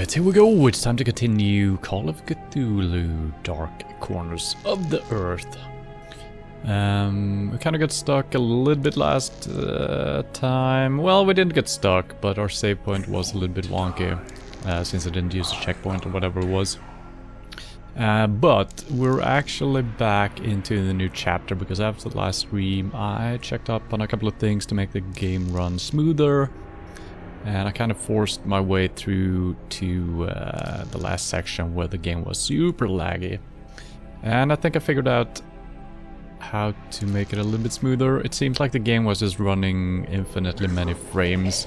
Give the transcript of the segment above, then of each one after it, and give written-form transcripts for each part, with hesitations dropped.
Alright, here we go. It's time to continue Call of Cthulhu, Dark Corners of the Earth. We kind of got stuck a little bit last time. Well, we didn't get stuck, but our save point was a little bit wonky, since I didn't use a checkpoint or whatever it was. But we're actually back into the new chapter, because after the last stream I checked up on a couple of things to make the game run smoother. And I kind of forced my way through to the last section where the game was super laggy. And I think I figured out how to make it a little bit smoother. It seems like the game was just running infinitely many frames.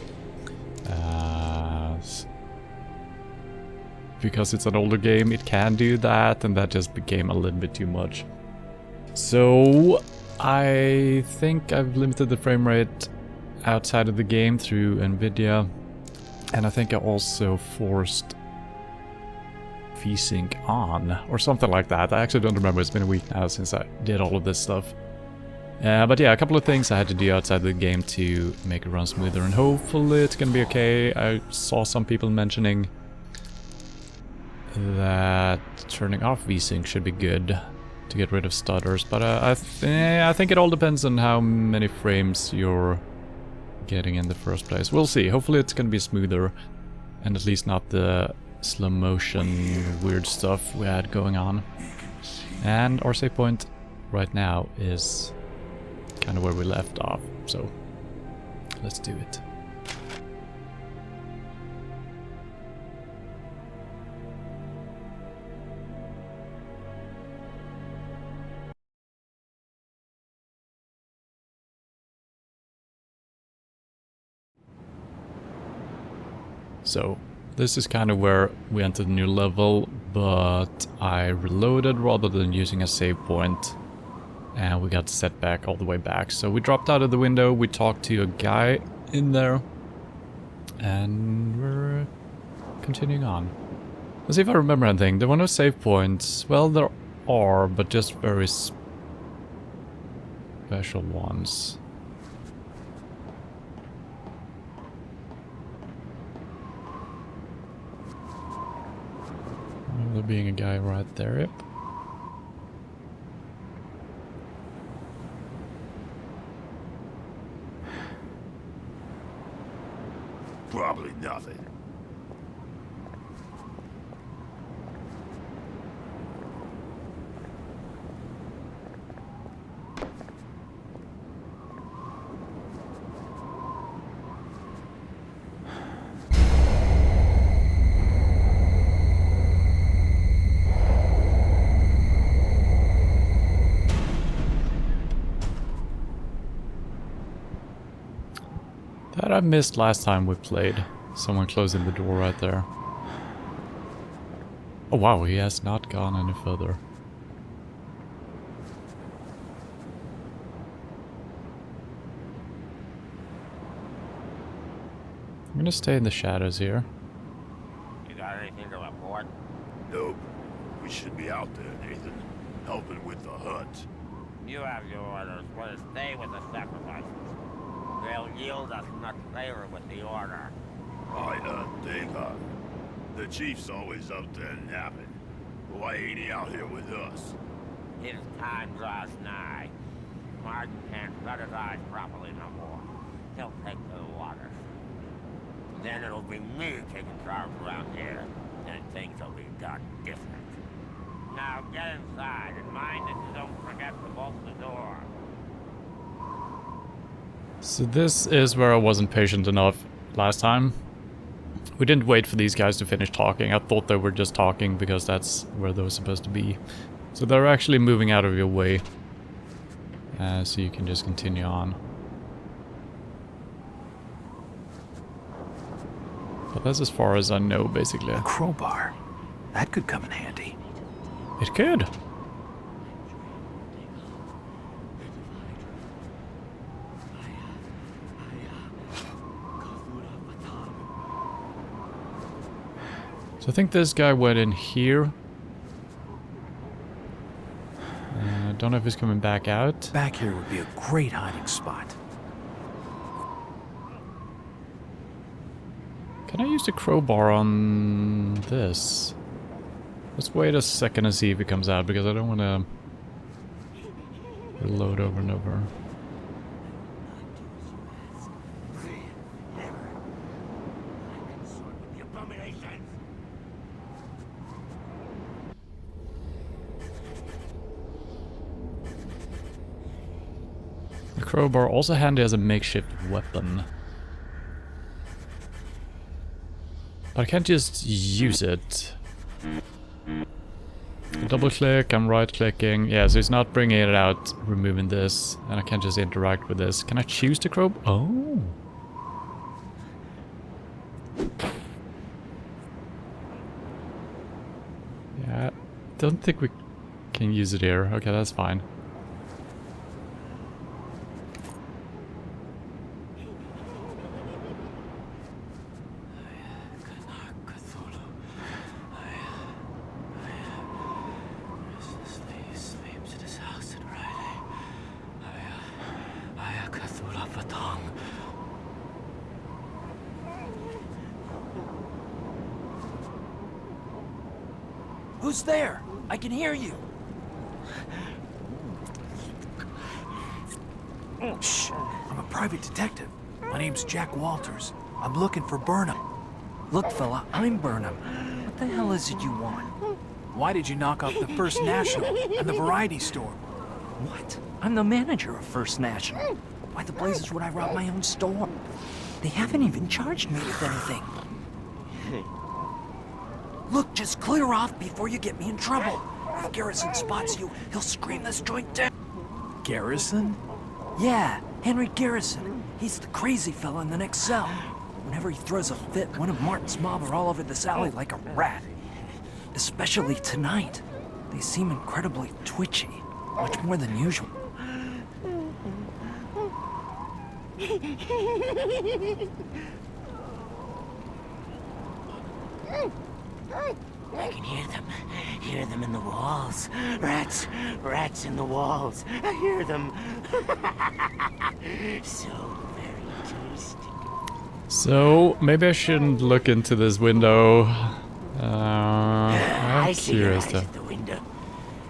Because it's an older game, it can do that, and that just became a little bit too much. So I think I've limited the frame rate outside of the game through NVIDIA, and I think I also forced VSync on or something like that. I actually don't remember. It's been a week now since I did all of this stuff. But yeah, a couple of things I had to do outside the game to make it run smoother, and hopefully it's gonna be okay. I saw some people mentioning that turning off VSync should be good to get rid of stutters, but I think it all depends on how many frames you're getting in the first place. We'll see. Hopefully it's gonna be smoother, and at least not the slow motion weird stuff we had going on. And our save point right now is kind of where we left off, so let's do it. So, this is kind of where we entered the new level, but I reloaded rather than using a save point, and we got set back all the way back. So we dropped out of the window, we talked to a guy in there, and we're continuing on. Let's see if I remember anything. There were no save points. Well, there are, but just very special ones. There being a guy right there, yep. Probably nothing. That I missed last time we played. Someone closing the door right there. Oh wow, he has not gone any further. I'm gonna stay in the shadows here. You got anything to report? Nope. We should be out there, Nathan. Helping with the hunt. You have your orders. We'll stay with the sacrifices. They'll yield us much favor with the order. They got. The chief's always out there napping. Why ain't he out here with us? His time draws nigh. Martin can't shut his eyes properly no more. He'll take to the water. Then it'll be me taking charge around here, and things will be done different. Now get inside, and mind that you don't forget to bolt the door. So this is where I wasn't patient enough last time. We didn't wait for these guys to finish talking. I thought they were just talking because that's where they were supposed to be. So they're actually moving out of your way. So you can just continue on. But that's as far as I know, basically. A crowbar. That could come in handy. It could. So I think this guy went in here. Don't know if he's coming back out. Back here would be a great hiding spot. Can I use the crowbar on this? Let's wait a second and see if it comes out, because I don't want to reload over and over. The crowbar also handy as a makeshift weapon. But I can't just use it. Double click, I'm right clicking. Yeah, so it's not bringing it out, removing this. And I can't just interact with this. Can I choose the crowbar? Oh. Yeah, don't think we can use it here. Okay, that's fine. Who's there? I can hear you. Shh. I'm a private detective. My name's Jack Walters. I'm looking for Burnham. Look, fella, I'm Burnham. What the hell is it you want? Why did you knock off the First National and the variety store? What? I'm the manager of First National. Why the blazes would I rob my own store? They haven't even charged me with anything. Look, just clear off before you get me in trouble. If Garrison spots you, he'll scream this joint down. Garrison? Yeah, Henry Garrison. He's the crazy fella in the next cell. Whenever he throws a fit, one of Martin's mob are all over this alley like a rat. Especially tonight. They seem incredibly twitchy, much more than usual. I can hear them in the walls. Rats in the walls. I hear them. So very tasty. So, maybe I shouldn't look into this window. I'm I see your curious eyes though. at the window.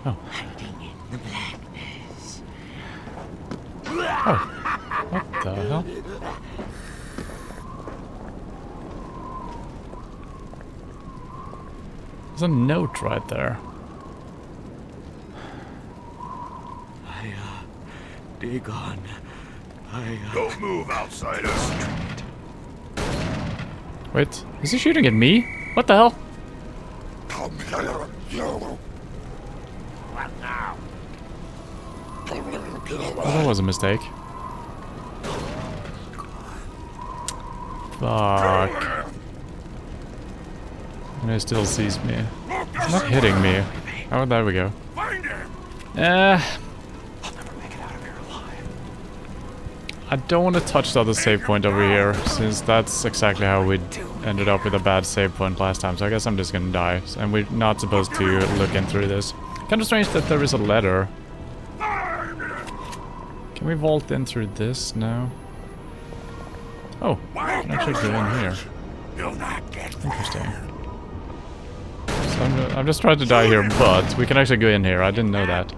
Oh. Hiding in the blackness. Oh. What the hell? There's a note right there. Dig on. Don't move, outsider. Wait, is he shooting at me? What the hell? Come here, you. What now? Oh, that was a mistake. Fuck. And he still sees me. He's not hitting me. Oh, there we go. Find him. I'll never make it out of here alive. I don't want to touch the other save point over here, since that's exactly how we ended up with a bad save point last time, so I guess I'm just gonna die. And we're not supposed to look in through this. Kind of strange that there is a ladder. Can we vault in through this? No. Oh, I can actually go in here. You'll not get Interesting. So I'm just trying to die here, but we can actually go in here. I didn't know that.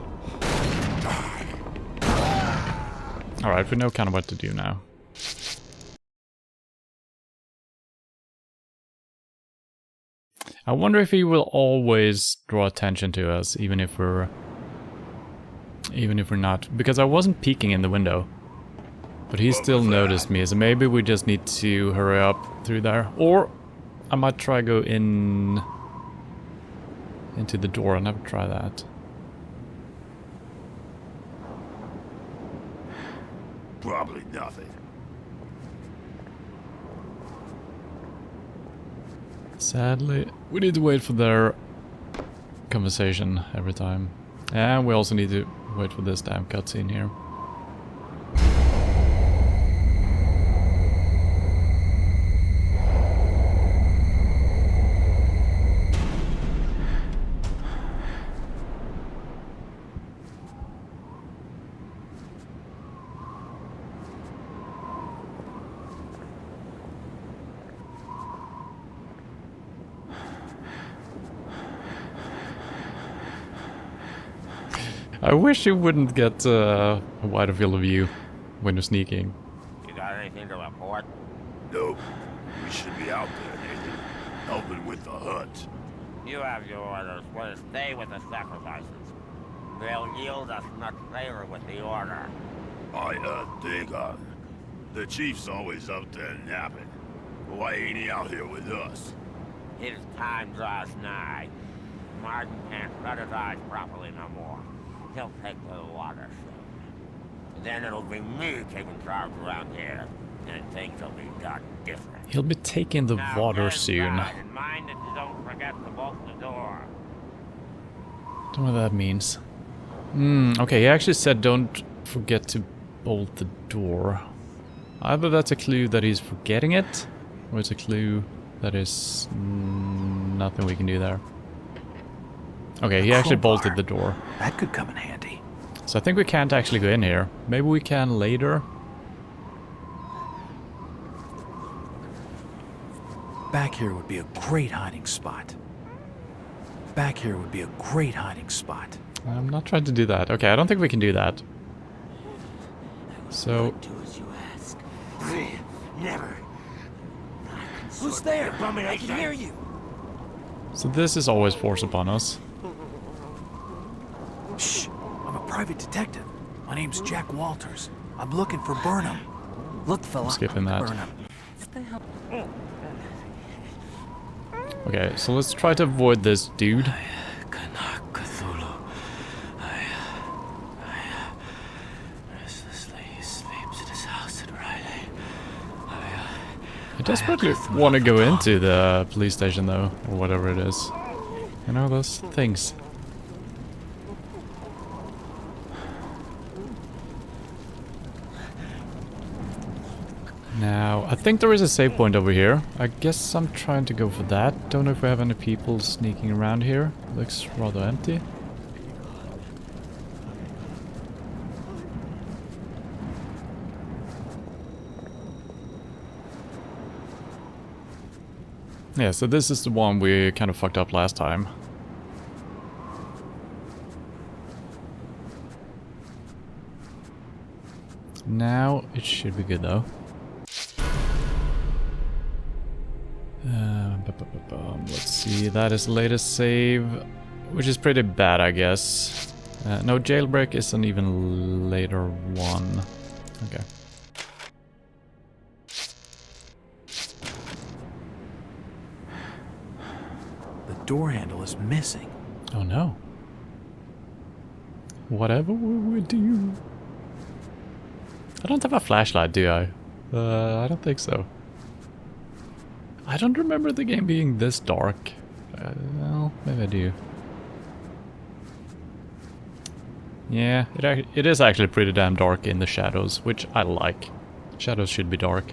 Alright, we know kind of what to do now. I wonder if he will always draw attention to us, even if we're not, because I wasn't peeking in the window. But he still noticed me, so maybe we just need to hurry up through there. Or I might try go in into the door. I'll never try that. probably nothing. Sadly, we need to wait for their conversation every time. And we also need to wait for this damn cutscene here. I wish you wouldn't get a wider field of view when you're sneaking. You got anything to report? Nope. We should be out there, Nathan. Helping with the hunt. You have your orders. We'll stay with the sacrifices. They'll yield us much favor with the order. Think on. The chief's always out there napping. Why ain't he out here with us? His time draws nigh. Martin can't shut his eyes properly no more. He'll take to the water soon. Then it'll be me taking charge around here, and things will be done different. He'll be taking the Now, water get soon. inside and mind that you don't forget to bolt the door. Don't know what that means. Okay, he actually said don't forget to bolt the door. Either that's a clue that he's forgetting it, or it's a clue that is nothing we can do there. Okay, he actually bolted the door. That could come in handy. So I think we can't actually go in here. Maybe we can later. Back here would be a great hiding spot. Back here would be a great hiding spot. I'm not trying to do that. Okay, I don't think we can do that. So... Do as you ask. Never. Who's there? I can hear you. So this is always forced upon us. Shh. I'm a private detective. My name's Jack Walters. I'm looking for Burnham. Look, fella. I'm skipping that. Burnham. Okay, so let's try to avoid this dude. Cthulhu. Restlessly sleeps in his house at Riley. I desperately want to go into the police station though, or whatever it is. You know, those things. Now, I think there is a save point over here. I guess I'm trying to go for that. Don't know if we have any people sneaking around here. Looks rather empty. Yeah, so this is the one we kind of fucked up last time. Now it should be good though. Let's see, that is the latest save, which is pretty bad, I guess. No, jailbreak is an even later one. Okay. The door handle is missing. Oh no. Whatever will we do? I don't have a flashlight, do I? I don't think so. I don't remember the game being this dark. Well, maybe I do. Yeah, it is actually pretty damn dark in the shadows, which I like. Shadows should be dark.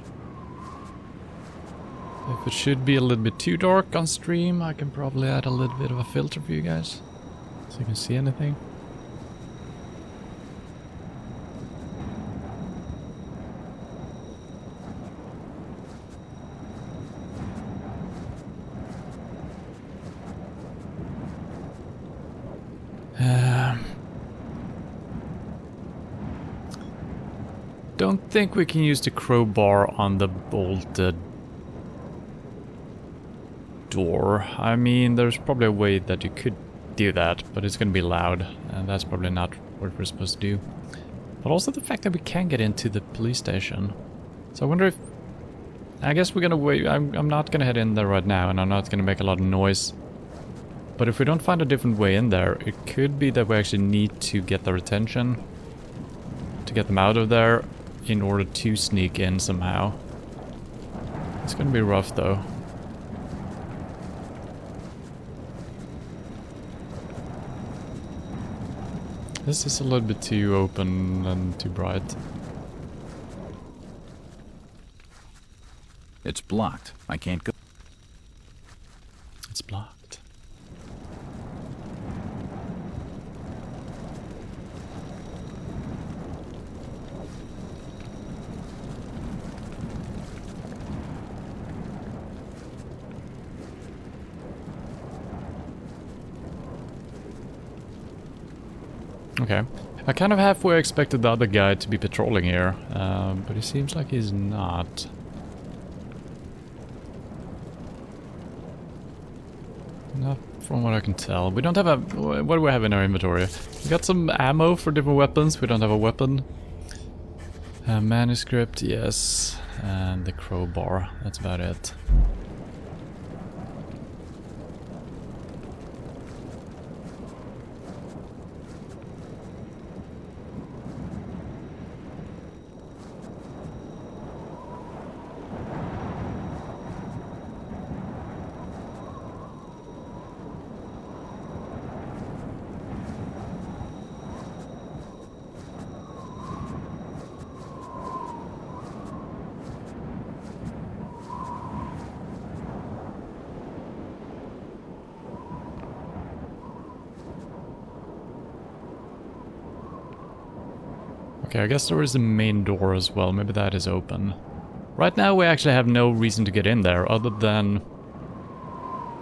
If it should be a little bit too dark on stream, I can probably add a little bit of a filter for you guys, so you can see anything. Don't think we can use the crowbar on the bolted door. I mean, there's probably a way that you could do that, but it's gonna be loud, and that's probably not what we're supposed to do. But also the fact that we can get into the police station. So I wonder if... I guess we're gonna wait. I'm not gonna head in there right now, and I'm not gonna make a lot of noise. But if we don't find a different way in there, it could be that we actually need to get their attention to get them out of there in order to sneak in somehow. It's gonna be rough though. This is a little bit too open and too bright. It's blocked. I can't go. It's blocked. Okay. I kind of halfway expected the other guy to be patrolling here, but it seems like he's not. Not from what I can tell. We don't have a... What do we have in our inventory? We got some ammo for different weapons. We don't have a weapon. Manuscript, yes. And the crowbar. That's about it. Okay, I guess there is a main door as well. Maybe that is open. Right now we actually have no reason to get in there other than...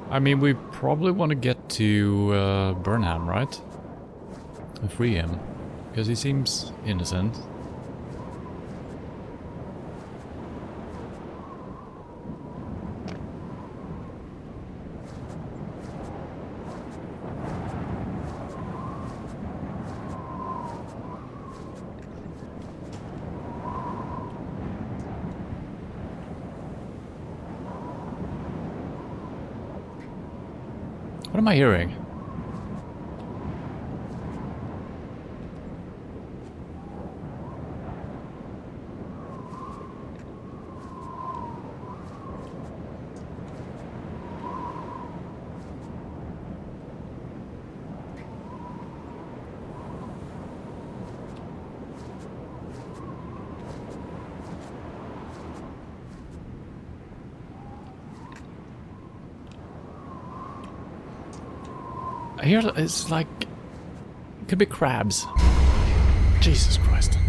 I mean, we probably want to get to Burnham, right? And free him. Because he seems innocent. What am I hearing? I hear it's like... It could be crabs. Jesus Christ.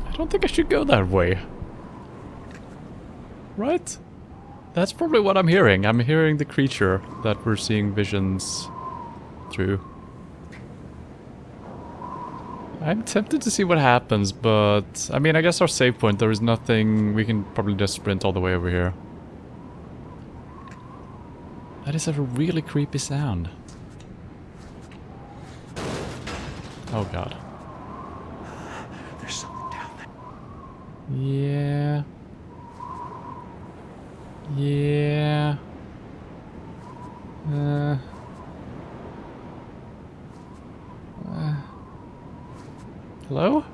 I don't think I should go that way. Right? That's probably what I'm hearing. I'm hearing the creature that we're seeing visions through. I'm tempted to see what happens, but... I mean, I guess our save point, there is nothing... We can probably just sprint all the way over here. That is a really creepy sound. Oh god. There's something down there. Yeah. Yeah. Hello?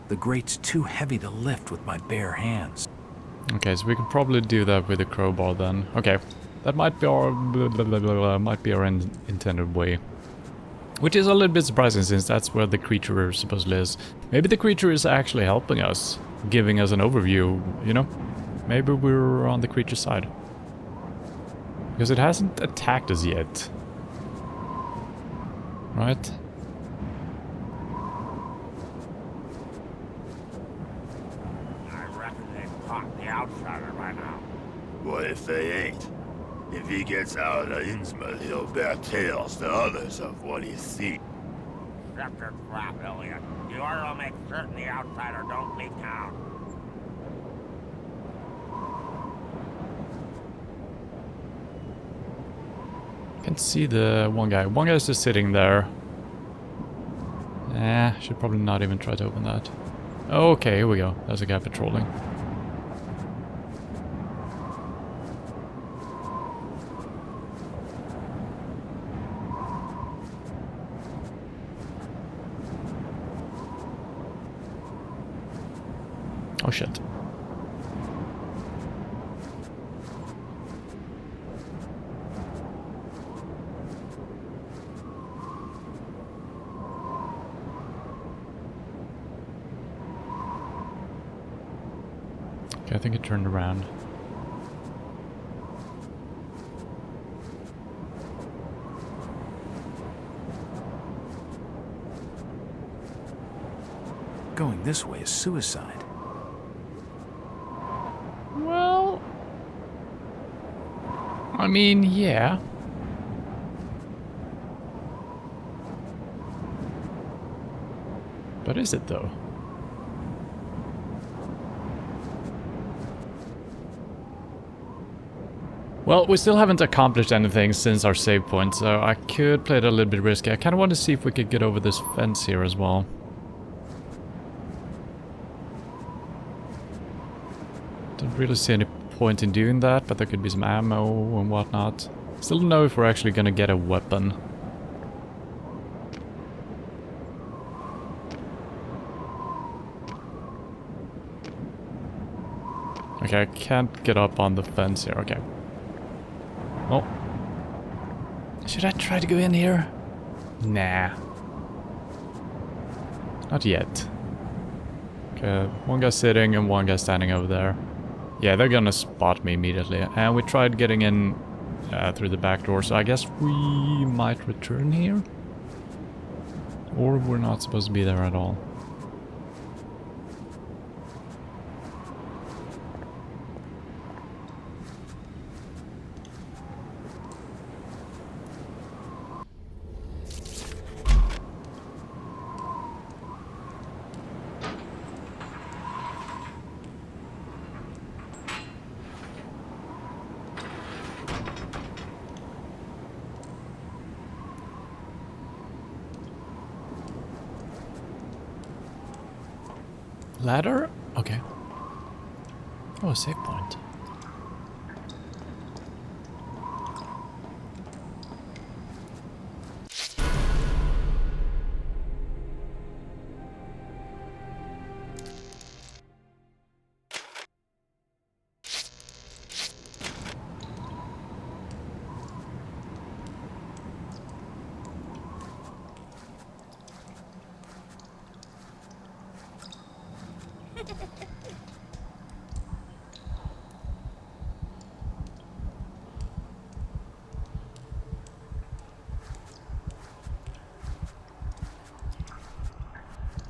The grate's too heavy to lift with my bare hands. Okay, so we could probably do that with a crowbar then. Okay, that might be our intended way. Which is a little bit surprising since that's where the creature supposedly is. Maybe the creature is actually helping us, giving us an overview, you know? Maybe we're on the creature's side. Because it hasn't attacked us yet. Right? Outsider by now. What if they ain't? If he gets out of Innsmouth, he'll bear tales to others of what he's seen. Shut your crap, Elliot. The order will make certain the outsider don't leave town. I can see the one guy. One guy's just sitting there. Should probably not even try to open that. Okay, here we go. There's a guy patrolling. Oh shit. Okay, I think it turned around. Going this way is suicide. Well... I mean, yeah. But is it though? Well, we still haven't accomplished anything since our save point, so I could play it a little bit risky. I kind of want to see if we could get over this fence here as well. Don't really see any point in doing that, but there could be some ammo and whatnot. Still don't know if we're actually gonna get a weapon. Okay, I can't get up on the fence here. Okay. Oh. Should I try to go in here? Nah. Not yet. Okay, one guy sitting and one guy standing over there. Yeah, they're gonna spot me immediately. And we tried getting in through the back door, so I guess we might return here. Or we're not supposed to be there at all. Ladder? Okay. Oh, save point.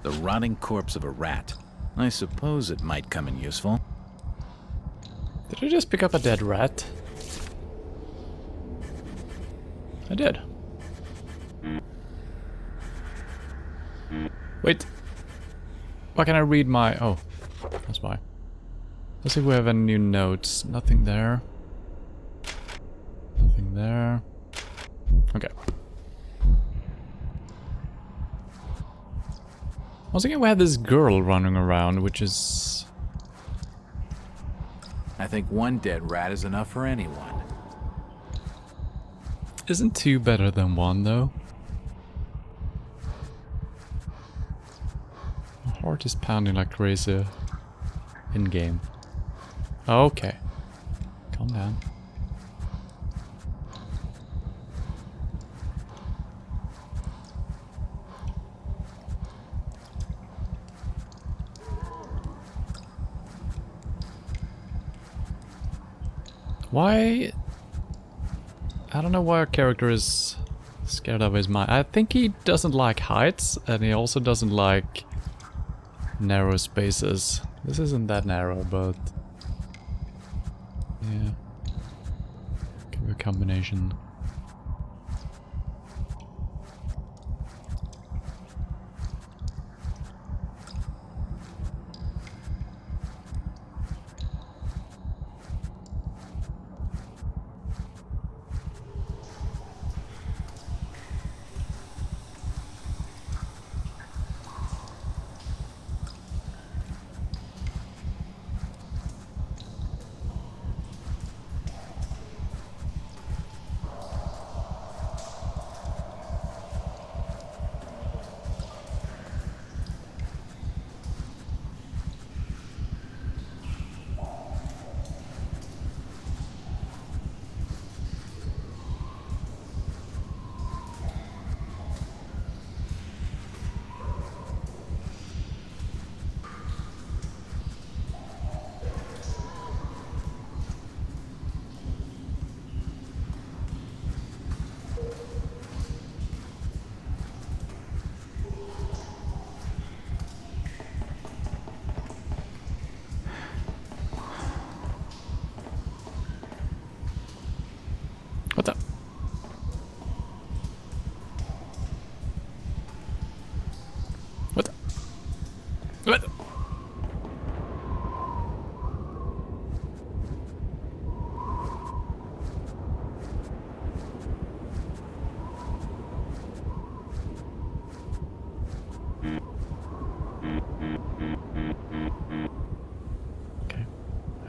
The rotting corpse of a rat. I suppose it might come in useful. Did I just pick up a dead rat? I did. Wait. Why can't I read my... Oh, that's why. Let's see if we have any new notes. Nothing there. Nothing there. Okay. I was thinking we had this girl running around, which is... I think one dead rat is enough for anyone. Isn't two better than one, though? My heart is pounding like crazy in-game. Okay. Calm down. Why? I don't know why our character is scared of his mind. I think he doesn't like heights, and he also doesn't like narrow spaces. This isn't that narrow, but yeah, could be a combination.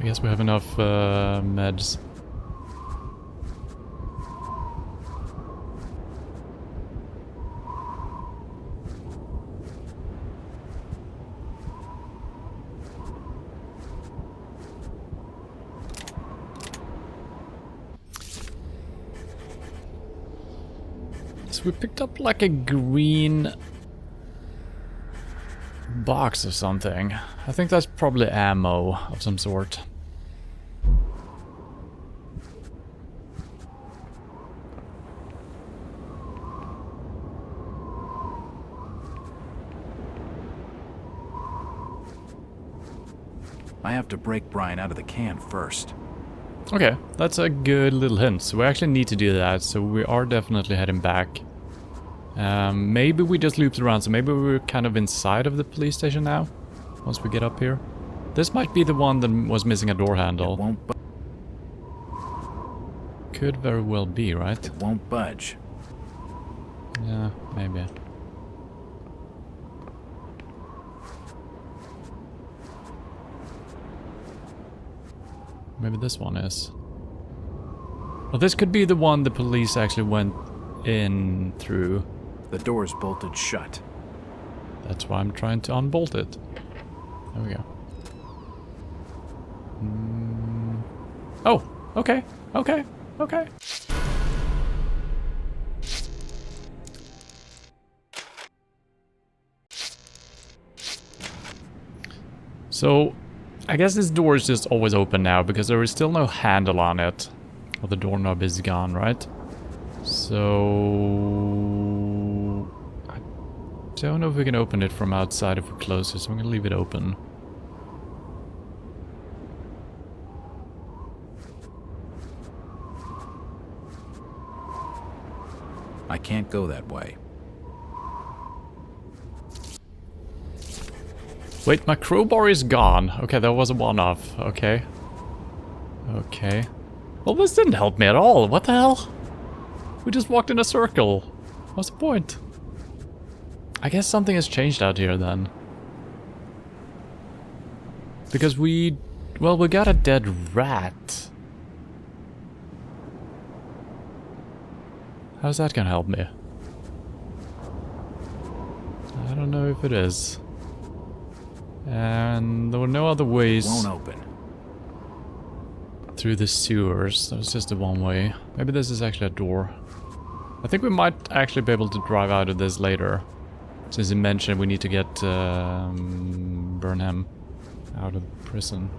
I guess we have enough meds. So we picked up like a green box or something. I think that's probably ammo of some sort. I have to break Brian out of the can first. Okay, that's a good little hint. So we actually need to do that, so we are definitely heading back. Maybe we just looped around, so maybe we're kind of inside of the police station now, once we get up here. This might be the one that was missing a door handle. It won't Could very well be, right? It won't budge. Yeah, maybe. Maybe this one is. Well, this could be the one the police actually went in through. The door's bolted shut. That's why I'm trying to unbolt it. There we go. Oh, okay, okay, okay. So, I guess this door is just always open now because there is still no handle on it. Well, the doorknob is gone, right? So... I don't know if we can open it from outside if we close it, so I'm gonna leave it open. I can't go that way. Wait, my crowbar is gone. Okay, that was a one-off. Okay. Okay. Well, this didn't help me at all. What the hell? We just walked in a circle. What's the point? I guess something has changed out here then. Because we... well, we got a dead rat. How's that gonna help me? I don't know if it is. And there were no other ways Won't open. through the sewers. That was just a one way. Maybe this is actually a door. I think we might actually be able to drive out of this later. Since he mentioned we need to get Burnham out of prison.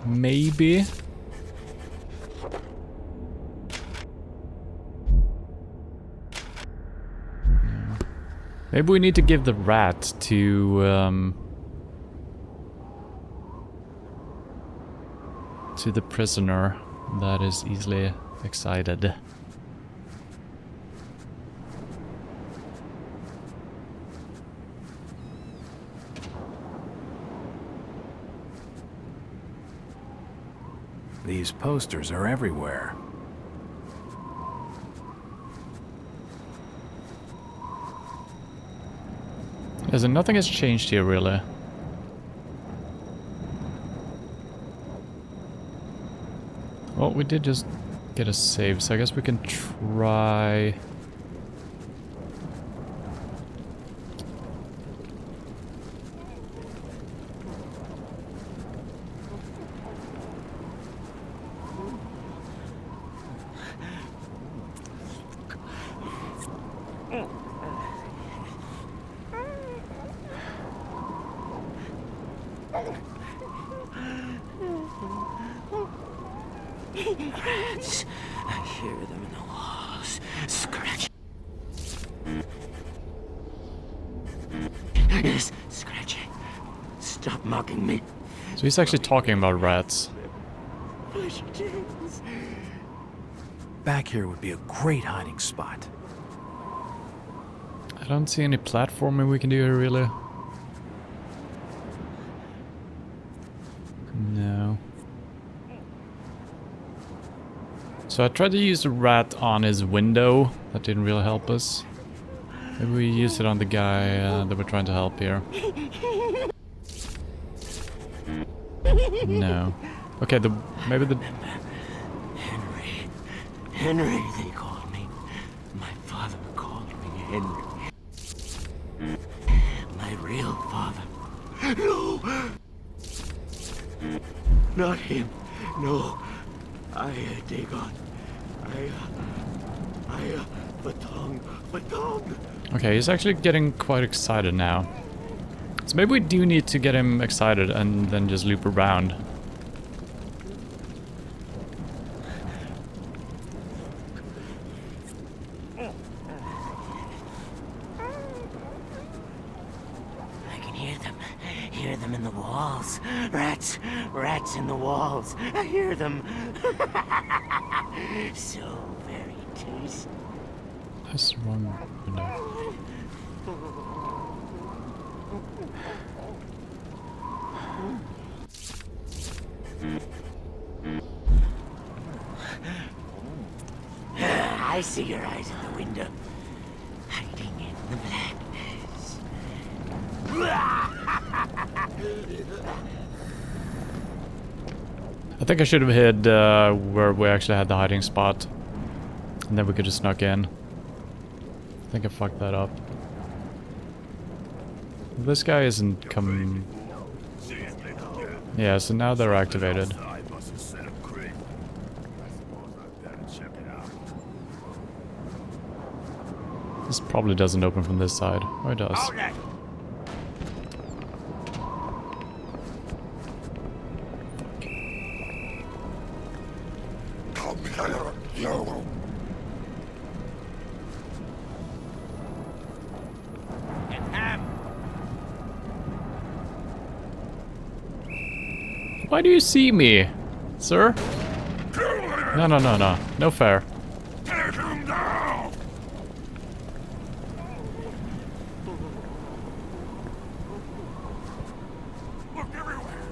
Maybe. Maybe we need to give the rat to the prisoner that is easily excited. These posters are everywhere. Yeah, so nothing has changed here really. Well, we did just get a save, so I guess we can try... Rats. I hear them in the walls. Scratch. Yes, scratching. Stop mocking me. So he's actually talking about rats. Back here would be a great hiding spot. I don't see any platforming we can do here really. No. So I tried to use the rat on his window. That didn't really help us. Maybe we use it on the guy that we're trying to help here. No. Okay, maybe the... Henry, they called me. My father called me Henry. My real father. No! Not him. No. Dagon. Batong. Okay, he's actually getting quite excited now. So maybe we do need to get him excited and then just loop around. I can hear them. Hear them in the walls. Rats in the walls. I hear them. So very tasty. That's the wrong window. I see your eyes in the window, hiding in the blackness. I think I should have hid where we actually had the hiding spot. And then we could just snuck in. I think I fucked that up. This guy isn't coming... Yeah, so now they're activated. This probably doesn't open from this side. Or it does. Why do you see me, sir? No, no, no, no. No fair. Take him down! Look everywhere!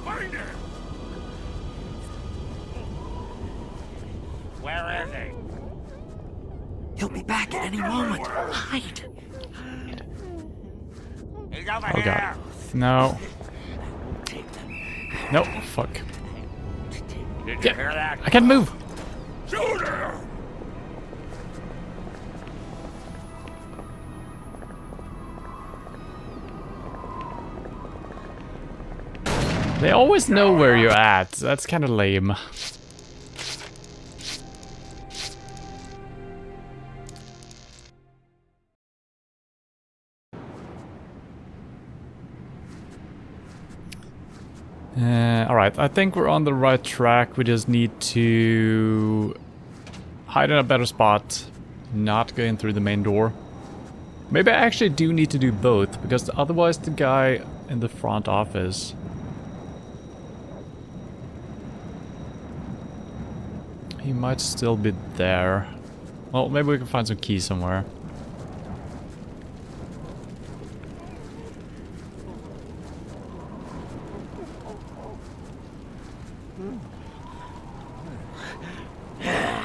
Find him! Where is he? He'll be back at any moment. Hide. He's over Oh here. god. No. No, fuck. Did you hear that? I can't move! Shoot him! They always know where you're at. That's kind of lame. Alright, I think we're on the right track. We just need to hide in a better spot, not go in through the main door. Maybe I actually do need to do both, because otherwise the guy in the front office... He might still be there. Well, maybe we can find some keys somewhere.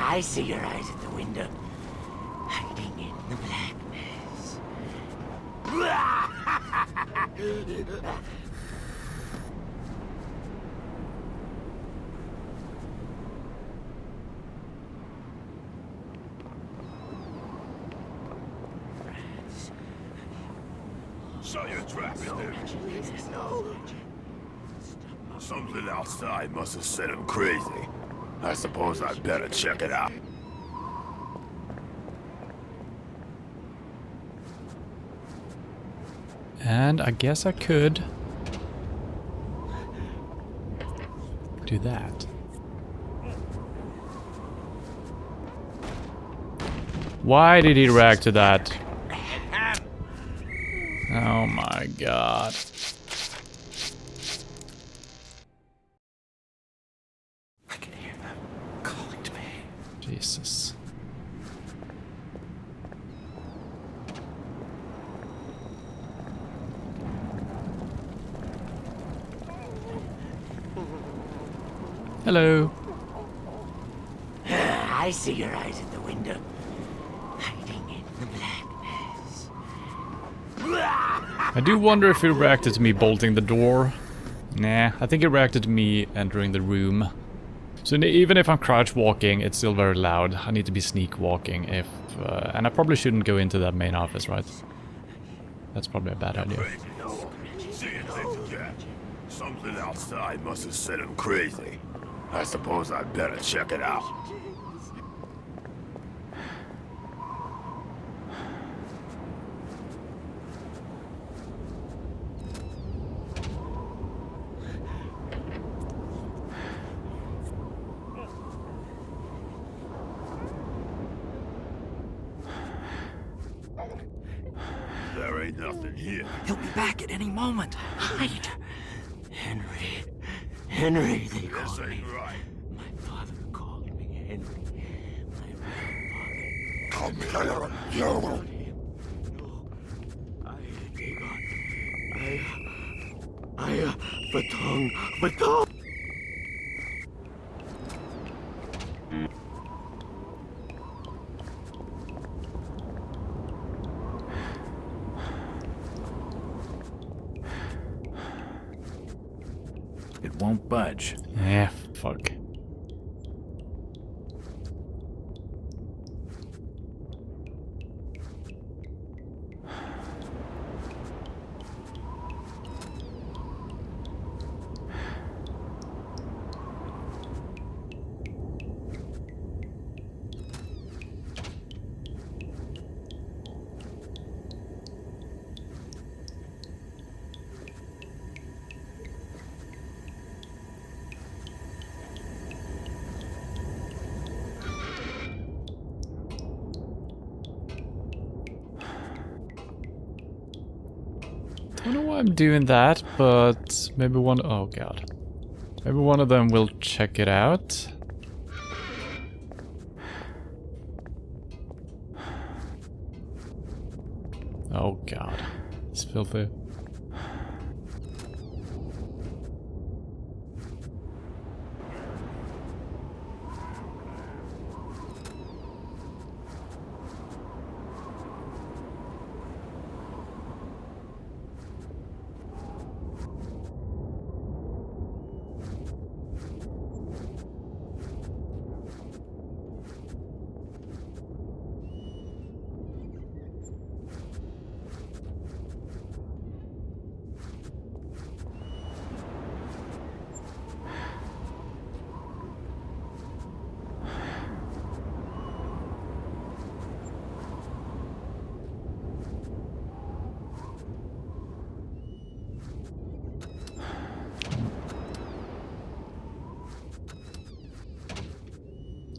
I see your eyes at the window, hiding in the blackness. Shut your tracks, dude. Something outside must have sent him crazy. I suppose I'd better check it out. And I guess I could do that. Why did he react to that? Oh my god. I can hear them calling to me. Jesus. I see your eyes at the window, the blackness. I do wonder if he reacted to me bolting the door. Nah, I think he reacted to me entering the room. So even if I'm crouch walking, it's still very loud. I need to be sneak walking if... and I probably shouldn't go into that main office, right? That's probably a bad idea. See you later, Jack. Something outside must have set him crazy. I suppose I better check it out. There ain't nothing here. He'll be back at any moment. Hide! Henry. Henry, they This call me. ain't right. My father called me Henry. My grandfather. Come here, you. No. Batong. It won't budge. Yeah, fuck. I don't know why I'm doing that, but maybe oh god. Maybe one of them will check it out. Oh god. It's filthy.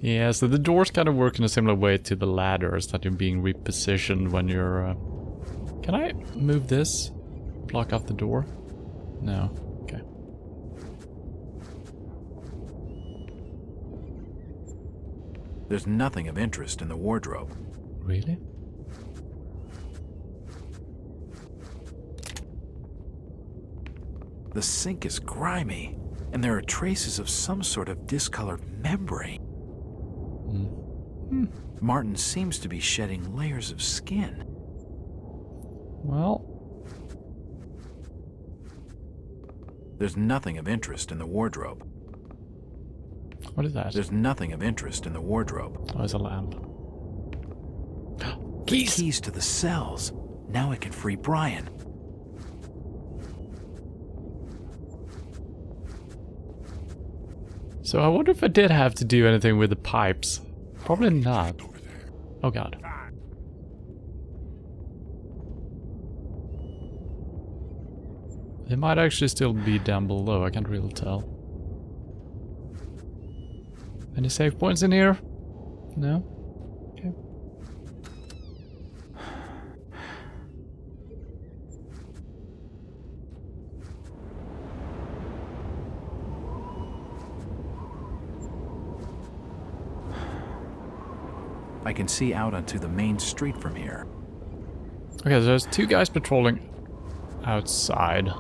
Yeah, so the doors kind of work in a similar way to the ladders, that you're being repositioned when you're... Can I move this? Block off the door? No. Okay. There's nothing of interest in the wardrobe. Really? The sink is grimy, and there are traces of some sort of discolored membrane. Martin seems to be shedding layers of skin. Well... There's nothing of interest in the wardrobe. What is that? There's nothing of interest in the wardrobe. Oh, it's a lamp. Keys to the cells. Now I can free Brian. So I wonder if I did have to do anything with the pipes. Probably not. Oh god. They might actually still be down below, I can't really tell. Any save points in here? No? Okay. I can see out onto the main street from here. Okay, so there's two guys patrolling outside.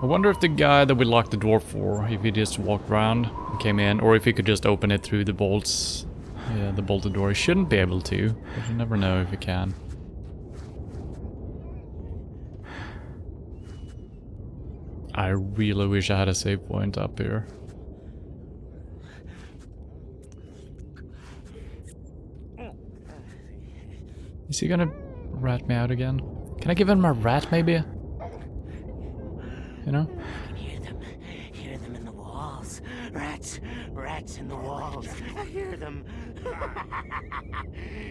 I wonder if the guy that we locked the door for, if he just walked around and came in, or if he could just open it through the bolts Yeah, the bolted door. He shouldn't be able to, but you never know if he can. I really wish I had a save point up here. Is he gonna rat me out again? Can I give him a rat, maybe? You know? Hear them in the walls. Rats in the walls. I hear them.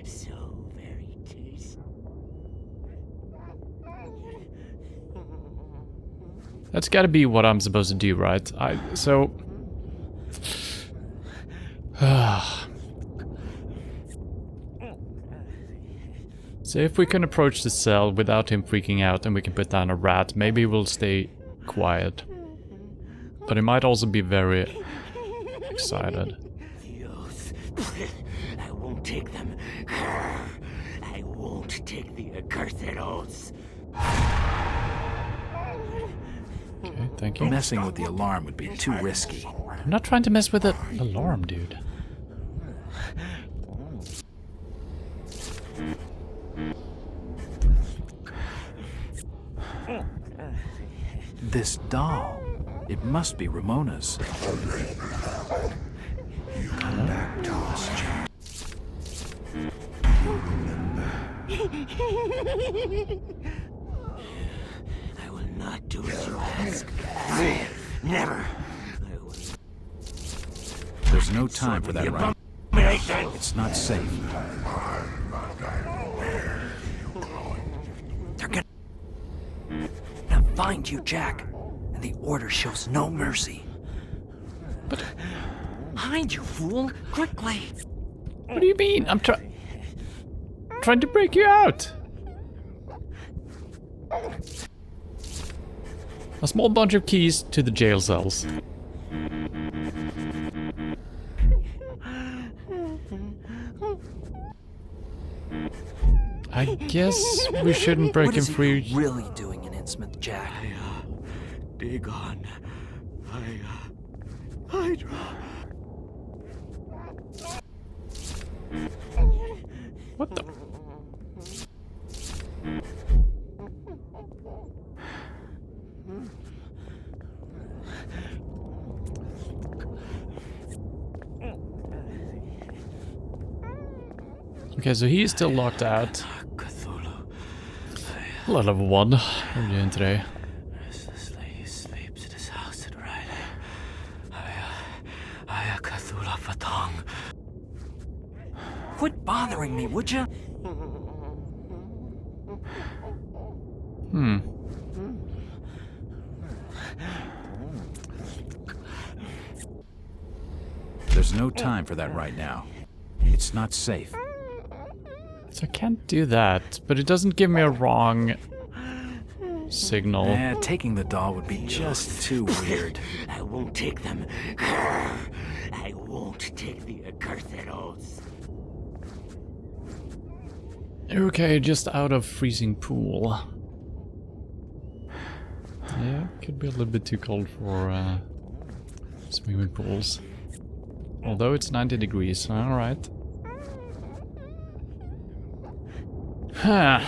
So very tasty. That's gotta be what I'm supposed to do, right? So if we can approach the cell without him freaking out and we can put down a rat, maybe we'll stay quiet. But he might also be very excited. I won't take them. I won't take the accursed oaths. Okay, thank you. Messing with the alarm would be too risky. I'm not trying to mess with the alarm, dude. This doll. It must be Ramona's. Come back to us, Jack. I will not do as you ask. Never. There's no time for that right. It's not safe. They're gonna find you, Jack. And the order shows no mercy. But Behind you, fool! Quickly! what do you mean? I'm trying to break you out. A small bunch of keys to the jail cells. I guess we shouldn't break What him is he free. really doing in Innsmouth, Jack? Dagon. What the? Okay, so he's still locked out. Cthulhu. Level 1. What are you doing today? Restlessly he sleeps at his house at Riley. I Cthulhu Fatong. Quit bothering me, would you? There's no time for that right now. It's not safe. So I can't do that, but it doesn't give me a wrong signal. Taking the doll would be just too weird. I won't take them. I won't take the accursed oaths. Okay, just out of freezing pool. Yeah, could be a little bit too cold for swimming pools. Although it's 90 degrees, alright. Huh.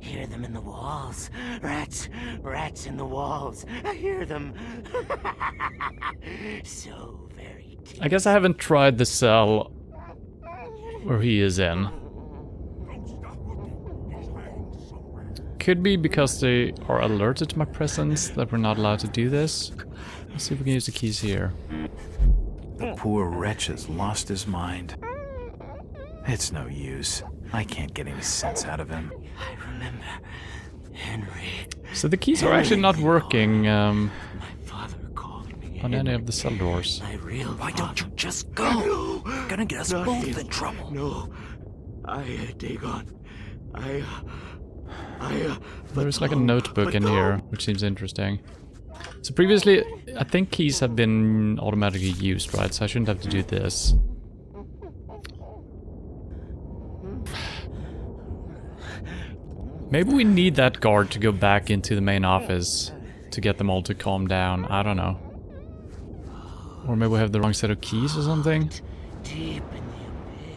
Hear them in the walls. Rats in the walls. I hear them. So very tasty. I guess I haven't tried the cell where he is in. Could be because they are alerted to my presence that we're not allowed to do this. Let's see if we can use the keys here. The poor wretch has lost his mind. It's no use. I can't get any sense out of him. I remember Henry. So the keys are actually not working My father called me on any of the cell doors. my real Why father. don't you just go? You're gonna get us both in trouble. No. Dagon. There's like a notebook in here, which seems interesting. So previously, I think keys have been automatically used, right? So I shouldn't have to do this. Maybe we need that guard to go back into the main office to get them all to calm down. I don't know. Or maybe we have the wrong set of keys or something. Deep in the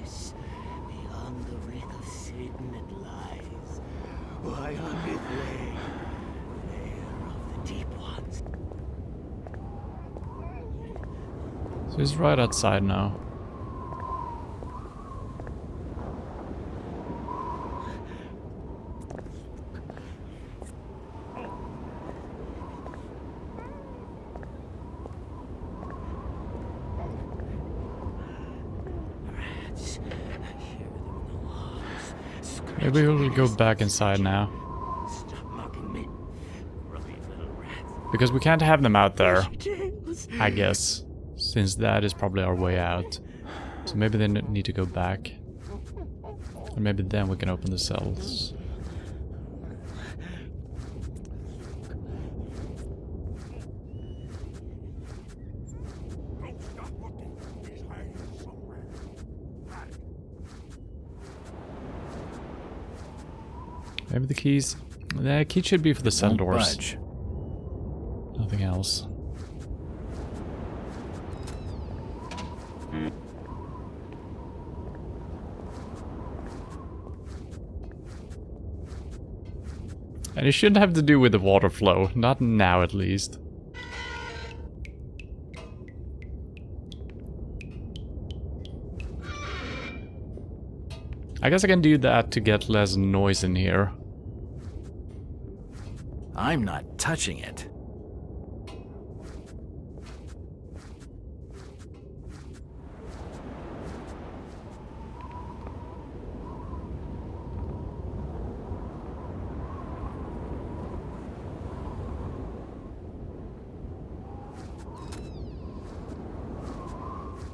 So he's right outside now. Maybe we'll go back inside now. Because we can't have them out there, I guess. Since that is probably our way out. So maybe they need to go back. Or maybe then we can open the cells. Maybe the keys... The key should be for the cell doors. Budge. Nothing else. And it shouldn't have to do with the water flow. Not now, at least. I guess I can do that to get less noise in here. I'm not touching it.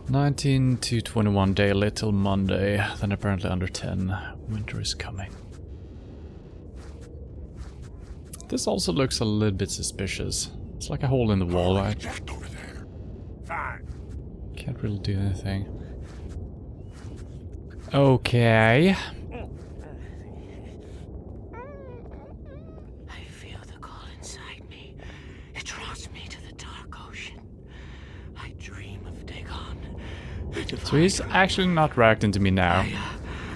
"19 to 21 day little Monday, then apparently under 10. Winter is coming." This also looks a little bit suspicious. It's like a hole in the wall. I can't really do anything. Okay. I feel the call inside me. It draws me to the dark ocean. I dream of Dagon. So he's actually not reacting to me now.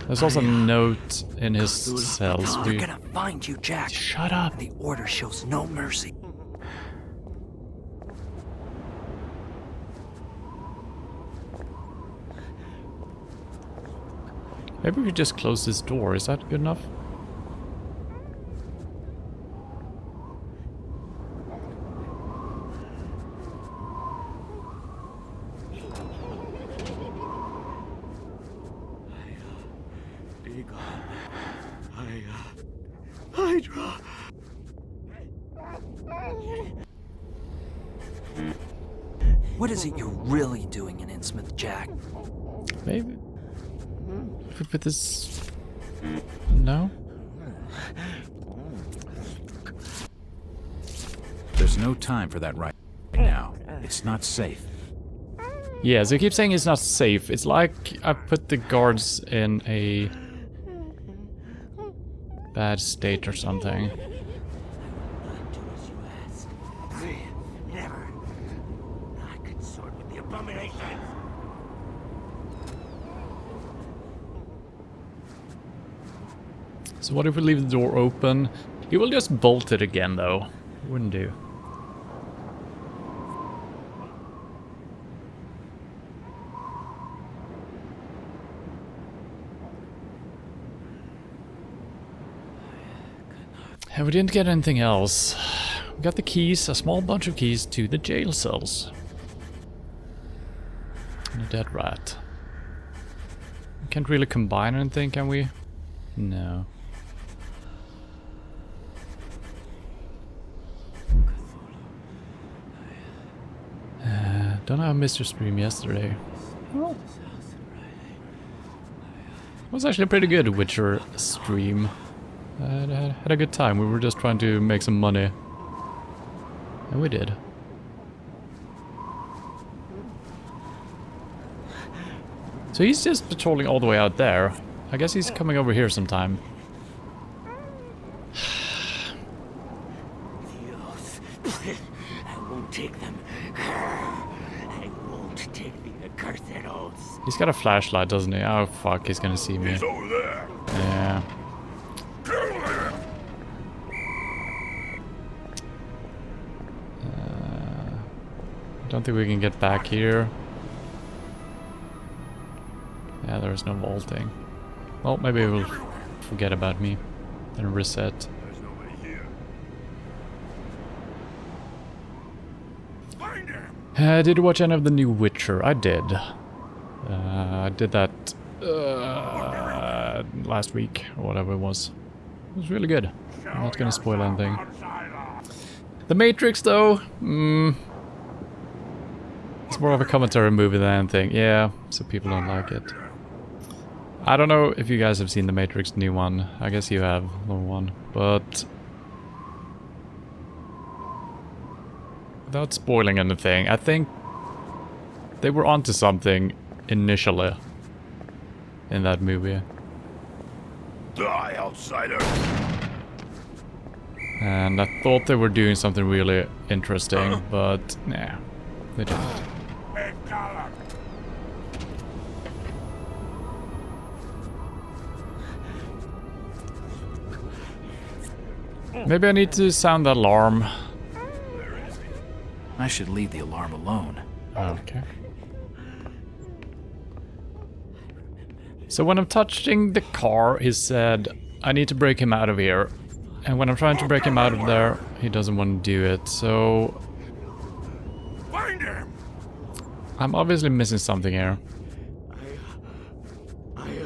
There's also a note in his cells. They're gonna find you, Jack. Shut up. The order shows no mercy. Maybe we just close this door. Is that good enough? What is it you're really doing in Innsmouth, Jack? Maybe. But this... No? There's no time for that right now. It's not safe. Yeah, so you keep saying it's not safe. It's like I put the guards in a bad state or something. Never. I could sort with the abominations. So what if we leave the door open? He will just bolt it again, though. Wouldn't do. And we didn't get anything else. We got the keys, a small bunch of keys to the jail cells. And a dead rat. We can't really combine anything, can we? No. Don't know how Mr. Stream yesterday. Well, it was actually a pretty good Witcher stream. Had a good time. We were just trying to make some money. And we did. So he's just patrolling all the way out there. I guess he's coming over here sometime. I won't take them. I won't take the accursed oaths. He's got a flashlight, doesn't he? Oh fuck, he's gonna see me. He's over there. Yeah. Don't think we can get back here. Yeah, there's no vaulting. Well, maybe we'll forget about me and reset. There's nobody here. Find him! Did you watch any of the new Witcher? I did. I did that last week, or whatever it was. It was really good. I'm not gonna spoil anything. The Matrix, though, it's more of a commentary movie than anything. Yeah, so people don't like it. I don't know if you guys have seen The Matrix new one. I guess you have, the one. But without spoiling anything, I think they were onto something initially in that movie. Die, outsider! And I thought they were doing something really interesting, but nah, they didn't. Maybe I need to sound the alarm. I should leave the alarm alone. Okay. So when I'm touching the car, he said, I need to break him out of here. And when I'm trying to break him out of there, he doesn't want to do it, so... Find him! I'm obviously missing something here.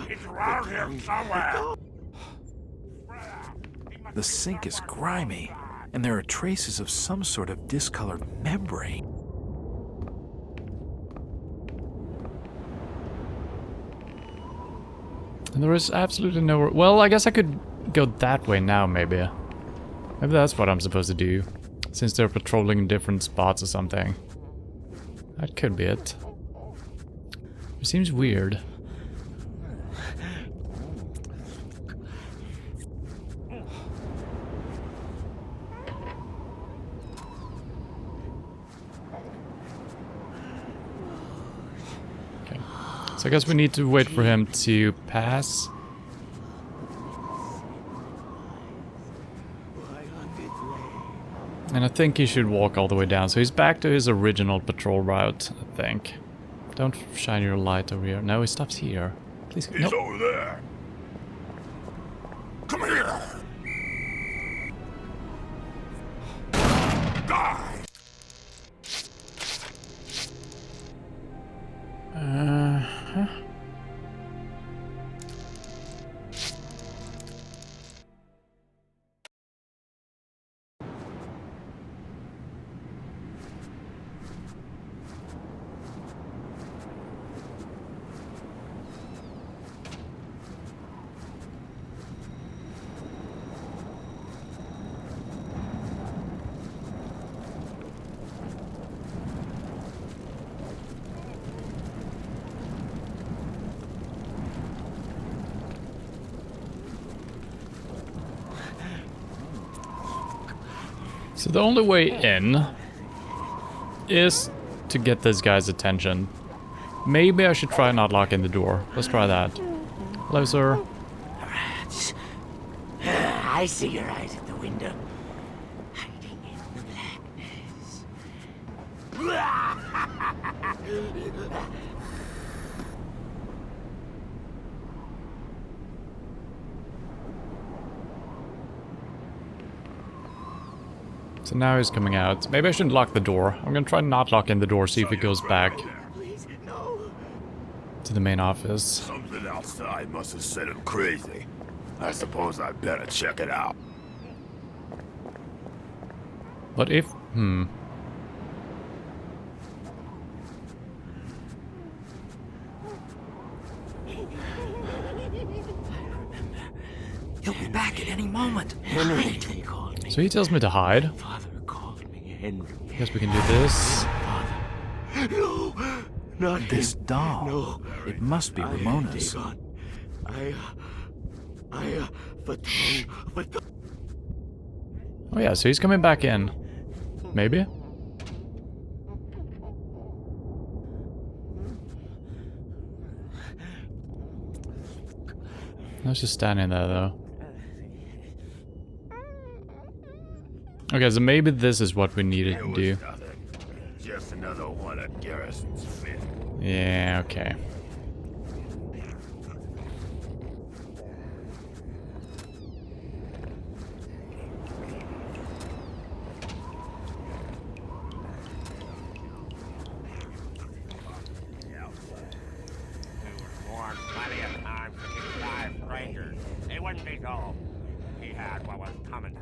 He's around here somewhere! The sink is grimy, and there are traces of some sort of discolored membrane. And there is absolutely nowhere... Well, I guess I could go that way now, maybe. Maybe that's what I'm supposed to do. Since they're patrolling different spots or something. That could be it. It seems weird. Okay. So I guess we need to wait for him to pass. And I think he should walk all the way down. So he's back to his original patrol route, I think. Don't shine your light over here. No, he stops here. Please. He's No. over there! Come here! Die! Uh-huh. So the only way in is to get this guy's attention. Maybe I should try not locking the door. Let's try that. Hello, sir. Rats. I see your eyes at the window. Hiding in the blackness. So now he's coming out. Maybe I shouldn't lock the door. I'm gonna try not locking the door, see if it goes back Please, no. to the main office. Something outside must have set him crazy. I suppose I better check it out. But if... He'll be back at any moment. Henry, they called me. So he tells me to hide. Father called me Henry. I guess we can do this. No, not This him. doll. No. It must be Ramona's. Dagon. But Oh yeah, so he's coming back in. Maybe? I was just standing there though. Okay, so maybe this is what we needed It to was do. nothing. Just another Garrison's fit. Yeah, okay. Warned plenty of times to keep shy of strangers. He wouldn't be so. He had what was coming.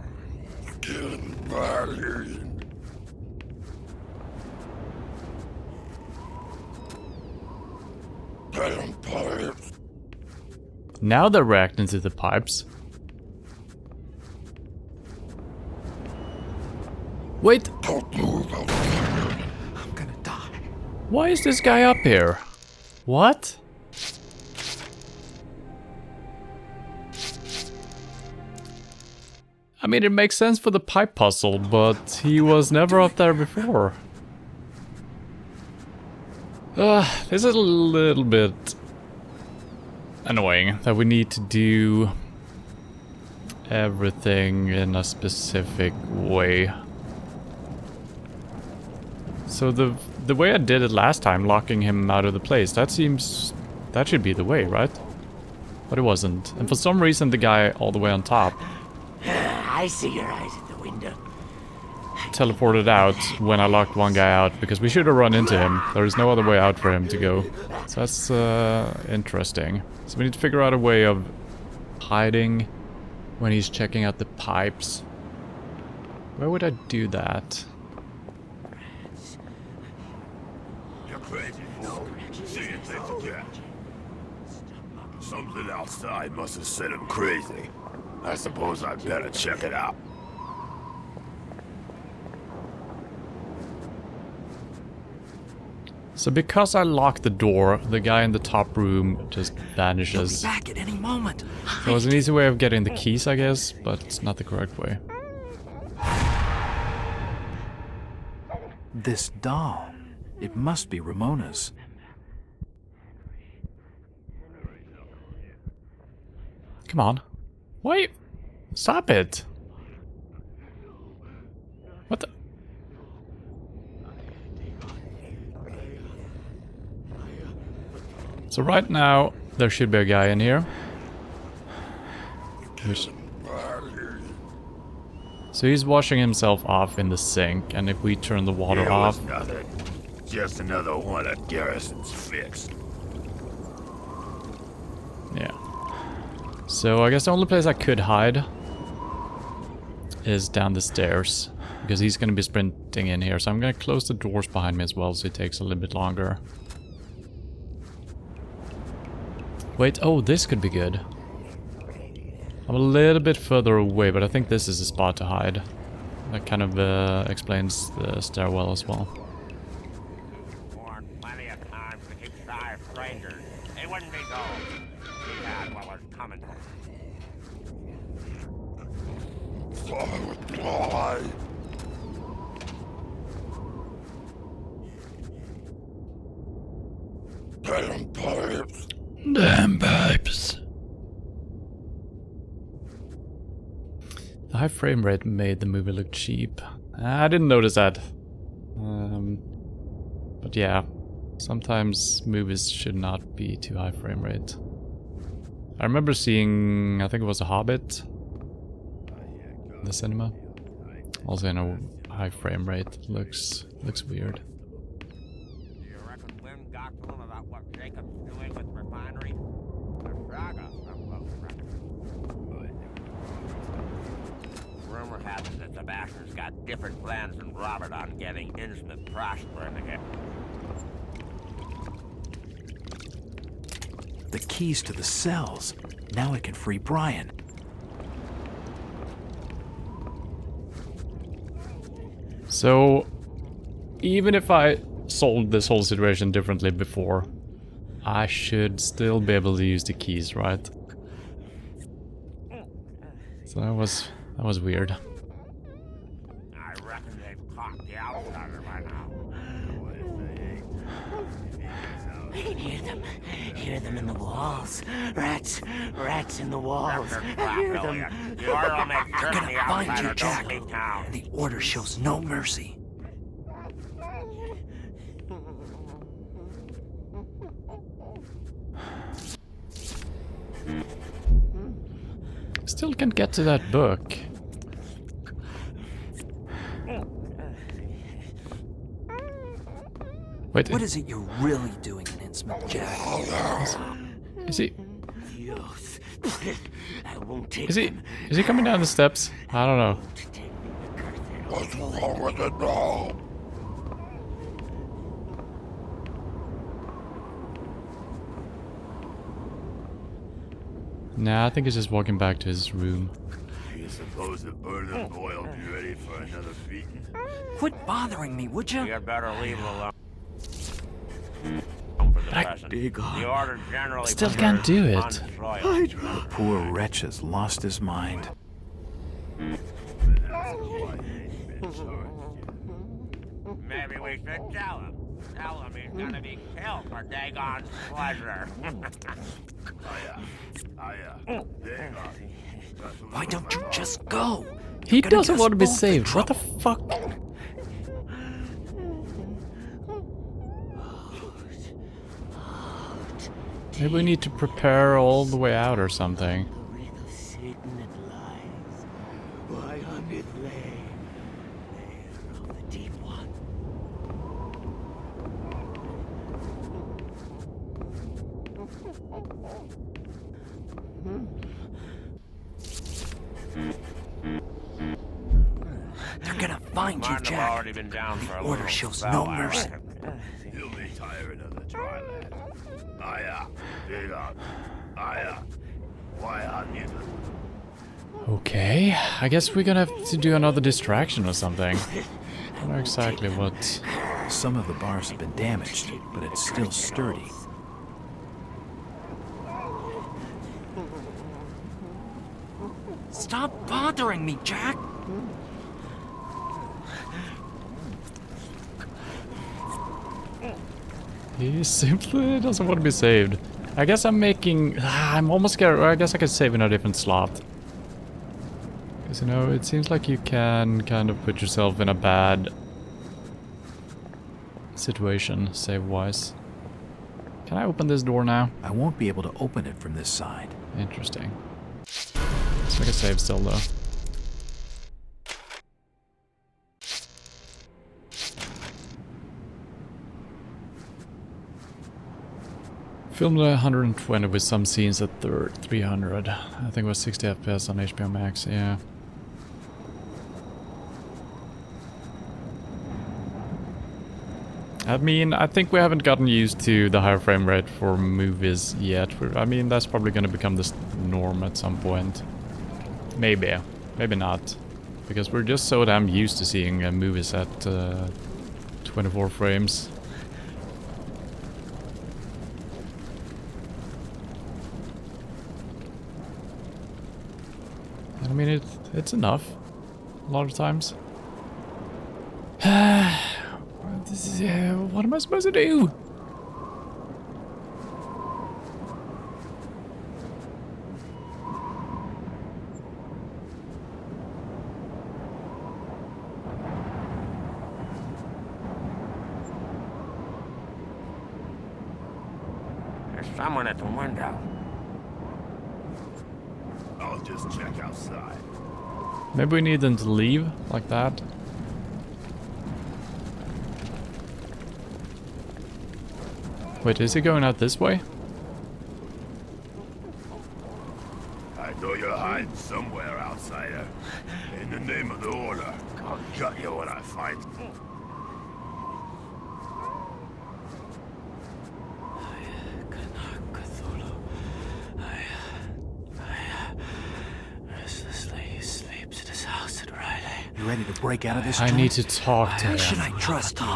Now they're reacting to the pipes. Wait, I'm gonna die. why is this guy up here? What? I mean, it makes sense for the pipe puzzle, but he was never up there before. This is a little bit annoying that we need to do everything in a specific way. So the way I did it last time, locking him out of the place, that should be the way, right? But it wasn't. And for some reason the guy all the way on top I see your eyes at the window. teleported out when I locked one guy out, because we should have run into him. There is no other way out for him to go. So that's interesting. So we need to figure out a way of hiding when he's checking out the pipes. Where would I do that? You're crazy, fool. Seeing things again. Something outside must have set him crazy. I suppose I better check it out. So because I locked the door, the guy in the top room just He'll be vanishes. back at any moment. So it was an easy way of getting the keys, I guess, but it's not the correct way. This doll. It must be Ramona's. Come on. Wait! Stop it! What the? So right now, there should be a guy in here. So he's washing himself off in the sink, and if we turn the water It off... was nothing. Just another one of Garrison's fix. Yeah. So I guess the only place I could hide is down the stairs, because he's going to be sprinting in here. So I'm going to close the doors behind me as well, so it takes a little bit longer. Wait, oh, this could be good. I'm a little bit further away, but I think this is a spot to hide. That kind of explains the stairwell as well. Warned plenty of times to keep shy of strangers. He wouldn't be so. He had what was coming. Damn pipes. The high frame rate made the movie look cheap. I didn't notice that. But yeah, sometimes movies should not be too high frame rate. I remember seeing, I think it was A Hobbit in the cinema. Also in a high frame rate. Looks weird. Do you reckon Wynn got to him about what Jacob's doing with the refinery? The Fraga, some folks reckon. Rumor has it that Sebastian's got different plans than Robert on getting Innsmouth prospering again. The keys to the cells. Now I can free Brian. So, even if I solved this whole situation differently before, I should still be able to use the keys, right? So that was weird. I reckon they've caught the outsider by now. Hear them in the walls. Rats in the walls. I hear them. You'll make I'm certain gonna the find outsider you, don't Jack. leave town. The order shows no mercy. still can't get to that book. Wait, What is it you're really doing in Innsmouth, Jack? is he? I won't take Is he? them. Is he coming down the steps? I don't know. What's wrong with it now? Nah, I think he's just walking back to his room. You suppose the burning boy will be ready for another beating? Quit bothering me, would you? You'd better leave it alone. For the present. The order generally Still can't do it. unsoiled. The poor wretch has lost his mind. Maybe we should tell him. Tell him he's gonna be killed for Dagon's pleasure. Why don't you just go? He Gonna doesn't get us want to be both in saved. What the trouble. fuck? Maybe we need to prepare all the way out or something. The wreath of Satan it lies. Why on it lay? There of the deep one. They're gonna find you, Mine have Jack. already been down for a Order little shows spell, no I mercy. reckon. You'll be tired of the dry land. Dig up. Why on you? Okay, I guess we're gonna have to do another distraction or something. I don't know exactly what. Some of the bars have been damaged, but it's still sturdy. Stop bothering me, Jack. He simply doesn't want to be saved. I guess I'm making... I'm almost scared. I guess I could save in a different slot. Because, you know, it seems like you can kind of put yourself in a bad situation, save-wise. Can I open this door now? I won't be able to open it from this side. Interesting. Let's make a save still, though. Filmed at 120 with some scenes at 300. I think it was 60 FPS on HBO Max, yeah. I mean, I think we haven't gotten used to the higher frame rate for movies yet. I mean, that's probably going to become the norm at some point. Maybe. Maybe not. Because we're just so damn used to seeing movies at 24 frames. I mean, it's enough. A lot of times. What am I supposed to do? There's someone at the window. I'll just check outside. Maybe we need them to leave, like that. Wait, is he going out this way? I know you're hiding somewhere, outsider. In the name of the order, I'll gut you when I find you. Cthulhu. Restlessly sleeps at his house at Riley. You ready to break out of this I joint? need to talk to Why should him. I trust you?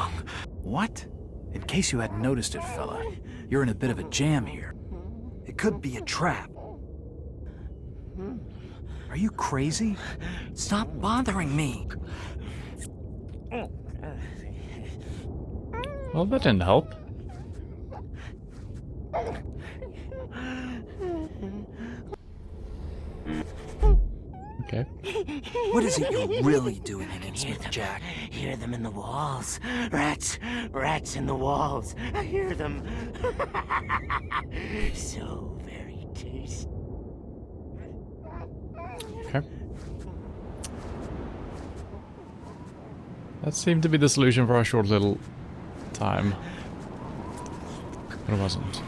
What? In case you hadn't noticed it, fella, you're in a bit of a jam here. It could be a trap. Are you crazy? Stop bothering me. Well, that didn't help. Okay. What is it you're really doing in Hear Innsmouth, them. Jack? Hear them in the walls. Rats. Rats in the walls. I hear them. So very tasty. That seemed to be the solution for a short little time. But it wasn't.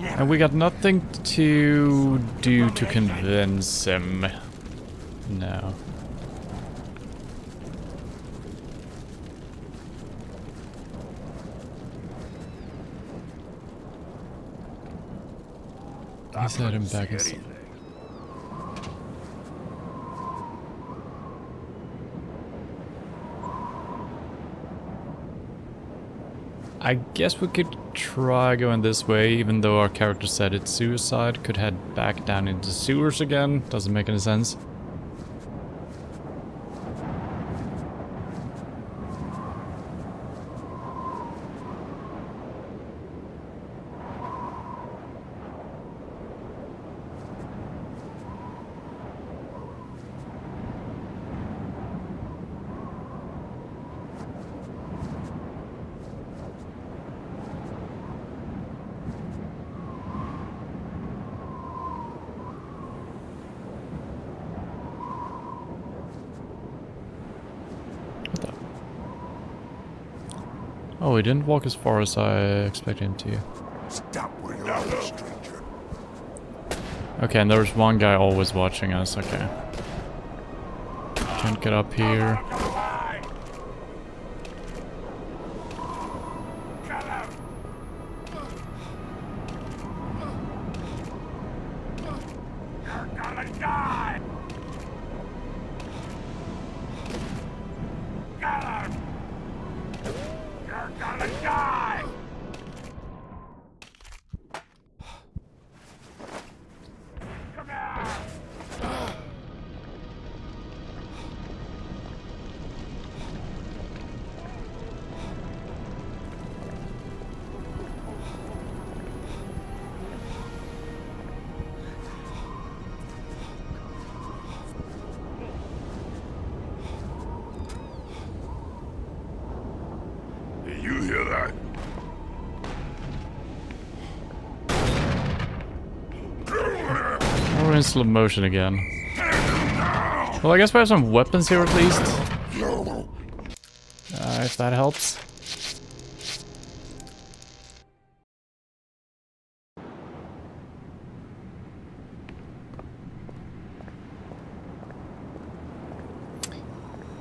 And we got nothing to do to convince him. No. He's let him back inside. I guess we could try going this way, even though our character said it's suicide. Could head back down into sewers again. Doesn't make any sense. Oh, he didn't walk as far as I expected him to. Stop where you are, stranger. Okay, and there's one guy always watching us. Okay. Can't get up here. You hear that? We're in slow motion again. Well, I guess we have some weapons here at least. If that helps.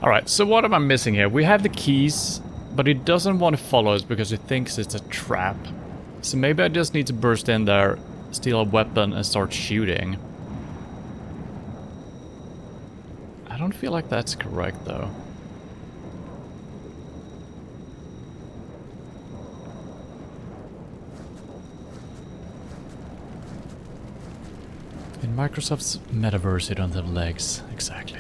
Alright, so what am I missing here? We have the keys, but it doesn't want to follow us because it thinks it's a trap. So maybe I just need to burst in there, steal a weapon, and start shooting. I don't feel like that's correct, though. In Microsoft's metaverse, you don't have legs. Exactly.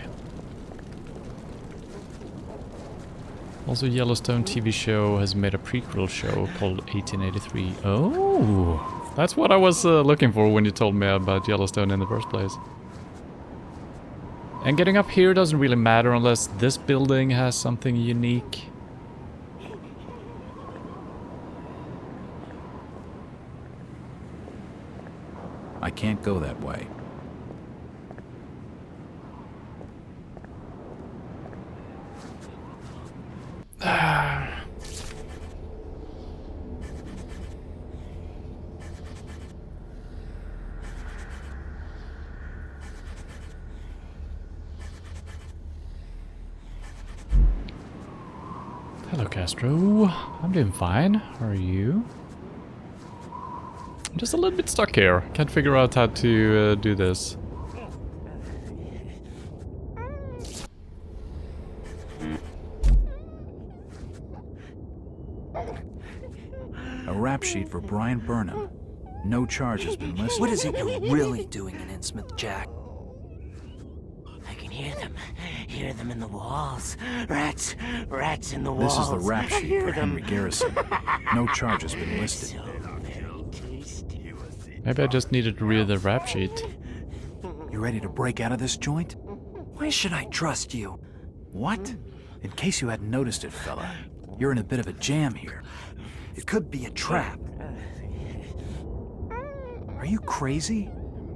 Also, Yellowstone TV show has made a prequel show called 1883. Oh! That's what I was looking for when you told me about Yellowstone in the first place. And getting up here doesn't really matter unless this building has something unique. I can't go that way. Hello, Castro. I'm doing fine. How are you? I'm just a little bit stuck here. Can't figure out how to do this. A rap sheet for Brian Burnham. No charge has been listed. What is it you're really doing in Innsmouth, Jack? I can hear them in the walls. Rats in the walls. This is the rap I sheet hear for them. Henry Garrison. No charge has been listed. So very tasty. Maybe I just needed to read the rap sheet. You ready to break out of this joint? Why should I trust you? What? In case you hadn't noticed it, fella, you're in a bit of a jam here. It could be a trap. Are you crazy?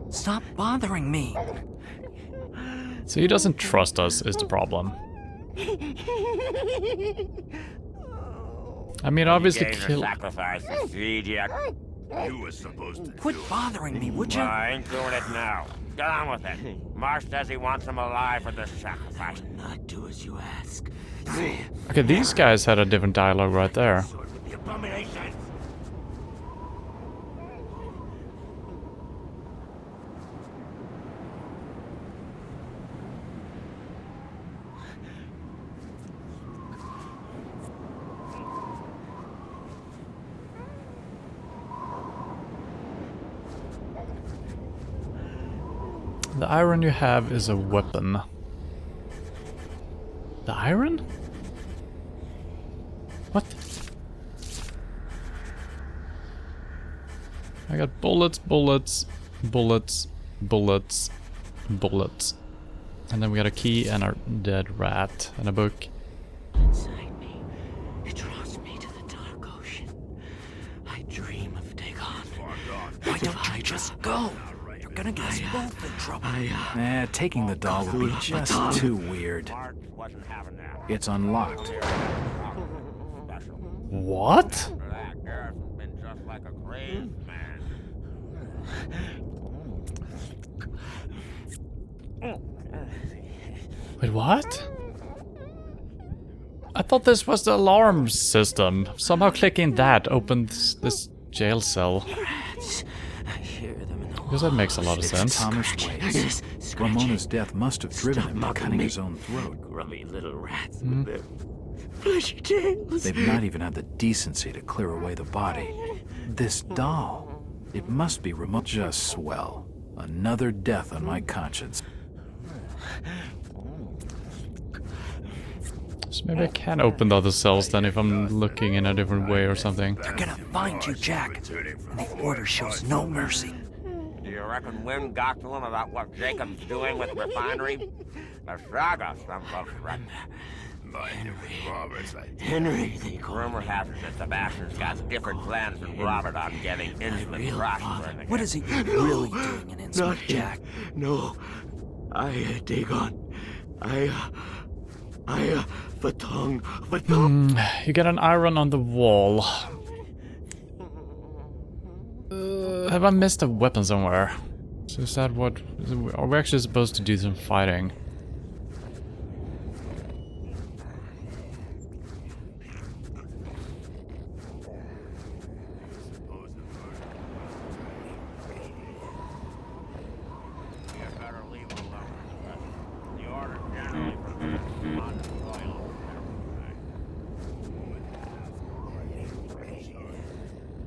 Stop bothering me. So he doesn't trust us is the problem. I mean, obviously Gave the kill... sacrifice to feed yet. You were supposed to Quit do it. bothering me, would you? I ain't doing it now. Get on with it. Marsh says he wants him alive for this sacrifice. Not do as you ask. Okay, these guys had a different dialogue right there. The abomination. The iron you have is a weapon. The iron? What? I got bullets, bullets, bullets, bullets, bullets. And then we got a key and a dead rat and a book. Inside me, it draws me to the dark ocean. I dream of Dagon. Why don't you just go? You're gonna get us both in trouble. Taking the doll would be just too weird. Marsh wasn't having that. It's unlocked. Special. What? For that, Garrison's been just like a crazed man. Wait, what? I thought this was the alarm system. Somehow clicking that opened this jail cell. Rats. I hear them in the Because that makes a lot of It's sense. Thomas Waits. Ramona's death must have driven him to cutting his own throat. grubby little rats with their fleshy tails. They've not even had the decency to clear away the body. This doll, it must be remote. Just swell. Another death on my conscience. So maybe I can open the other cells then if I'm looking in a different way or something. They're gonna find you, Jack. And the order shows no mercy. Do you reckon Wynn got to him about what Jacob's doing with the refinery? The saga, some folks reckon. Mind it was Robert's idea. Henry, they call Rumor me. has it that Sebastian's got different plans than Robert on getting instant prospering. What is he really doing in Not Innsmouth, him. Jack? No. Dagon. Fatong. You get an iron on the wall. Have I missed a weapon somewhere? So is that what... Are we actually supposed to do some fighting? You better leave it alone. The order generally prevents on soil.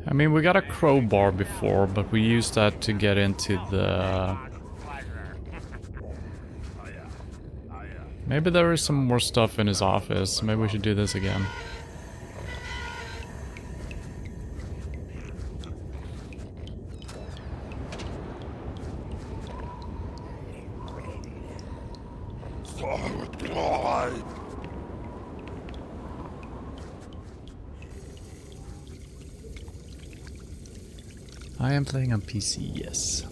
I mean, we got a crowbar before, but we used that to get into the... Maybe there is some more stuff in his office. Maybe we should do this again. I am playing on PC, yes.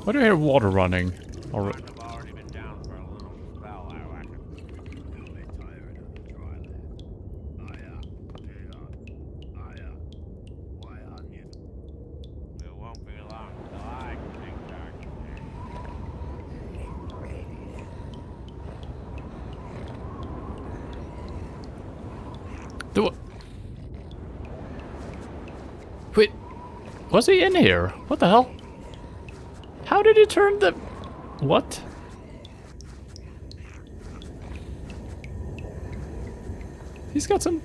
Why do I hear water running? Or I've already been down for a little spell, I reckon. You'll be tired of the dry land. Why on you? It won't be long till I can take charge. do it. Wait, was he in here? What the hell? How did he turn the... What? He's got some...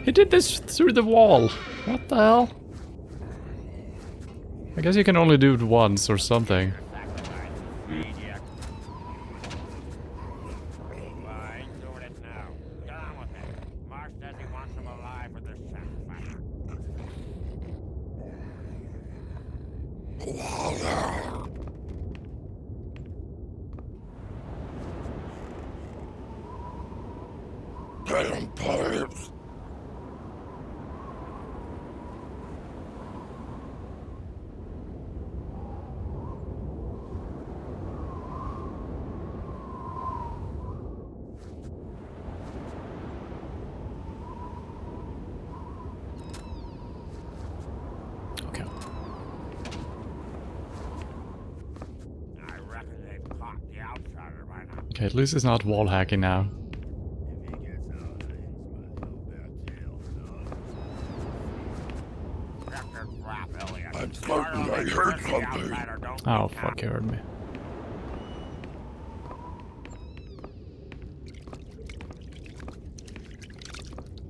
He did this through the wall. What the hell? I guess you can only do it once or something. I ain't doing it now. Get on with it. Marsh says he wants him alive for this sacrifice. damn pipes. Okay. I reckon they've caught the outsider by now. Okay, at least it's not wall hacking now. I'm certain I heard something. Oh, fuck, you heard me.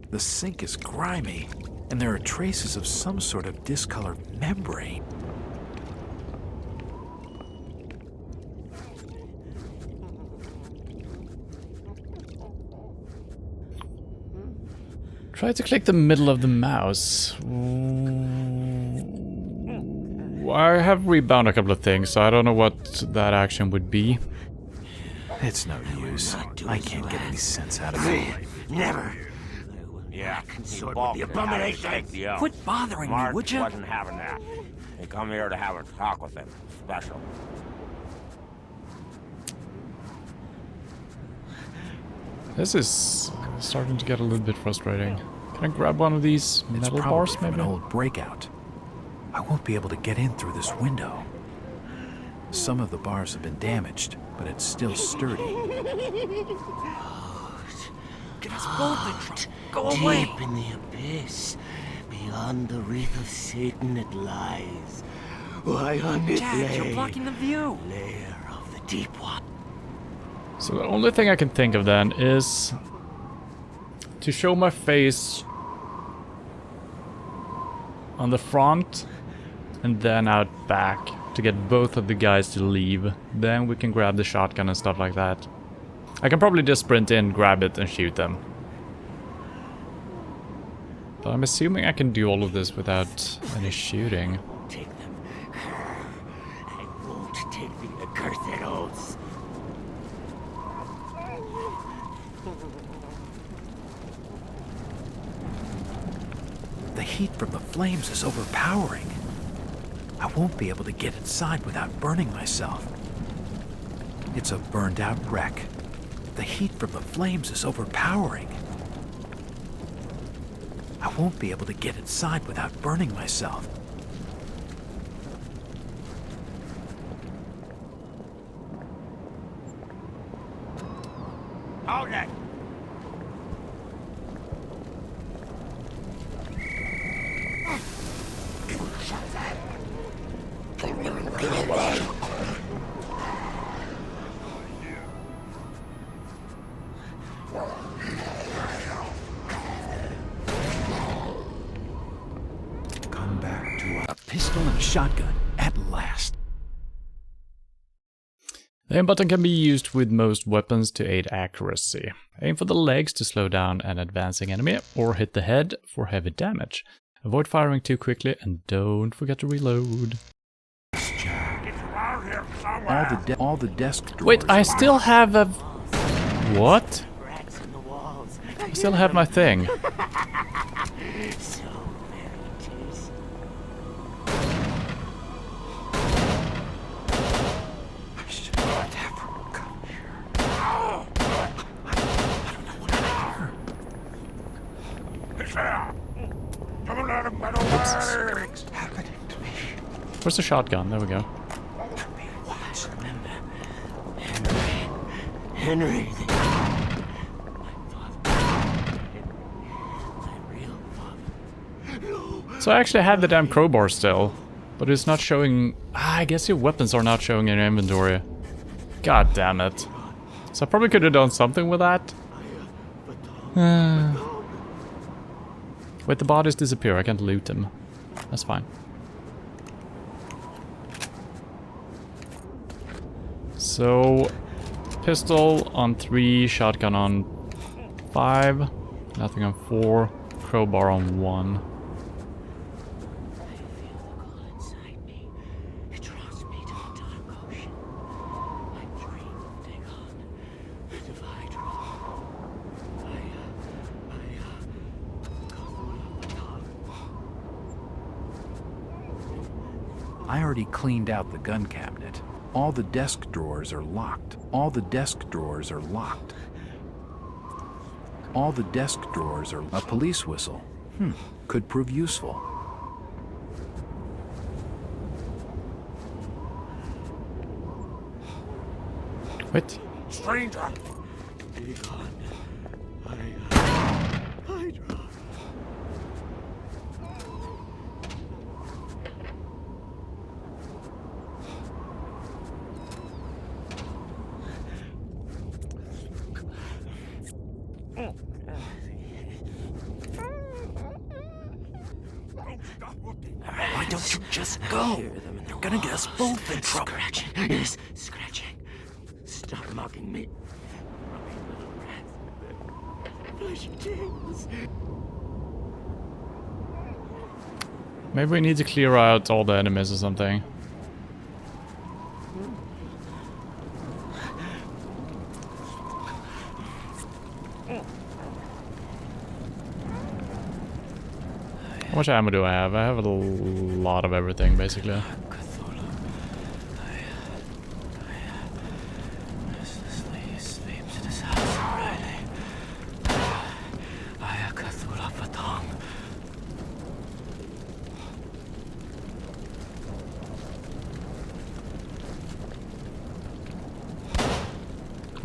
The sink is grimy, and there are traces of some sort of discolored membrane. Try to click the middle of the mouse. I have rebound a couple of things, so I don't know what that action would be. It's no use. I can't get any sense out of it. Never. Yeah, Sword with the abomination. Quit bothering me, Mark would you? wasn't having that. They come here to have a talk with him. Special. This is starting to get a little bit frustrating. Can I grab one of these It's metal probably bars, from maybe? an old breakout. I won't be able to get in through this window. Some of the bars have been damaged, but it's still sturdy. Get us both in trouble. Go away. Deep in the abyss, beyond the wreath of Satan it lies. Why on it Dad, you're lay, blocking the view. lair of the deep one. So the only thing I can think of then is to show my face on the front and then out back to get both of the guys to leave. Then we can grab the shotgun and stuff like that. I can probably just sprint in, grab it, and shoot them. But I'm assuming I can do all of this without any shooting. Take them. I won't take the accursed oaths. The heat from the flames is overpowering. I won't be able to get inside without burning myself. It's a burned out wreck. The heat from the flames is overpowering. I won't be able to get inside without burning myself. Hold it! Come back to a pistol and a shotgun at last. The aim button can be used with most weapons to aid accuracy. Aim for the legs to slow down an advancing enemy, or hit the head for heavy damage. Avoid firing too quickly, and don't forget to reload. All the desk drawers. Wait, I still have a... What? Rats in the walls. I still have my thing. So very tasty. I should not have come here. I don't know what I heard. He's there. Don't let him get away. Something's happening to me. Where's the shotgun? There we go. Remember, Henry, my father, my real father. So I actually have the damn crowbar still, but it's not showing... I guess your weapons are not showing in your inventory. God damn it. So I probably could have done something with that. Wait, the bodies disappear. I can't loot them. That's fine. So, pistol on 3, shotgun on 5, nothing on 4, crowbar on 1. Inside me, it draws me to the dark ocean. My dream take on the divide roll. I already cleaned out the gun cabinet. All the desk drawers are locked. All the desk drawers are locked. All the desk drawers are... A police whistle. Could prove useful. Wait. Stranger! Be gone. Hydra. Why don't you just go? You're gonna get us both in trouble. Scratching. Yes, scratching. Stop mocking me. Little rats. Fleshy tails. Maybe we need to clear out all the enemies or something. How much ammo do I have? I have a lot of everything, basically. Cthulhu. I restlessly sleeps in his house Friday. I am Cthulhu Patong.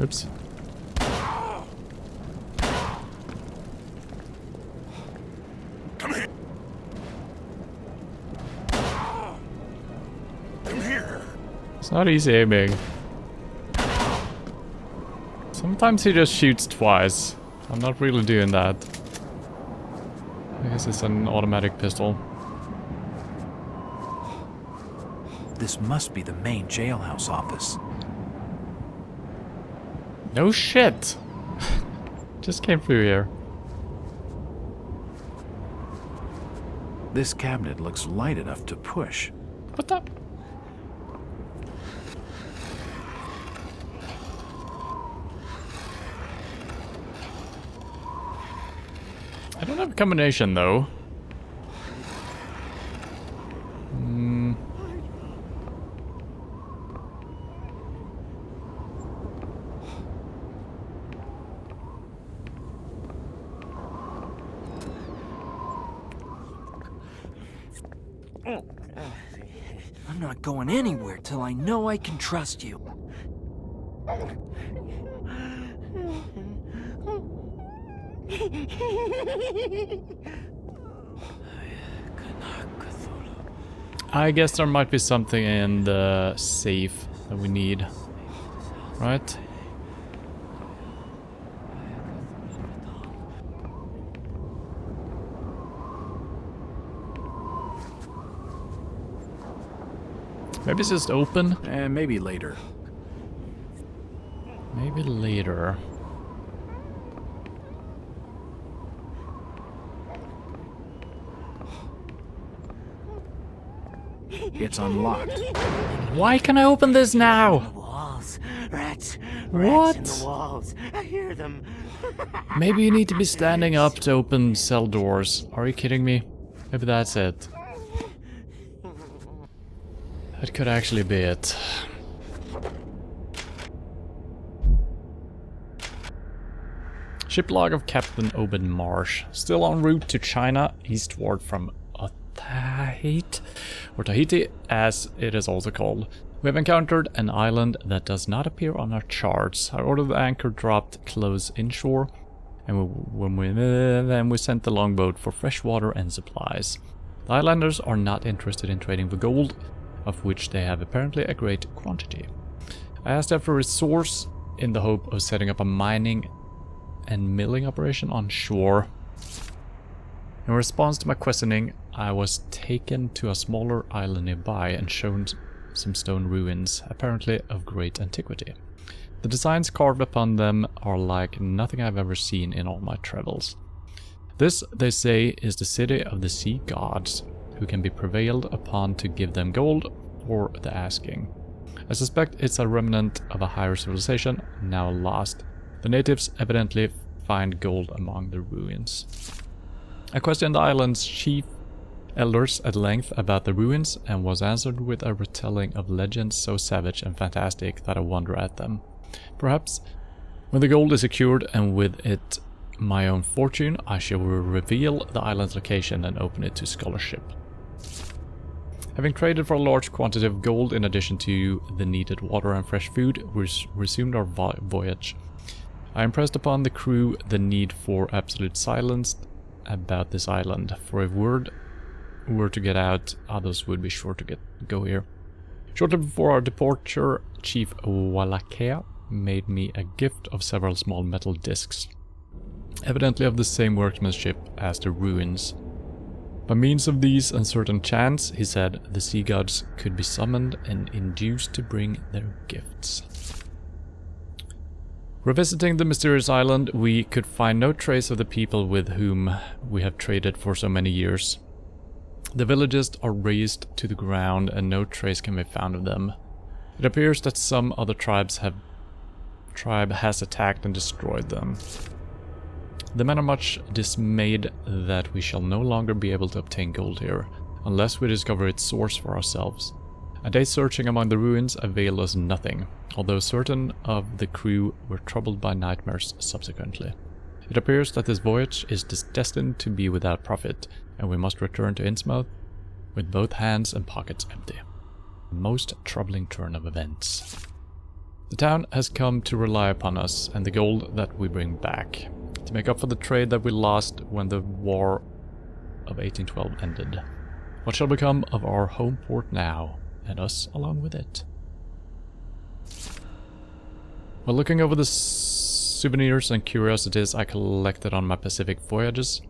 Oops. Come here! Come here! It's not easy aiming. Sometimes he just shoots twice. I'm not really doing that. I guess it's an automatic pistol. This must be the main jailhouse office. No shit! Just came through here. This cabinet looks light enough to push. What the? I don't have a combination though. I'm not going anywhere till I know I can trust you. I guess there might be something in the safe that we need. Right? Maybe it's just open. And maybe later. Maybe later. It's unlocked. Why can I open this now? Walls. Rats. What? Rats in the walls. I hear them. Maybe you need to be standing up to open cell doors. Are you kidding me? Maybe that's it. That could actually be it. Ship log of Captain Obed Marsh. Still en route to China, eastward from Tahiti, as it is also called. We have encountered an island that does not appear on our charts. I ordered the anchor dropped close inshore, and then we sent the longboat for fresh water and supplies. The islanders are not interested in trading for gold, of which they have apparently a great quantity. I asked them for a resource in the hope of setting up a mining and milling operation on shore. In response to my questioning, I was taken to a smaller island nearby and shown some stone ruins, apparently of great antiquity. The designs carved upon them are like nothing I've ever seen in all my travels. This, they say, is the city of the sea gods, who can be prevailed upon to give them gold or the asking. I suspect it's a remnant of a higher civilization, now lost. The natives evidently find gold among the ruins. I questioned the island's chief, elders at length about the ruins and was answered with a retelling of legends so savage and fantastic that I wonder at them. Perhaps, when the gold is secured and with it my own fortune, I shall reveal the island's location and open it to scholarship. Having traded for a large quantity of gold in addition to the needed water and fresh food, we resumed our voyage. I impressed upon the crew the need for absolute silence about this island, for if word were to get out, others would be sure to go here. Shortly before our departure, Chief Wallachia made me a gift of several small metal discs, evidently of the same workmanship as the ruins. By means of these and certain chants, he said, the sea gods could be summoned and induced to bring their gifts. Revisiting the mysterious island, we could find no trace of the people with whom we have traded for so many years. The villages are razed to the ground and no trace can be found of them. It appears that some other tribe has attacked and destroyed them. The men are much dismayed that we shall no longer be able to obtain gold here, unless we discover its source for ourselves. A day's searching among the ruins availed us nothing, although certain of the crew were troubled by nightmares subsequently. It appears that this voyage is destined to be without profit, and we must return to Innsmouth with both hands and pockets empty. A most troubling turn of events. The town has come to rely upon us and the gold that we bring back, to make up for the trade that we lost when the War of 1812 ended. What shall become of our home port now, and us along with it? While looking over the souvenirs and curiosities I collected on my Pacific voyages,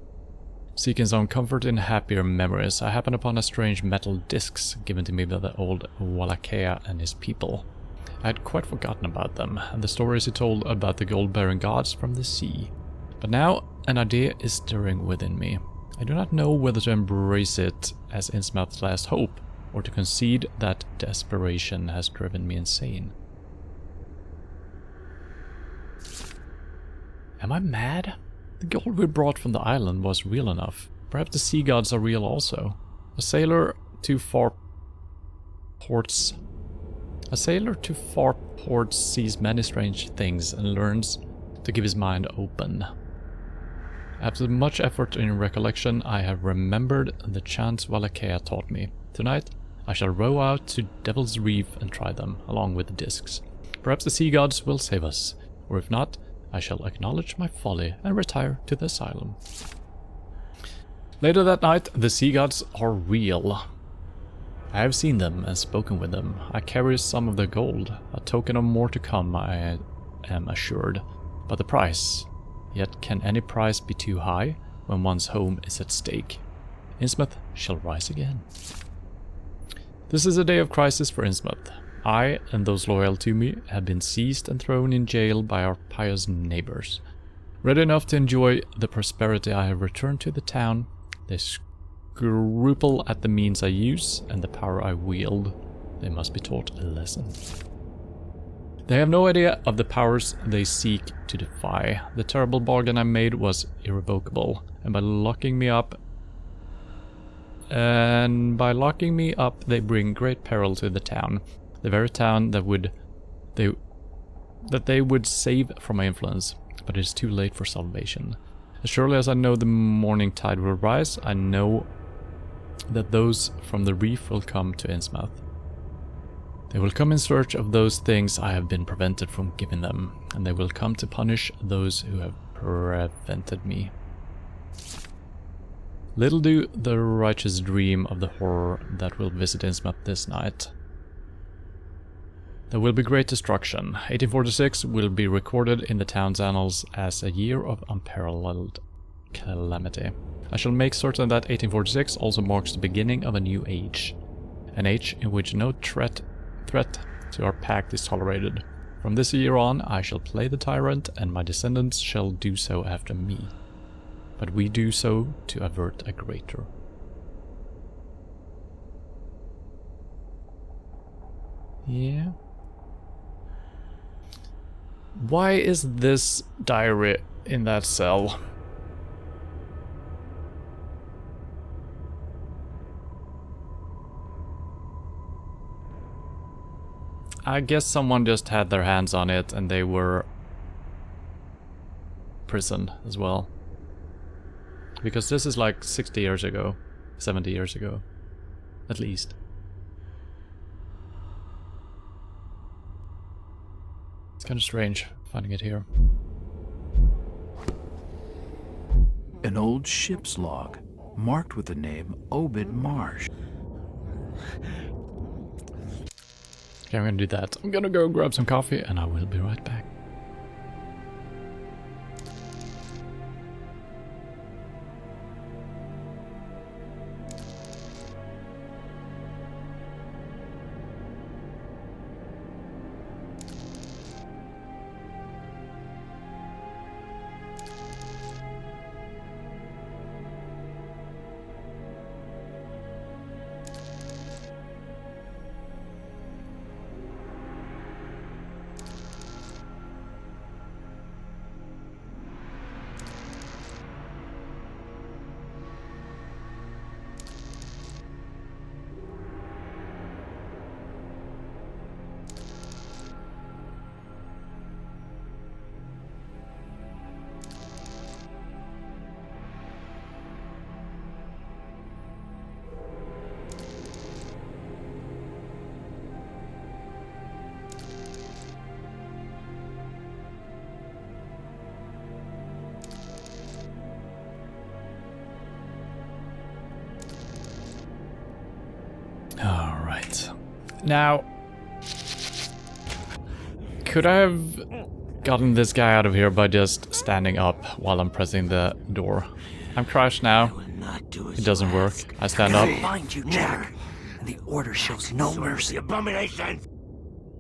seeking some comfort in happier memories, I happened upon a strange metal discs given to me by the old Wallachia and his people. I had quite forgotten about them, and the stories he told about the gold-bearing gods from the sea. But now an idea is stirring within me. I do not know whether to embrace it as Innsmouth's last hope, or to concede that desperation has driven me insane. Am I mad? The gold we brought from the island was real enough. Perhaps the sea gods are real also. A sailor to far ports sees many strange things and learns to keep his mind open. After much effort in recollection, I have remembered the chants Wallachia taught me. Tonight, I shall row out to Devil's Reef and try them, along with the discs. Perhaps the sea gods will save us, or if not, I shall acknowledge my folly and retire to the asylum. Later that night, the sea gods are real. I have seen them and spoken with them. I carry some of their gold, a token of more to come, I am assured. But the price? Yet can any price be too high when one's home is at stake? Innsmouth shall rise again. This is a day of crisis for Innsmouth. I and those loyal to me have been seized and thrown in jail by our pious neighbors. Ready enough to enjoy the prosperity I have returned to the town, they scruple at the means I use and the power I wield. They must be taught a lesson. They have no idea of the powers they seek to defy. The terrible bargain I made was irrevocable, and by locking me up, they bring great peril to the town. The very town that they would save from my influence, but it is too late for salvation. As surely as I know the morning tide will rise, I know that those from the reef will come to Innsmouth. They will come in search of those things I have been prevented from giving them, and they will come to punish those who have prevented me. Little do the righteous dream of the horror that will visit Innsmouth this night. There will be great destruction. 1846 will be recorded in the town's annals as a year of unparalleled calamity. I shall make certain that 1846 also marks the beginning of a new age. An age in which no threat to our pact is tolerated. From this year on, I shall play the tyrant, and my descendants shall do so after me. But we do so to avert a greater. Yeah. Why is this diary in that cell? I guess someone just had their hands on it and they were prisoned as well. Because this is like 60 years ago, 70 years ago, at least. It's kind of strange finding it here. An old ship's log, marked with the name Obed Marsh. Okay, I'm gonna do that. I'm gonna go grab some coffee and I will be right back. Alright. Now, could I have gotten this guy out of here by just standing up while I'm pressing the door? I'm crushed now. It doesn't work. I stand up. I'll find you, Jack. And the order shows no mercy. Abomination!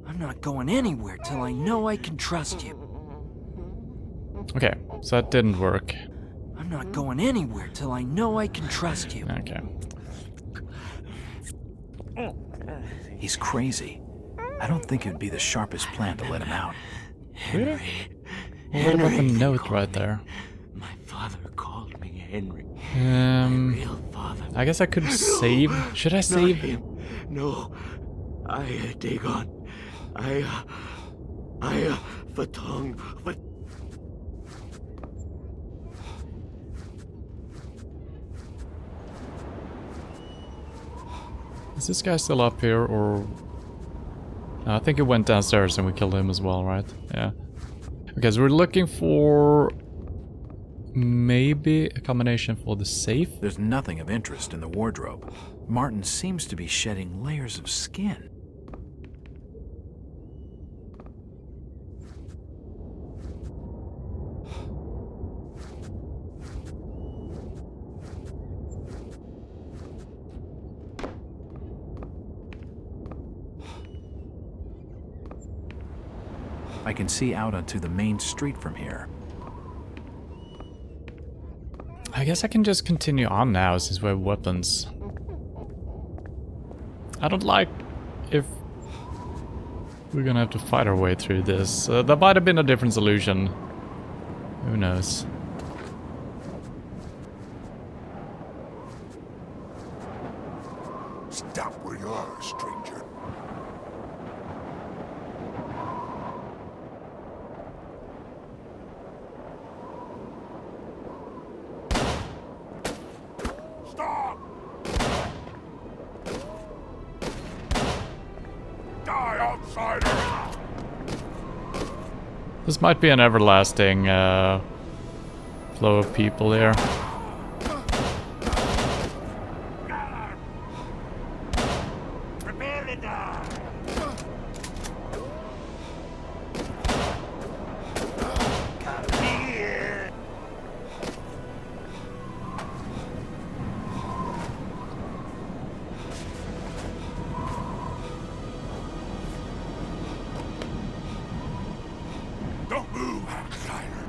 I'm not going anywhere till I know I can trust you. Okay, so that didn't work. I'm not going anywhere till I know I can trust you. Okay. He's crazy. I don't think it'd be the sharpest plan to let him out. Really? Well, what about the note right there? My father called me Henry. Um, I guess I could save. Should I save? Not him. No. I Dagon. Fatong. But Is this guy still up here, or... No, I think he went downstairs and we killed him as well, right? Yeah. Okay, so we're looking for... maybe a combination for the safe? There's nothing of interest in the wardrobe. Martin seems to be shedding layers of skin. I can see out onto the main street from here. I guess I can just continue on now since we have weapons. I don't like if we're gonna have to fight our way through this. There might have been a different solution. Who knows? Stop where you are, stranger. Stop! Die, outsider! This might be an everlasting flow of people here. Prepare to die! Here! Don't move, outsider!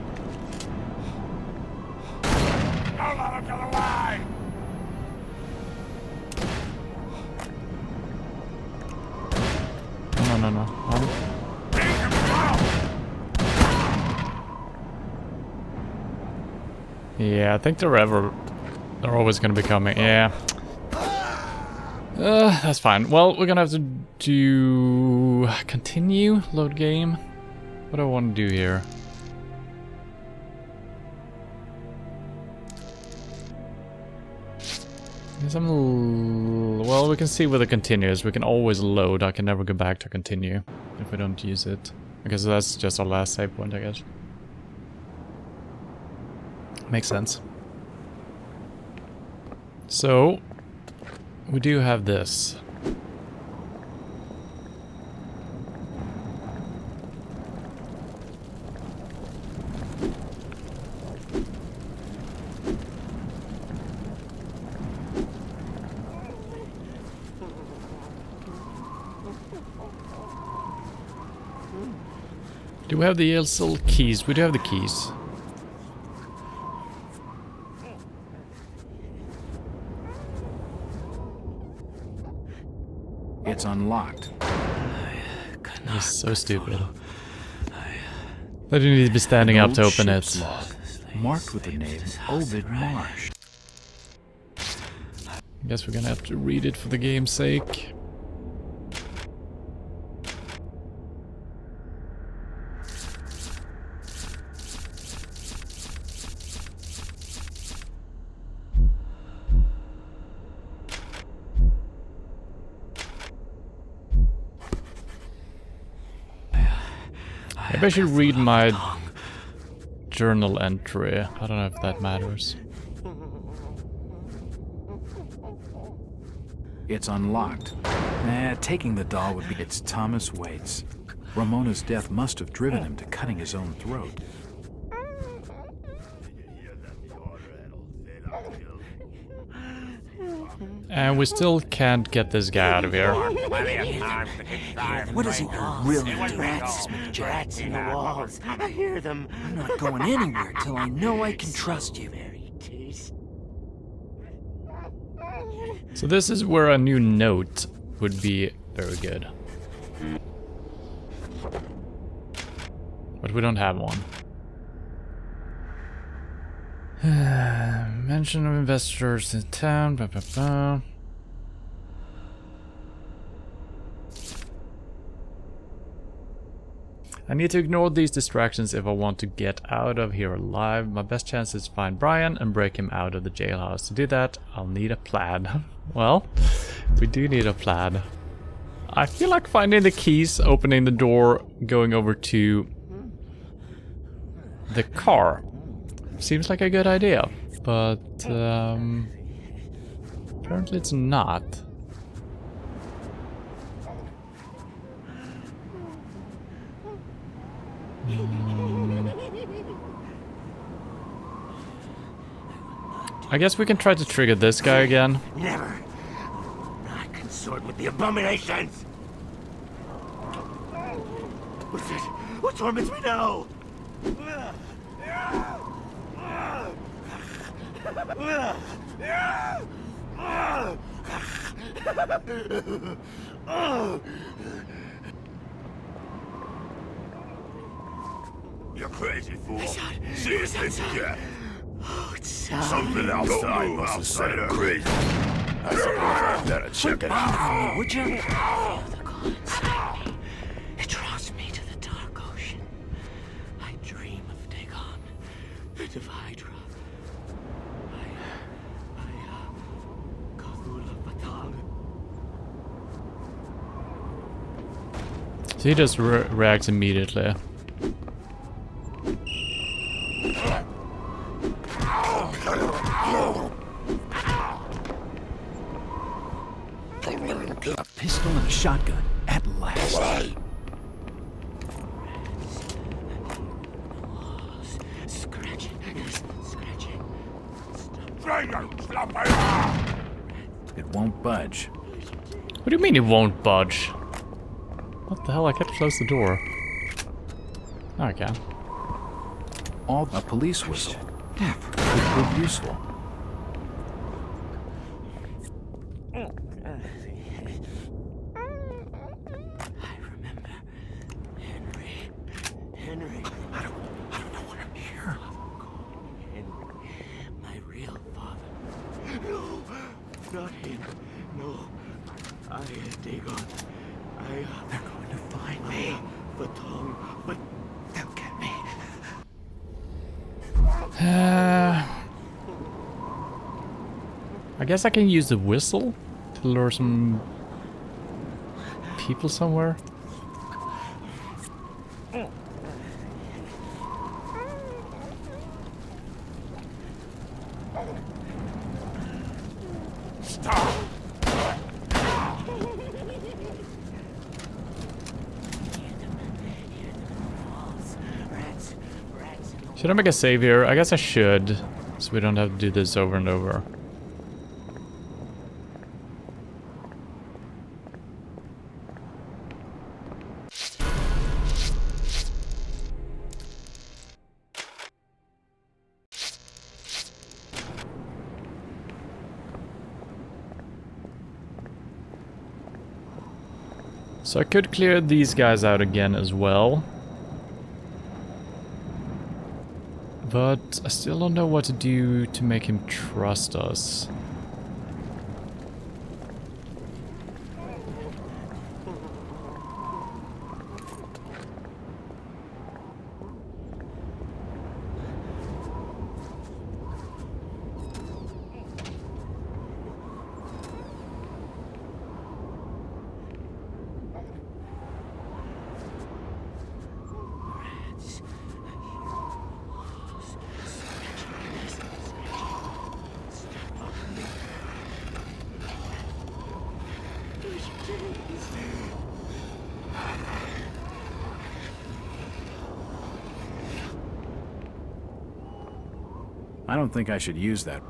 Don't let him get away! No. Take him out! Yeah, I think they're always gonna be coming. Yeah. That's fine. Well, we're gonna have to do... continue? Load game? What do I want to do here? Well, we can see where the continue is. We can always load. I can never go back to continue if we don't use it. Okay, so that's just our last save point, I guess. Makes sense. So, we do have this. Do we have the ESL keys? We do have the keys. It's unlocked. He's so stupid. But you need to be standing up to open it. Log, marked with the name Ovid Marsh. I guess we're gonna have to read it for the game's sake. Maybe I should read my journal entry. I don't know if that matters. It's unlocked. Taking the doll would be... It's Thomas Waits. Ramona's death must have driven him to cutting his own throat. And we still can't get this guy out of here. What is he really doing? Rats in the walls. I hear them. I'm not going anywhere till I know I can trust you. Very tasty. So this is where a new note would be very good. But we don't have one. Mention of investors in town. Blah, blah, blah. I need to ignore these distractions if I want to get out of here alive. My best chance is to find Brian and break him out of the jailhouse. To do that, I'll need a plan. Well, we do need a plan. I feel like finding the keys, opening the door, going over to the car. Seems like a good idea, but apparently it's not. I guess we can try to trigger this guy again. Never. Not consort with the abominations. What's it? What torments me now? You crazy fool. See it thing again. Oh, it's sound. Something outside must have said I'm crazy. I suppose I better check it out. Would you? The call inside me. It draws me to the dark ocean. I dream of Dagon, bit of Hydra. So he just reacts immediately. A pistol and a shotgun, at last. Scratching. It won't budge. What do you mean it won't budge? What the hell? I can't close the door. Oh, I can. All a police whistle. Could prove useful. I remember Henry. I don't know what I'm here. Henry, my real father. No, not him. No, I guess I can use the whistle to lure some people somewhere. Should I make a save here? I guess I should, so we don't have to do this over and over. So I could clear these guys out again as well. But I still don't know what to do to make him trust us. I don't think I should use that.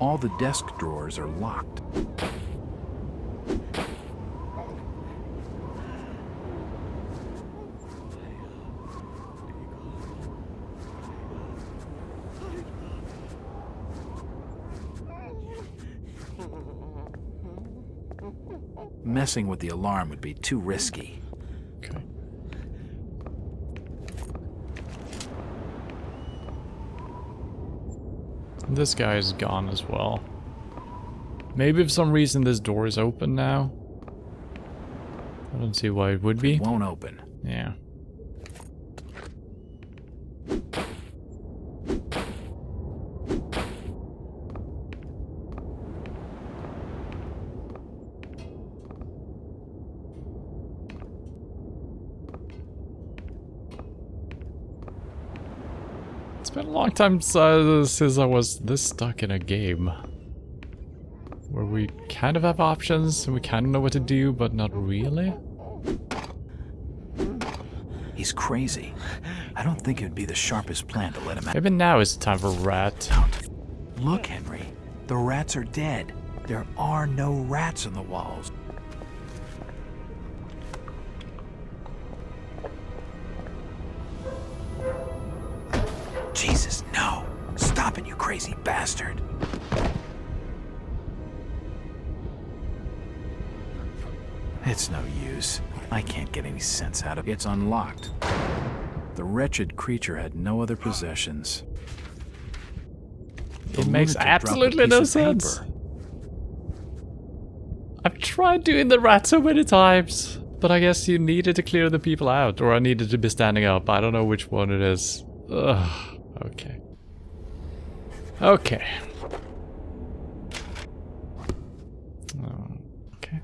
All the desk drawers are locked. Messing with the alarm would be too risky. Okay. This guy is gone as well. Maybe for some reason this door is open now. I don't see why it would be. It won't open. Yeah. It's been a long time since I was this stuck in a game. Where we kind of have options and we kind of know what to do, but not really. He's crazy. I don't think it'd be the sharpest plan to let him out. Maybe now is the time for rat. Look, Henry. The rats are dead. There are no rats on the walls. Jesus, no. Stop it, you crazy bastard. It's no use. I can't get any sense out of it. It's unlocked. The wretched creature had no other possessions. It makes absolutely no sense. I've tried doing the rat so many times, but I guess you needed to clear the people out, or I needed to be standing up. I don't know which one it is. Ugh. Okay. Okay. Okay.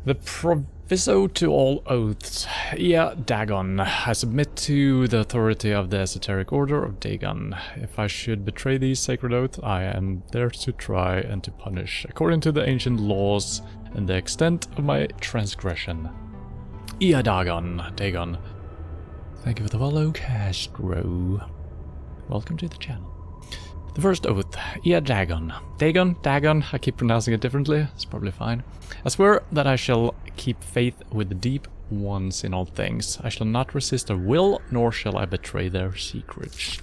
The proviso to all oaths. Yeah, Dagon. I submit to the authority of the esoteric order of Dagon. If I should betray these sacred oaths, I am there to try and to punish, according to the ancient laws and the extent of my transgression. Yeah, Dagon. Dagon. Thank you for the follow, Castro. Welcome to the channel. The first oath. Yeah, Dagon. Dagon? Dagon? I keep pronouncing it differently. It's probably fine. I swear that I shall keep faith with the deep ones in all things. I shall not resist their will, nor shall I betray their secrets.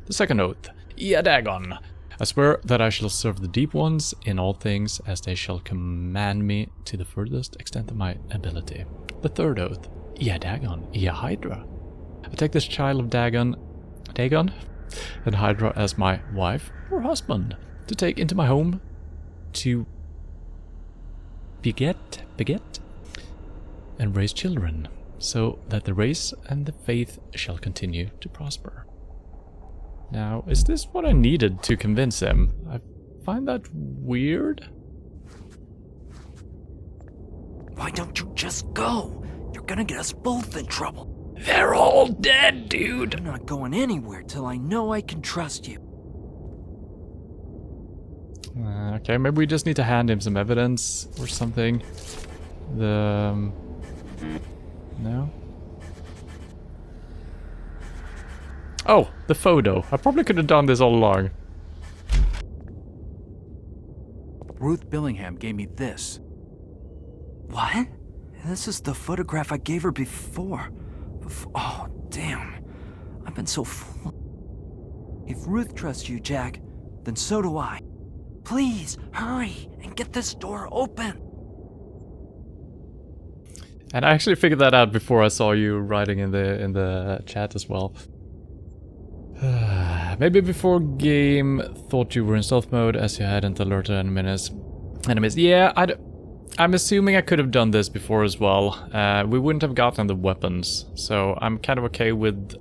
The second oath. Yeah, Dagon. I swear that I shall serve the deep ones in all things, as they shall command me to the furthest extent of my ability. The third oath. Yeah, Dagon. Yeah, Hydra. I take this child of Dagon, and Hydra as my wife or husband, to take into my home, to beget, and raise children, so that the race and the faith shall continue to prosper. Now, is this what I needed to convince him? I find that weird. Why don't you just go? You're gonna get us both in trouble. They're all dead, dude. I'm not going anywhere till I know I can trust you. Okay, maybe we just need to hand him some evidence or something. No? Oh, the photo. I probably could have done this all along. Ruth Billingham gave me this. What? This is the photograph I gave her before. Oh, damn. I've been so fool. If Ruth trusts you, Jack, then so do I. Please, hurry and get this door open. And I actually figured that out before I saw you writing in the chat as well. Maybe before game thought you were in stealth mode as you hadn't alerted enemies. Yeah, I'm assuming I could have done this before as well. We wouldn't have gotten the weapons, so I'm kind of okay with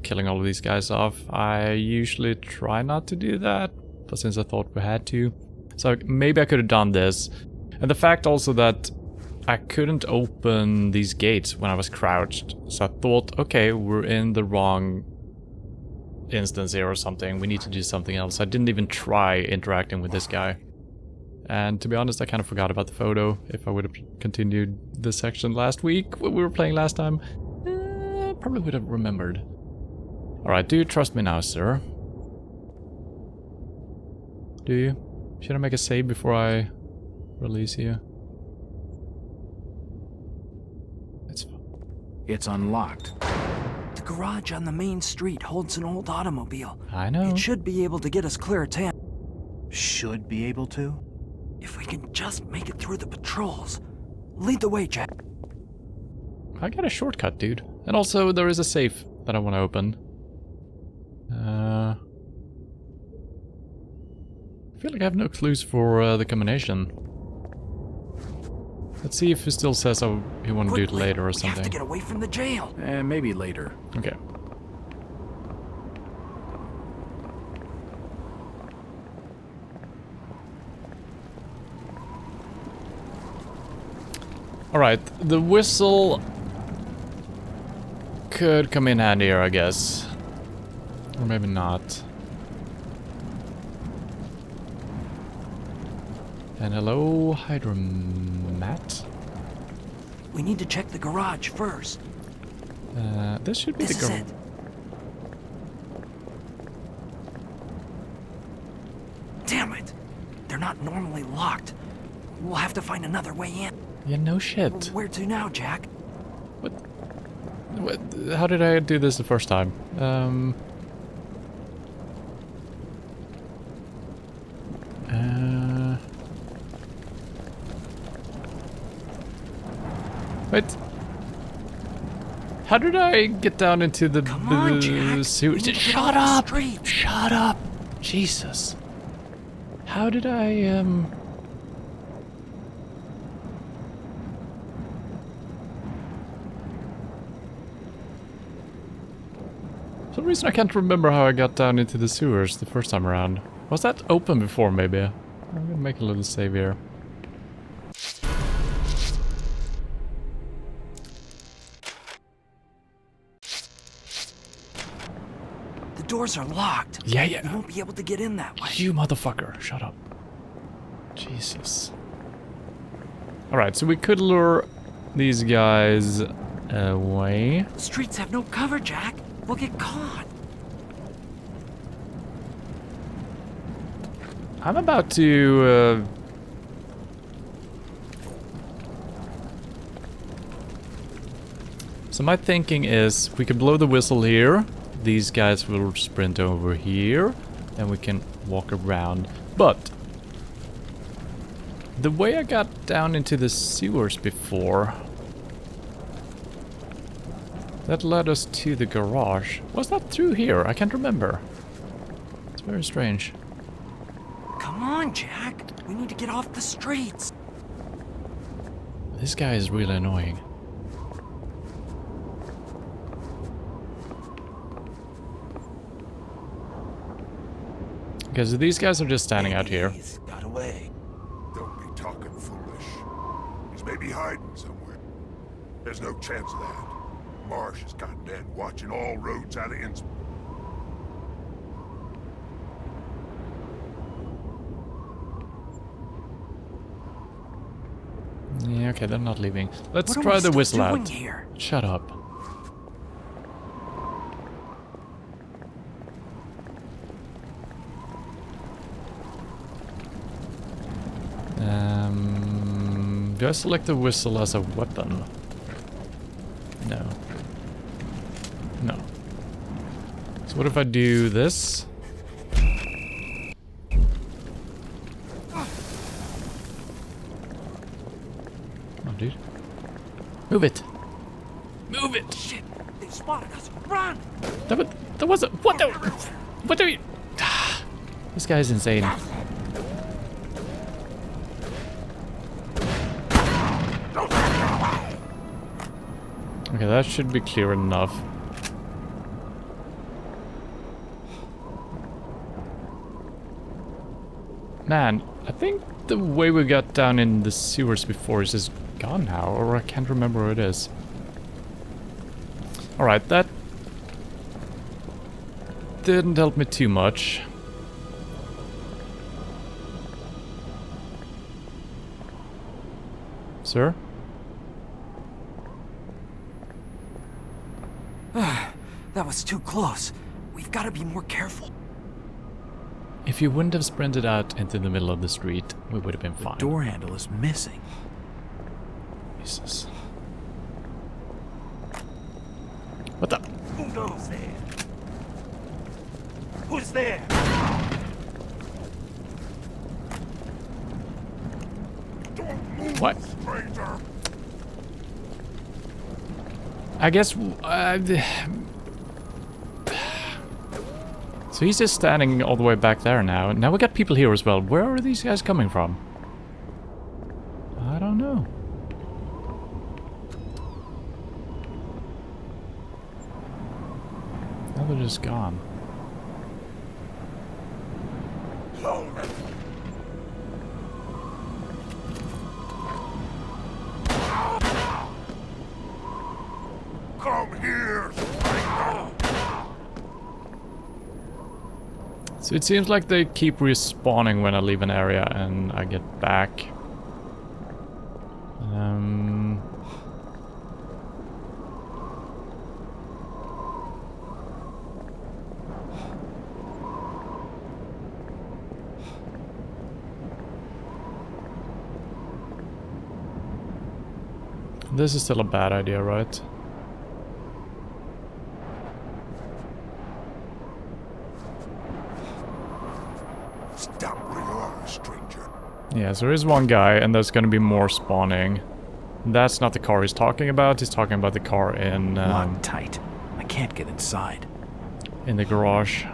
killing all of these guys off. I usually try not to do that, but since I thought we had to. So maybe I could have done this. And the fact also that I couldn't open these gates when I was crouched. So I thought, okay, we're in the wrong instance here or something. We need to do something else. I didn't even try interacting with this guy. And to be honest, I kind of forgot about the photo. If I would have continued this section last week, when we were playing last time, probably would have remembered. Alright, do you trust me now, sir? Do you? Should I make a save before I release you? It's unlocked. The garage on the main street holds an old automobile. I know. It should be able to get us clear of town. Should be able to? If we can just make it through the patrols. Lead the way, Jack. I got a shortcut, dude. And also, there is a safe that I want to open. I feel like I have no clues for the combination. Let's see if he still says he want to do it later or We something. have to get away from the jail. Maybe later. Okay. Alright, the whistle could come in handy here, I guess. Or maybe not. And hello, Hydromat. We need to check the garage first. This should be This the is garage. it. Damn it! They're not normally locked. We'll have to find another way in. Yeah, no shit. Where to now, Jack? What? How did I do this the first time? Wait. How did I get down into the Come on, Jack. sewer? We need to get Shut off the up! street. Shut up! Jesus. How did I, For some reason I can't remember how I got down into the sewers the first time around. Was that open before, maybe? I'm gonna make a little save here. The doors are locked. Yeah. You won't be able to get in that way. You motherfucker, shut up. Jesus. Alright, so we could lure these guys away. The streets have no cover, Jack. We'll get caught. I'm about to... So my thinking is we could blow the whistle here. These guys will sprint over here. And we can walk around. But the way I got down into the sewers before, that led us to the garage. Was that through here? I can't remember. It's very strange. Come on, Jack. We need to get off the streets. This guy is really annoying. Okay, so these guys are just standing out here. He's got away. Don't be talking foolish. He's maybe hiding somewhere. There's no chance of that. Marsh has got Ned watching all roads out of Innsmouth. Yeah, okay, they're not leaving. Let's What are try we the still whistle doing out. here? Shut up. Do I select the whistle as a weapon? No. No. So what if I do this? Oh, dude. Move it! Move it! Shit, they've spotted us. Run! That wasn't. What the? What are you? This guy's insane. Okay, that should be clear enough. Man, I think the way we got down in the sewers before is just gone now, or I can't remember where it is. Alright, that didn't help me too much. Sir? That was too close. We've got to be more careful. If you wouldn't have sprinted out into the middle of the street, we would have been fine. Door handle is missing. Jesus. What the? Who goes there? Who's there? Don't move, What? stranger. I guess... so he's just standing all the way back there now. Now we got people here as well. Where are these guys coming from? I don't know. Now they're just gone. Come here, stranger. So it seems like they keep respawning when I leave an area and I get back. This is still a bad idea, right? Stop where you are, stranger. Yeah, so there is one guy, and there's gonna be more spawning. That's not the car he's talking about. He's talking about the car in Locked tight. I can't get inside. in the garage.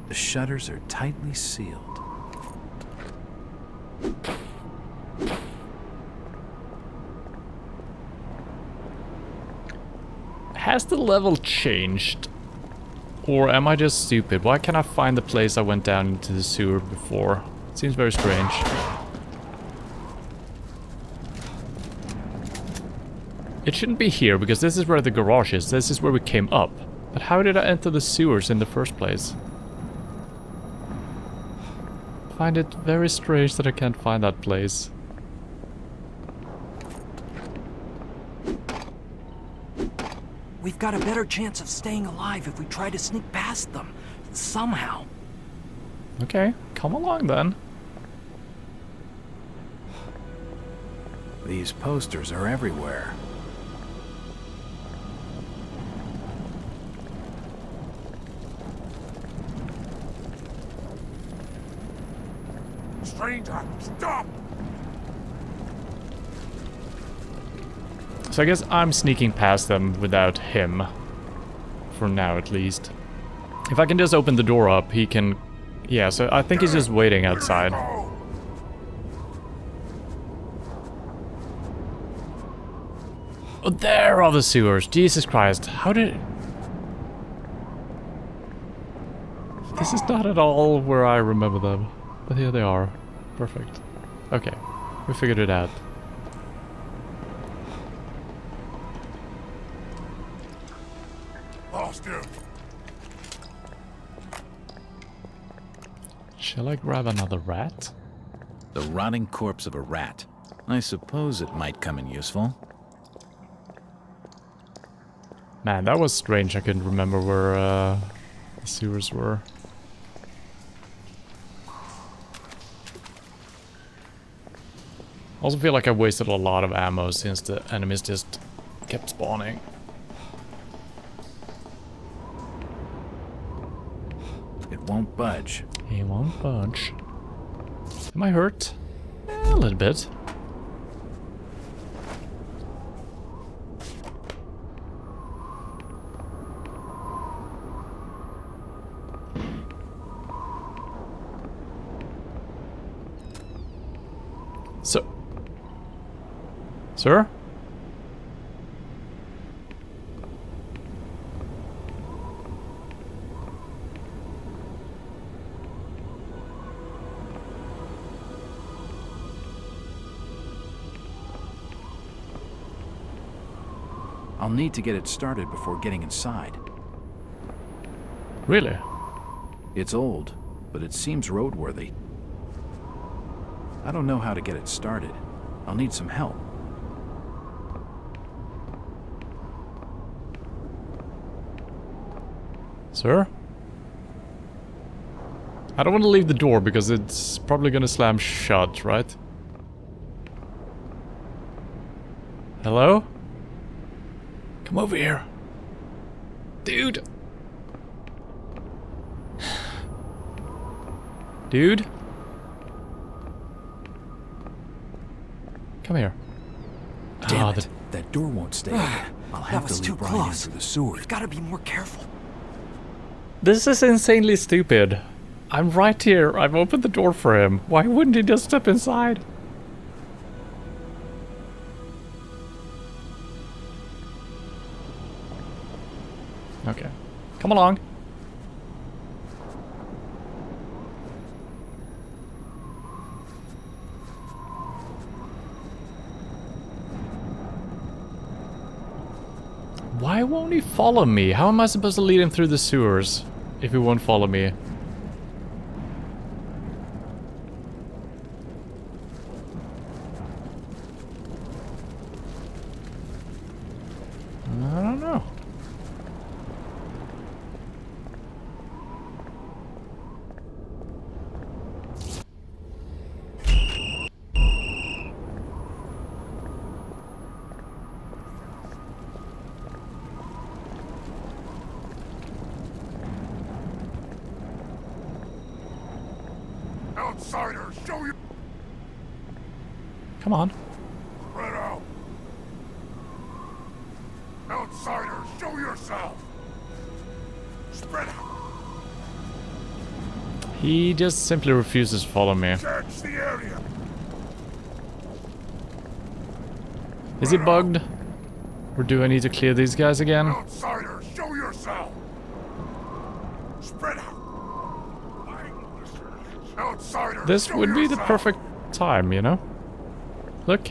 The shutters are tightly sealed. Has the level changed? Or am I just stupid? Why can't I find the place I went down into the sewer before? It seems very strange. It shouldn't be here, because this is where the garage is. This is where we came up. But how did I enter the sewers in the first place? I find it very strange that I can't find that place. We've got a better chance of staying alive if we try to sneak past them. Somehow. Okay, come along then. These posters are everywhere. stranger! Stop! So I guess I'm sneaking past them without him. For now, at least. If I can just open the door up, he can... Yeah, so I think he's just waiting outside. Oh, there are the sewers. Jesus Christ. How did... This is not at all where I remember them. But here they are. Perfect. Okay. We figured it out. Lost him. Shall I grab another rat? The rotting corpse of a rat. I suppose it might come in useful. Man, that was strange. I couldn't remember where the sewers were. Also feel like I wasted a lot of ammo since the enemies just kept spawning. It won't budge. He won't budge. Am I hurt? A little bit. So... Sir? I'll need to get it started before getting inside. Really? It's old, but it seems roadworthy. I don't know how to get it started. I'll need some help. Sir? I don't want to leave the door because it's probably gonna slam shut, right? Hello? Come over here. Dude. Dude? Come here. Damn Ah, it. That door won't stay open. I'll have That was to too leave Brian in close. through the sewers. We've got to be more careful. This is insanely stupid. I'm right here. I've opened the door for him. Why wouldn't he just step inside? Okay. Come along. Why won't he follow me? How am I supposed to lead him through the sewers if he won't follow me? I don't know. Outsider, show you. Come on. Spread out. Outsider, show yourself. Spread out. He just simply refuses to follow me. Search the area. Is he bugged? Or do I need to clear these guys again? Outsider, show yourself. Spread out. Outsider, This show would be the yourself. perfect time, you know? Look.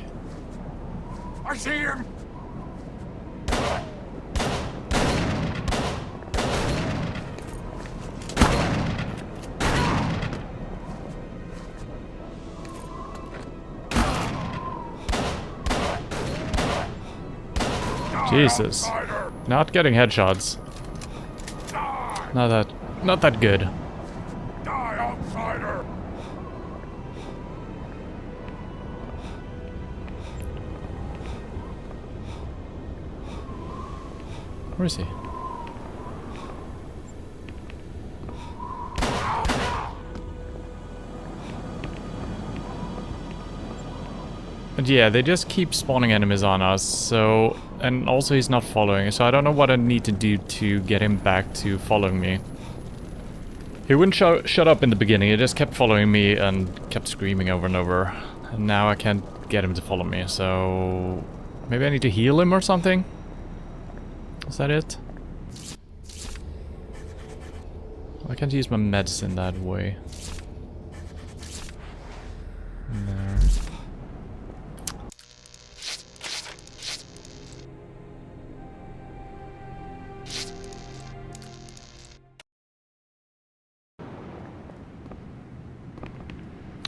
I see him. Jesus. Outsider, Not getting headshots. die. Not that good. Die, outsider. Where is he? But yeah, they just keep spawning enemies on us, so... And also he's not following, so I don't know what I need to do to get him back to following me. He wouldn't shut up in the beginning, he just kept following me and kept screaming over and over. And now I can't get him to follow me, so... Maybe I need to heal him or something? Is that it? I can't use my medicine that way. There.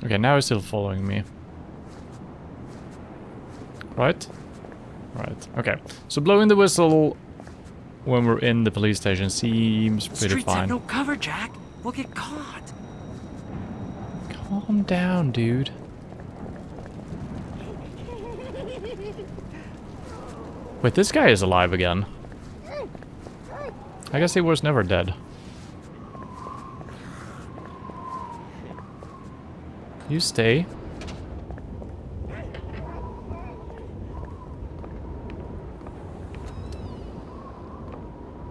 Okay, now he's still following me. Right? Right, okay. So blowing the whistle when we're in the police station seems pretty Streets have fine. no cover, Jack. We'll get caught. Calm down, dude. Wait, this guy is alive again. I guess he was never dead. You stay.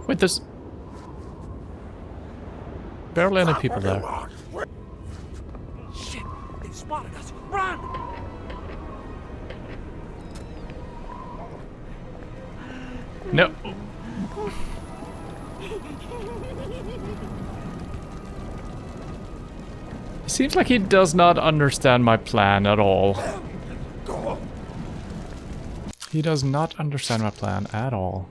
Wait, there's barely any people there. Shit, they've spotted us. Run! No. It seems like he does not understand my plan at all. He does not understand my plan at all.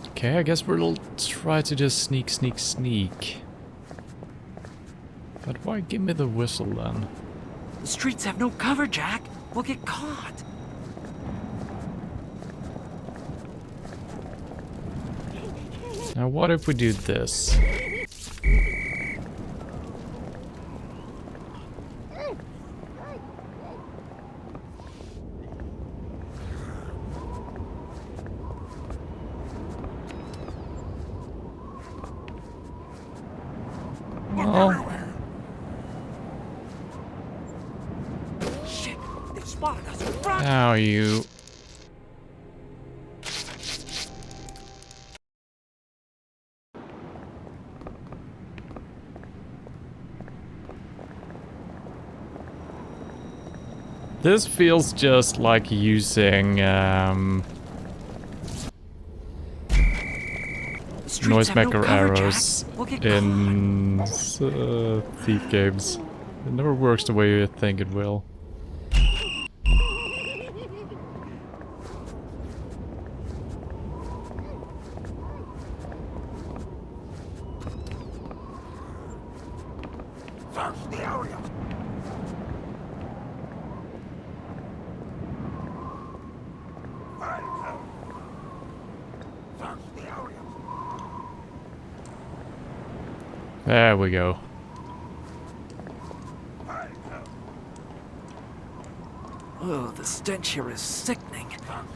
Okay, I guess we'll try to just sneak. But why give me the whistle then? The streets have no cover, Jack. We'll get caught. Now what if we do this? Oh. Shit, they've spotted us. Run! Now you... This feels just like using noisemaker arrows in Thief games. It never works the way you think it will. Search the area. There we go. Oh, the stench here is sickening.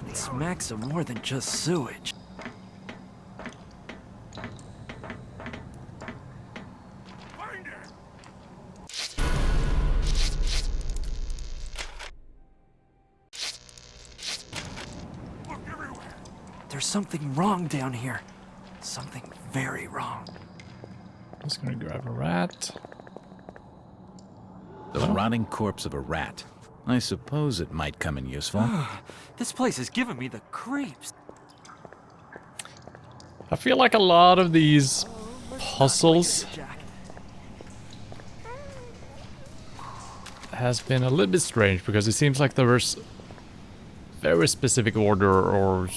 It smacks of more than just sewage. Find her. Look everywhere. There's something wrong down here. Something very wrong. Just gonna grab a rat. The rotting corpse of a rat. I suppose it might come in useful. This place is giving me the creeps. I feel like a lot of these puzzles has been a little bit strange because it seems like there was very specific order or,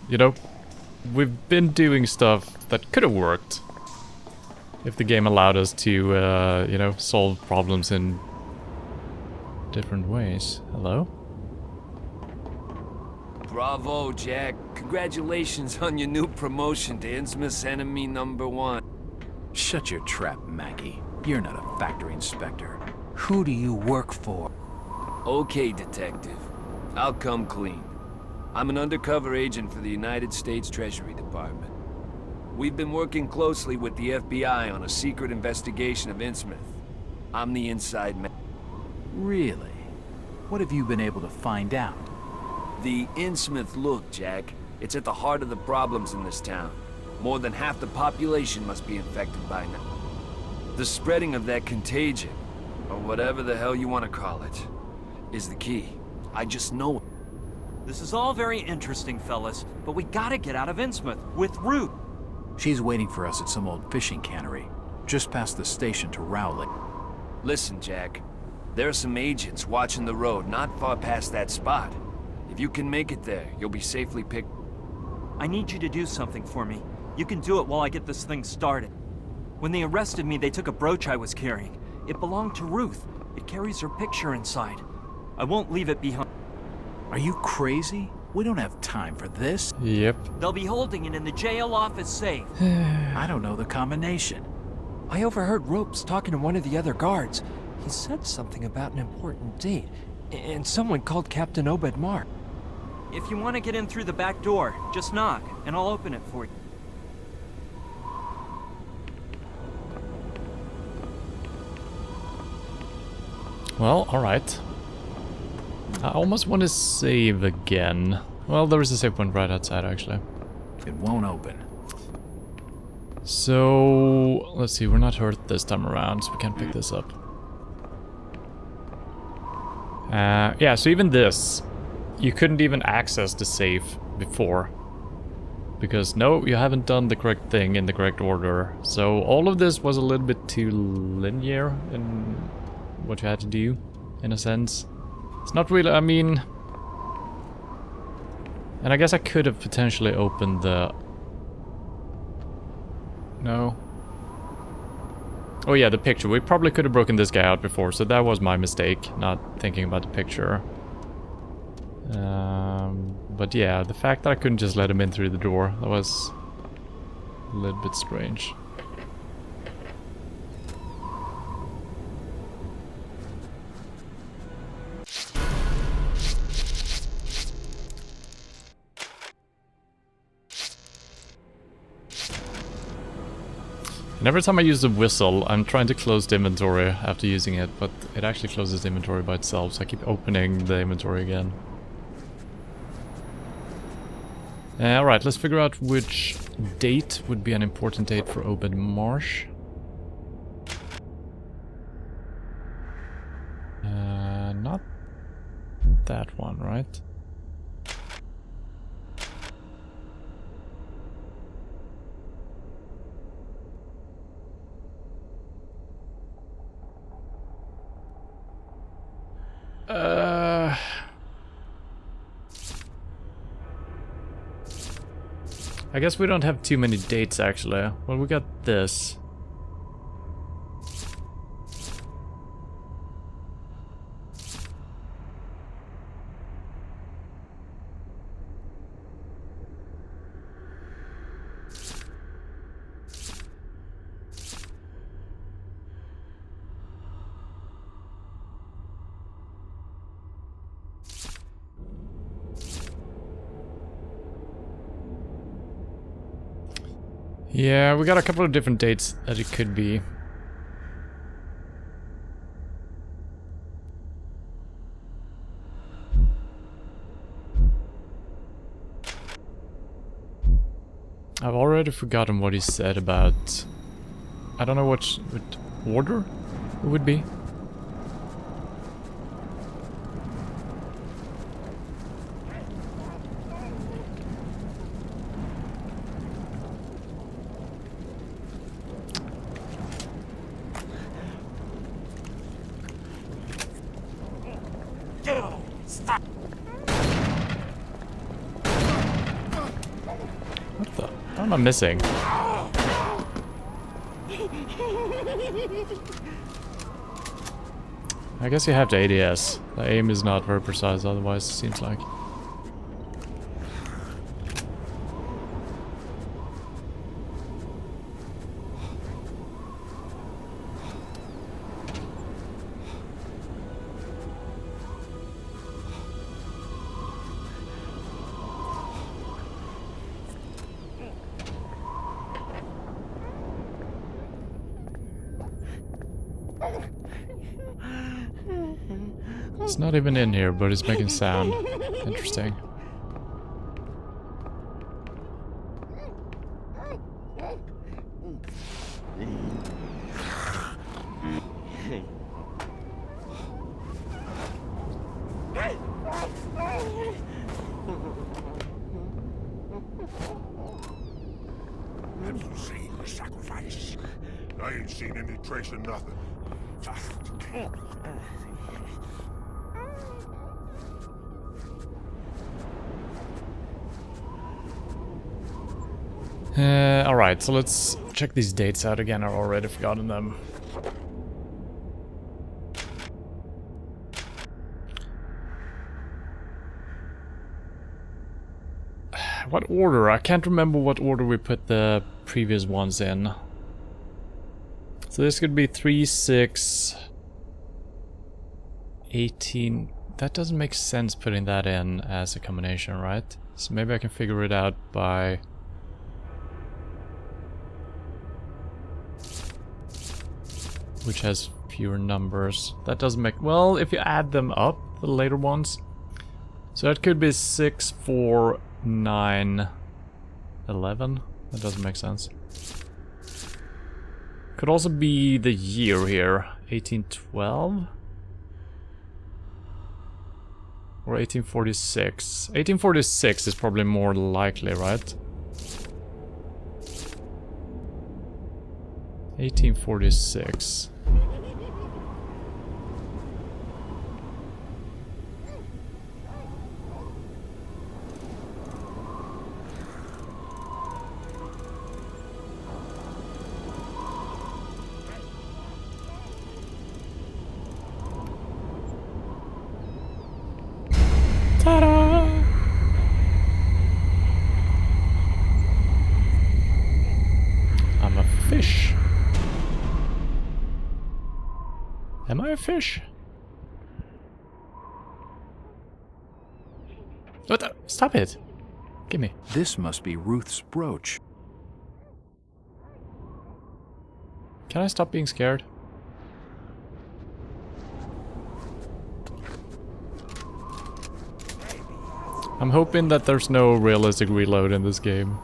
you know, we've been doing stuff that could have worked if the game allowed us to, you know, solve problems in different ways. Hello? Bravo, Jack. Congratulations on your new promotion to Innsmouth's enemy #1. Shut your trap, Maggie. You're not a factory inspector. Who do you work for? Okay, detective. I'll come clean. I'm an undercover agent for the United States Treasury Department. We've been working closely with the FBI on a secret investigation of Innsmouth. I'm the inside man. Really? What have you been able to find out? The Innsmouth look, Jack. It's at the heart of the problems in this town. More than half the population must be infected by now. The spreading of that contagion, or whatever the hell you want to call it, is the key. I just know it. This is all very interesting, fellas, but we gotta get out of Innsmouth with Ruth. She's waiting for us at some old fishing cannery, just past the station to Rowley. Listen, Jack. There are some agents watching the road not far past that spot. If you can make it there, you'll be safely picked. I need you to do something for me. You can do it while I get this thing started. When they arrested me, they took a brooch I was carrying. It belonged to Ruth. It carries her picture inside. I won't leave it behind. Are you crazy? We don't have time for this. Yep. They'll be holding it in the jail office safe. I don't know the combination. I overheard Ropes talking to one of the other guards. He said something about an important date, and someone called Captain Obed Mark. If you want to get in through the back door, just knock, and I'll open it for you. Well, alright. I almost want to save again. Well, there is a save point right outside, actually. It won't open. So, let's see, we're not hurt this time around, so we can't pick this up. Yeah, so even this, you couldn't even access the safe before. Because, no, you haven't done the correct thing in the correct order. So, all of this was a little bit too linear in what you had to do, in a sense. It's not really, I mean... And I guess I could have potentially opened the... No. Oh yeah, the picture. We probably could have broken this guy out before, so that was my mistake, not thinking about the picture. But yeah, the fact that I couldn't just let him in through the door, that was a little bit strange. And every time I use the whistle, I'm trying to close the inventory after using it, but it actually closes the inventory by itself, so I keep opening the inventory again. Alright, let's figure out which date would be an important date for Obed Marsh. Not that one, right? I guess we don't have too many dates, actually. Well, we got this. Yeah, we got a couple of different dates that it could be. I've already forgotten what he said about... I don't know what order it would be. What the? What am I missing? I guess you have to ADS. The aim is not very precise otherwise, it seems like. It's not even in here, but it's making sound. Interesting. Have you seen the sacrifice? I ain't seen any trace of nothing. Just keep. Alright, so let's check these dates out again. I've already forgotten them. What order? I can't remember what order we put the previous ones in. So this could be 3, 6, 18. That doesn't make sense putting that in as a combination, right? So maybe I can figure it out by... which has fewer numbers. That doesn't make... well, if you add them up, the later ones. So that could be 6, 4, 9, 11. That doesn't make sense. Could also be the year here. 1812? Or 1846. 1846 is probably more likely, right? 1846. Ta-da! I'm a fish. Am I a fish? What the? Stop it! Give me. This must be Ruth's brooch. Can I stop being scared? I'm hoping that there's no realistic reload in this game.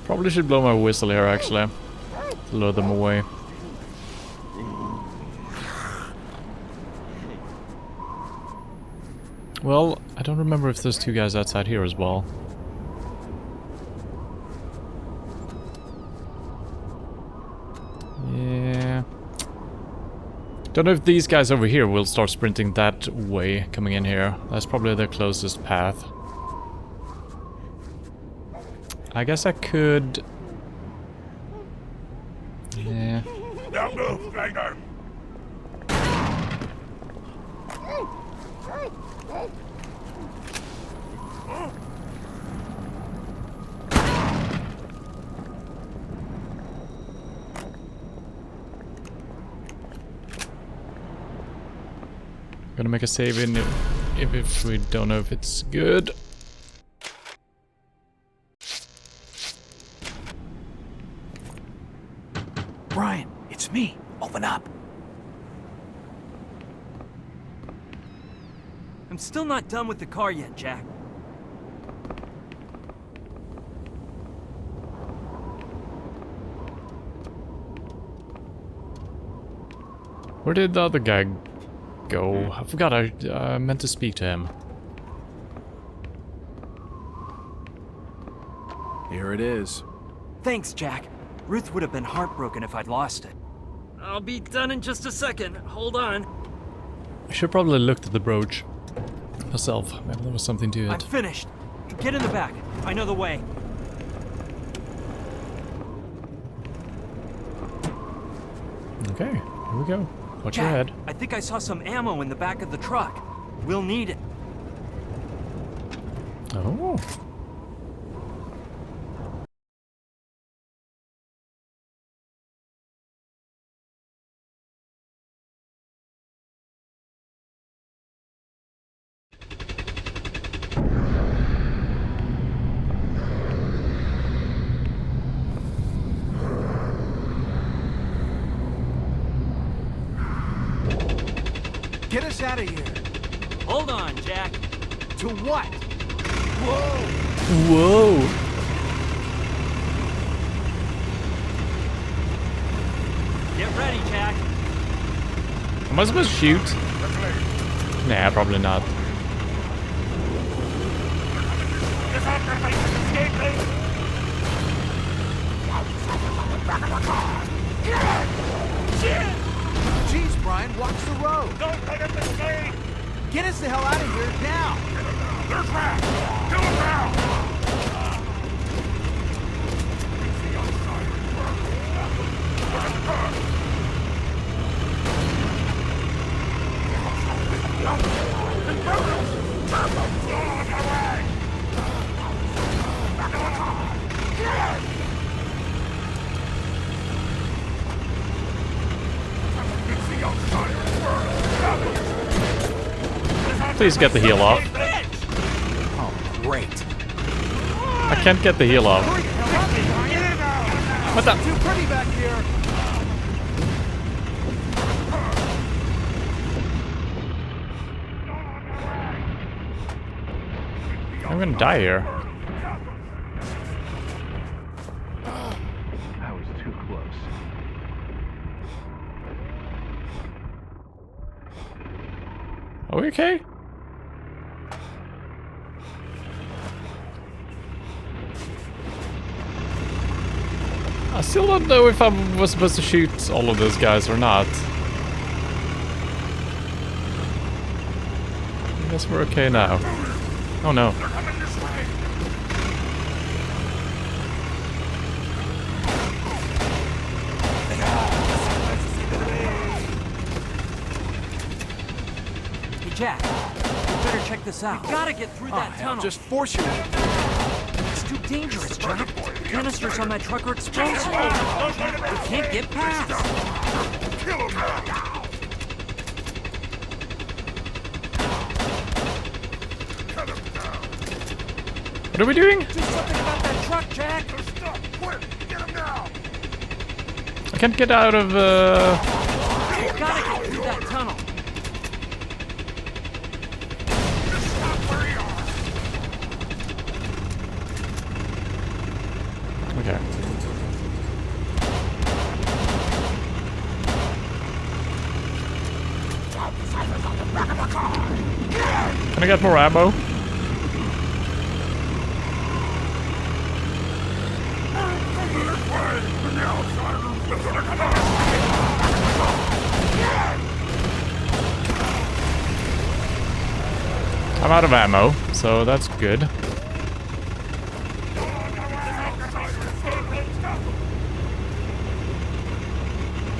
Probably should blow my whistle here, actually, to lure them away. Well, I don't remember if there's two guys outside here as well. Yeah. Don't know if these guys over here will start sprinting that way, coming in here. That's probably the closest path. I guess I could... yeah. Now move, Rainer! Gonna make a save in if we don't know if it's good. Brian, it's me. Open up. I'm still not done with the car yet, Jack. Where did the other guy go? I forgot, I meant to speak to him. Here it is. Thanks, Jack. Ruth would have been heartbroken if I'd lost it. I'll be done in just a second. Hold on. I should probably looked at the brooch myself. Maybe there was something to I'm it. finished. Get in the back. I know the way. Okay, here we go. Watch your Jack, head. I think I saw some ammo in the back of the truck. We'll need it. Oh. Get us out of here. Hold on, Jack. To what? Whoa! Get ready, Jack. Am I supposed to shoot? Nah, probably not. Jeez, Brian, watch the road. Don't let him escape! Get us the hell out of here now. They're trapped! Kill them now! Look at the car! Please get the heal off. Oh, great. I can't get the heal off. What the? Too pretty back here. I'm gonna die here. That was too close. Are we okay? I still don't know if I was supposed to shoot all of those guys or not. I guess we're okay now. Oh no. Hey, Jack. You better check this out. We gotta get through that tunnel. Just force you. It's too dangerous, Jack. The canisters on that truck are explosive. We can't get past. Kill him now! Cut him down! What are we doing? Do something about that truck, Jack. They're stuck! Quick! Get him now! I can't get out of We gotta get through that tunnel. Just stop where you are! Okay. Can I get more ammo? I'm out of ammo, so that's good.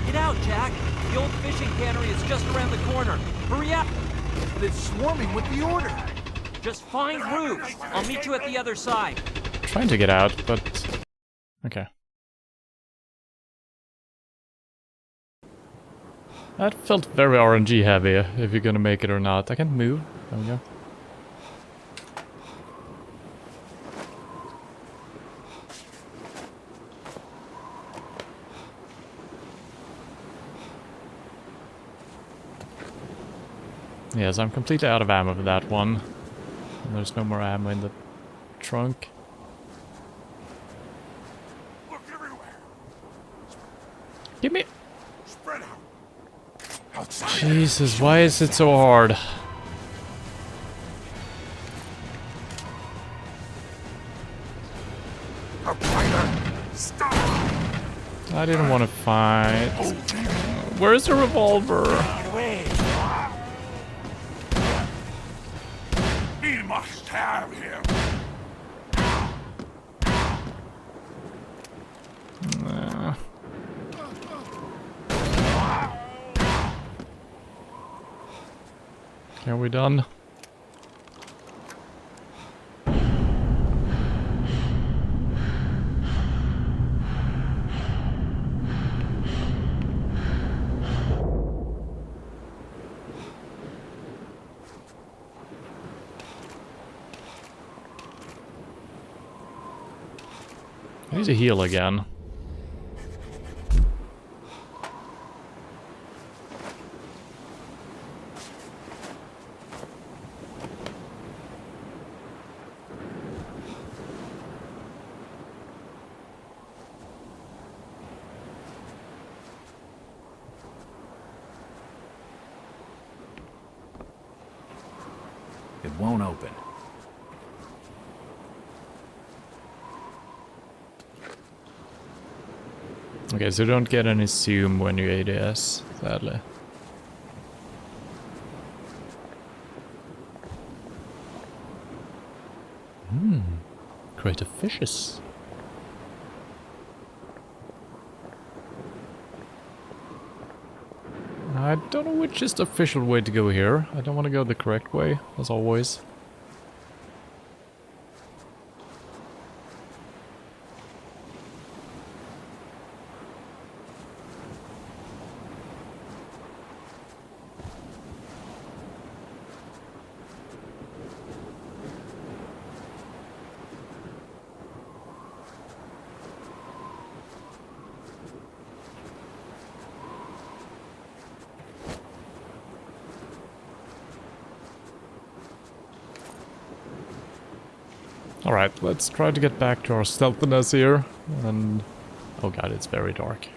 Get out, Jack. The old fishing cannery is just around the corner. Hurry up. But it's swarming with the order. Just find roofs. I'll meet you at the other side. Trying to get out, but... Okay. That felt very RNG heavy, if you're gonna make it or not. I can't move. There we go. Yes, I'm completely out of ammo for that one. And there's no more ammo in the trunk. Look everywhere! Give me... Spread out! Outside! Jesus, why is it so hard? Outsider! Stop! I didn't want to fight. Where's the revolver? We must have him! Okay, are we done? I need to heal again. won't open. Okay, so you don't get any zoom when you ADS, sadly. Creative fishes. I don't know which is the official way to go here. I don't want to go the correct way, as always. Alright, let's try to get back to our stealthiness here. And... oh god, it's very dark.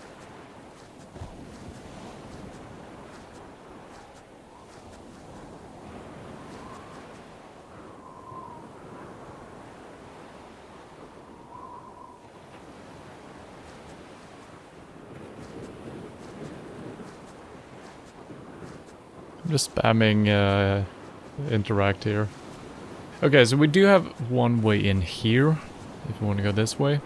I'm just spamming interact here. Okay, so we do have one way in here, if you want to go this way.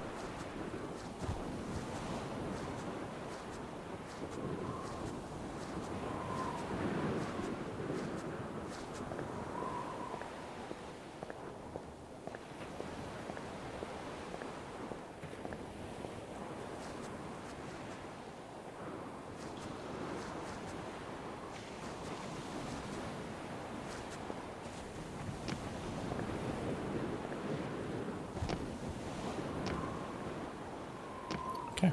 Okay.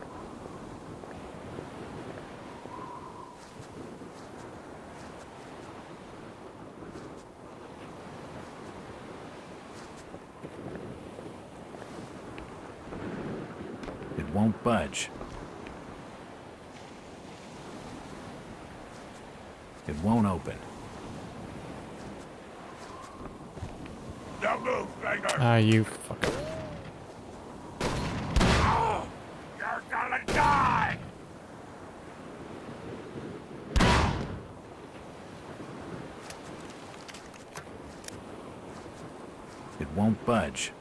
It won't budge. It won't open. Now move, Ranger! Ah, you fucker. You're gonna die! It won't budge.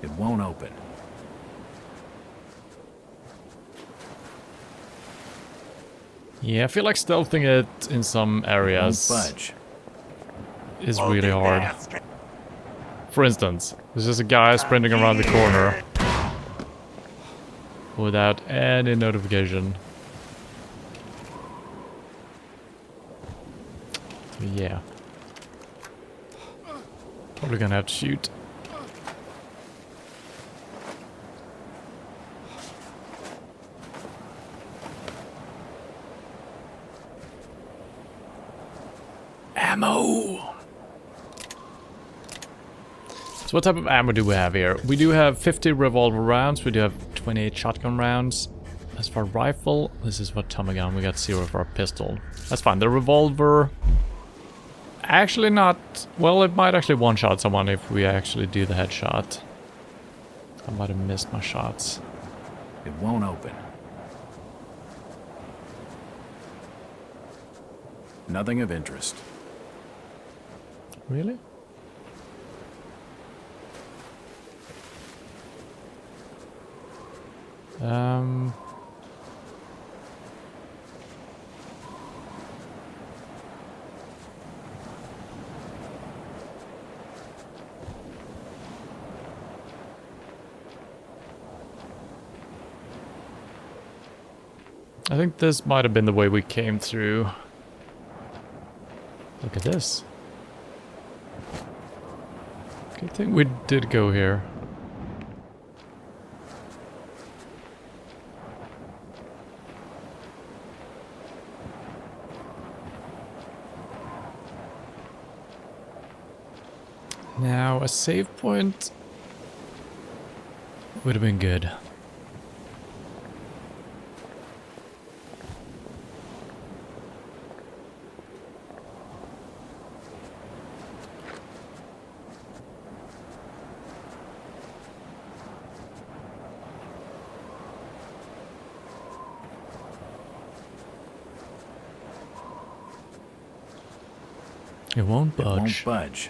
It won't open. Yeah, I feel like stealthing it in some areas Won't budge. is really hard. For instance, there's just a guy sprinting around the corner without any notification. So yeah. Probably gonna have to shoot. Ammo! So what type of ammo do we have here? We do have 50 revolver rounds, we do have 28 shotgun rounds. As for rifle, this is what Tommy gun, we got 0 for our pistol. That's fine, the revolver... actually not... well, it might actually one-shot someone if we actually do the headshot. I might have missed my shots. It won't open. Nothing of interest. Really? I think this might have been the way we came through. Look at this. Good thing we did go here. Now, a save point would have been good. It won't budge. It won't budge.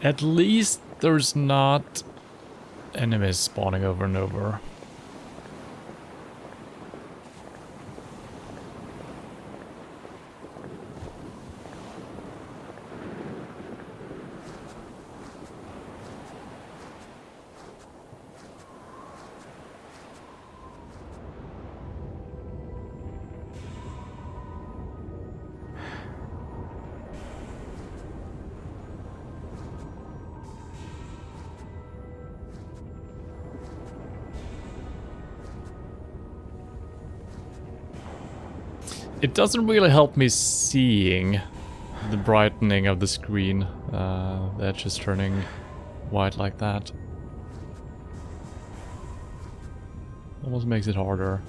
At least there's not enemies spawning over and over. It doesn't really help me seeing the brightening of the screen. The edge is turning white like that. Almost makes it harder.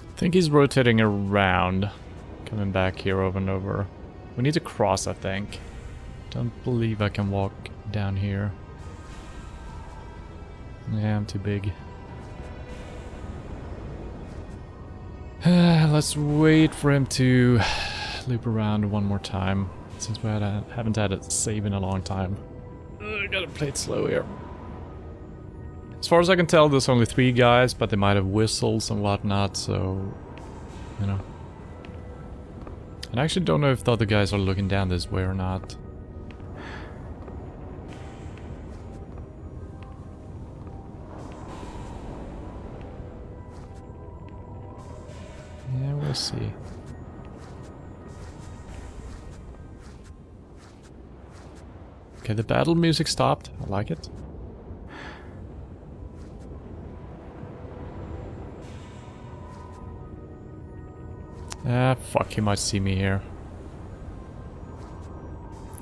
I think he's rotating around, coming back here over and over. We need to cross, I think. Don't believe I can walk down here. Yeah, I'm too big. Let's wait for him to loop around one more time, since we haven't had a save in a long time. Gotta play it slow here. As far as I can tell, there's only 3 guys, but they might have whistles and whatnot, so, you know. And I actually don't know if the other guys are looking down this way or not. Yeah, we'll see. Okay, the battle music stopped. I like it. Ah, fuck, he might see me here.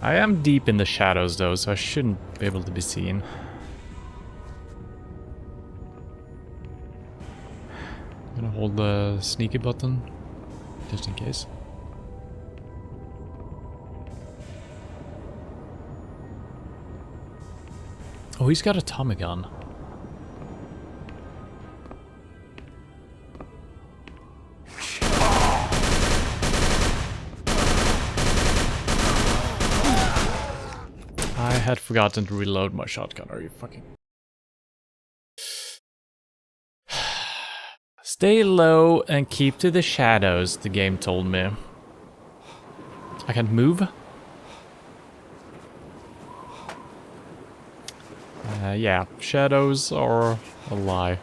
I am deep in the shadows though, so I shouldn't be able to be seen. I'm gonna hold the sneaky button, just in case. Oh, he's got a Tommy gun. had forgotten to reload my shotgun. Are you fucking... Stay low and keep to the shadows, the game told me. I can't move? Yeah, shadows are a lie.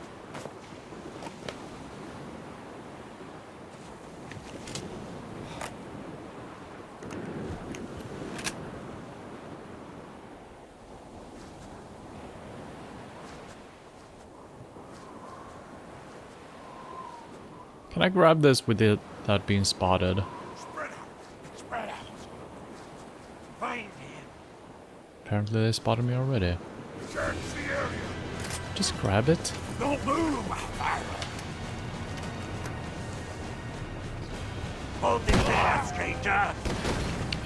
Can I grab this without being spotted? Spread out. Spread out. Find him. Apparently they spotted me already. Search the area. Just grab it. Don't move. Hold this there, stranger.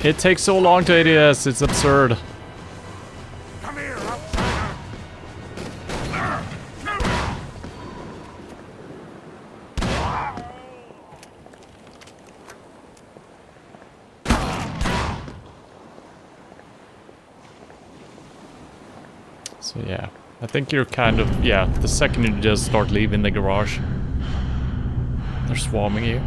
It takes so long to ADS, it's absurd. Come here, outsider. So yeah, I think you're kind of, yeah, the second you just start leaving the garage, they're swarming you.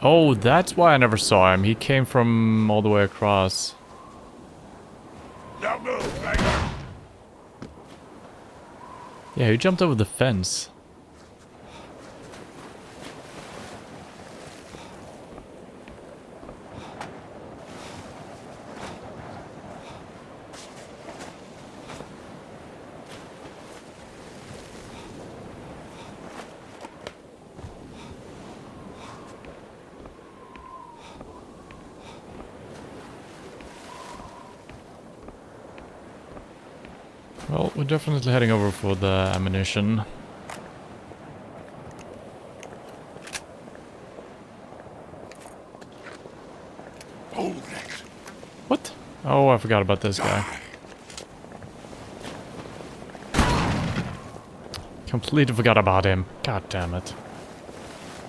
Oh, that's why I never saw him. He came from all the way across. Don't move, beggar. Yeah, he jumped over the fence. Well, we're definitely heading over for the ammunition. Hold it. What? Oh, I forgot about this guy. Completely forgot about him. God damn it.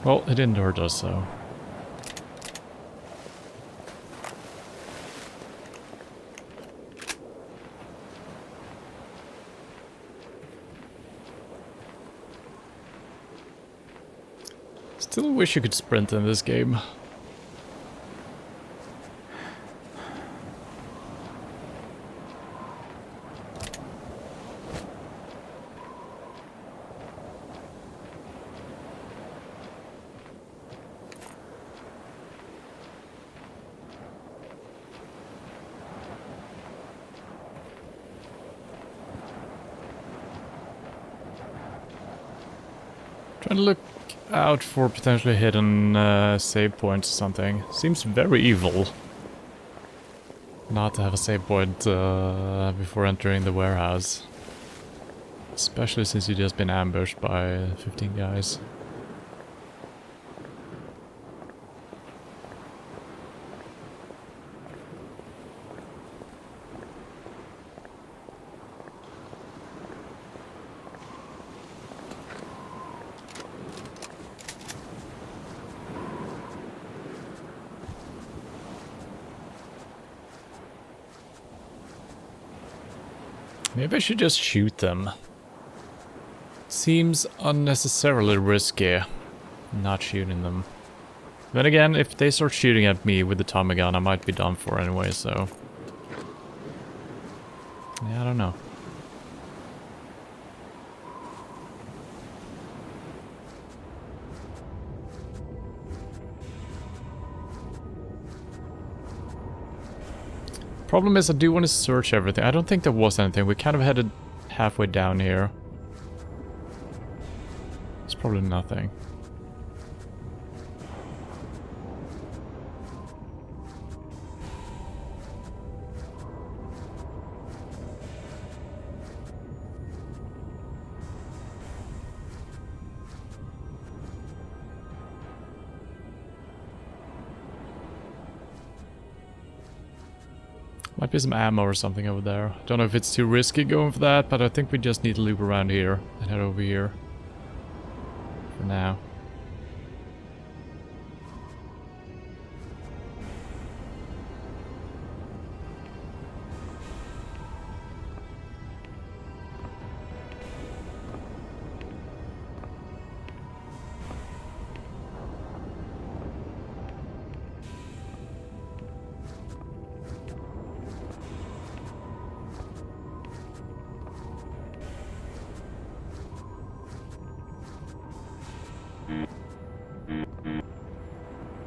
Well, it didn't hurt us, so... Still wish you could sprint in this game. Trying to look out for potentially hidden save points or something. Seems very evil not to have a save point before entering the warehouse. Especially since you've just been ambushed by 15 guys. Maybe I should just shoot them. Seems unnecessarily risky not shooting them. Then again, if they start shooting at me with the Tommy gun, I might be done for anyway, so... yeah, I don't know. Problem is, I do want to search everything. I don't think there was anything. We kind of headed halfway down here. It's probably nothing. Might be some ammo or something over there. Don't know if it's too risky going for that, but I think we just need to loop around here and head over here. For now.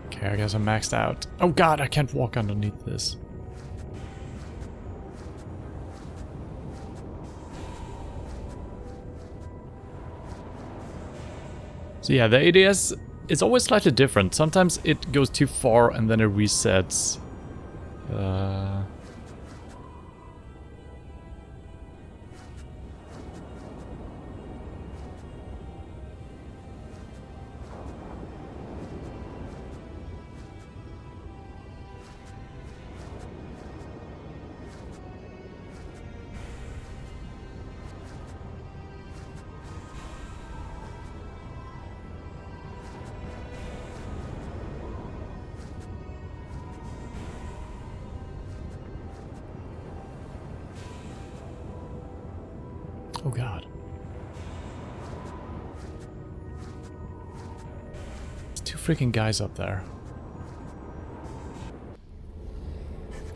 Okay, I guess I'm maxed out. Oh god, I can't walk underneath this. So yeah, the ADS is always slightly different. Sometimes it goes too far and then it resets. Oh god. There's two freaking guys up there.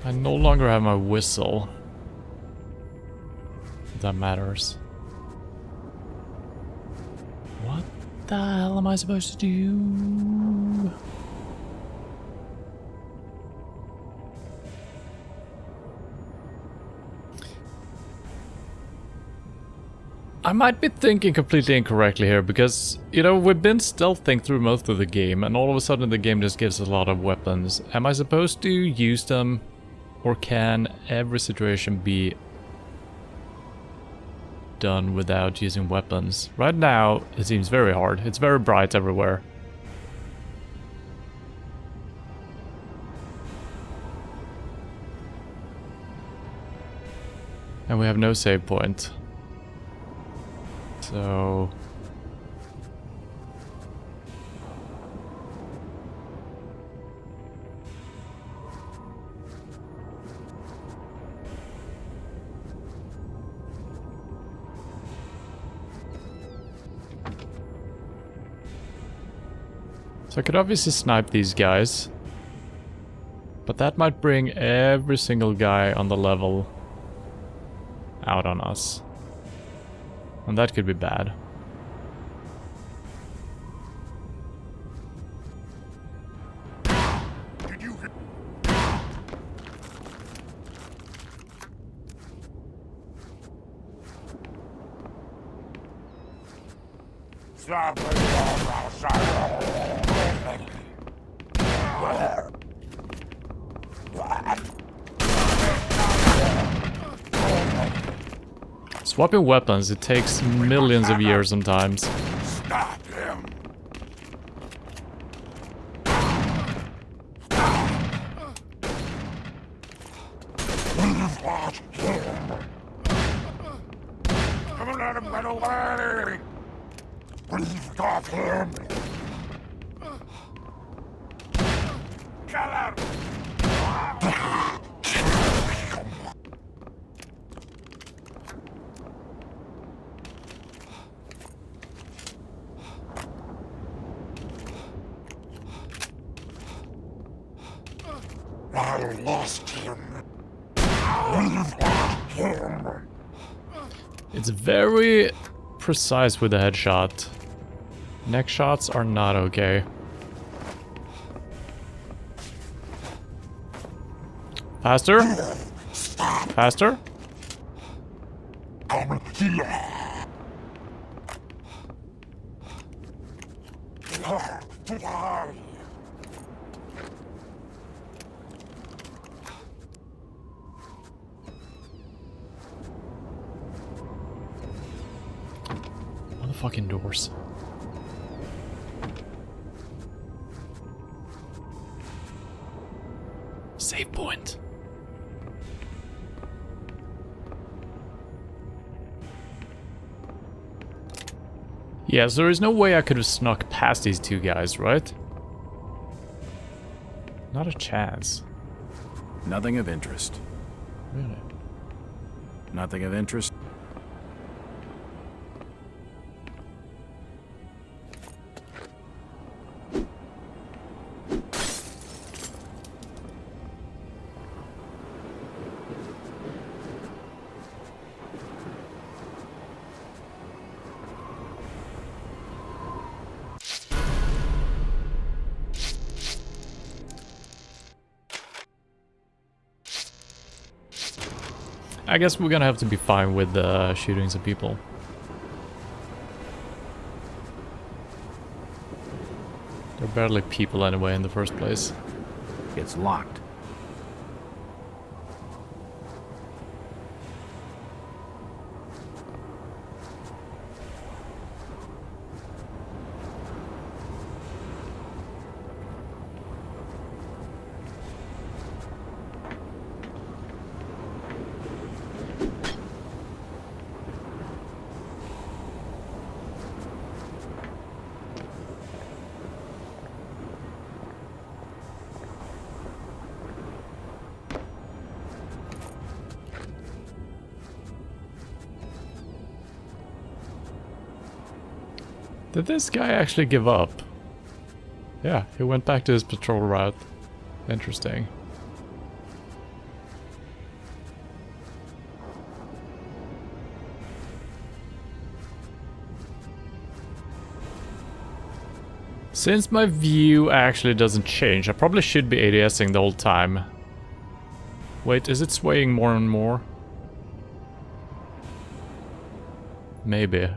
I no longer have my whistle. If that matters. What the hell am I supposed to do? I might be thinking completely incorrectly here, because, you know, we've been stealthing through most of the game, and all of a sudden the game just gives us a lot of weapons. Am I supposed to use them, or can every situation be done without using weapons? Right now, it seems very hard. It's very bright everywhere. And we have no save point. So... So I could obviously snipe these guys. But that might bring every single guy on the level out on us. And that could be bad. Did you hear? Stop it all outside. Swapping weapons, it takes millions of years sometimes. Stop him! Come on, let him get away! Please stop him! Kill him! I lost him. We've lost him. It's very precise with the headshot. Neck shots are not okay. Faster? Faster? Come here. To die. Fucking doors. Save point. Yeah, so there is no way I could have snuck past these two guys, right? Not a chance. Nothing of interest. Really? Nothing of interest. I guess we're gonna have to be fine with shooting some people. They're barely people anyway in the first place. It's locked. Did this guy actually give up? Yeah, he went back to his patrol route. Interesting. Since my view actually doesn't change, I probably should be ADSing the whole time. Wait, is it swaying more and more? Maybe.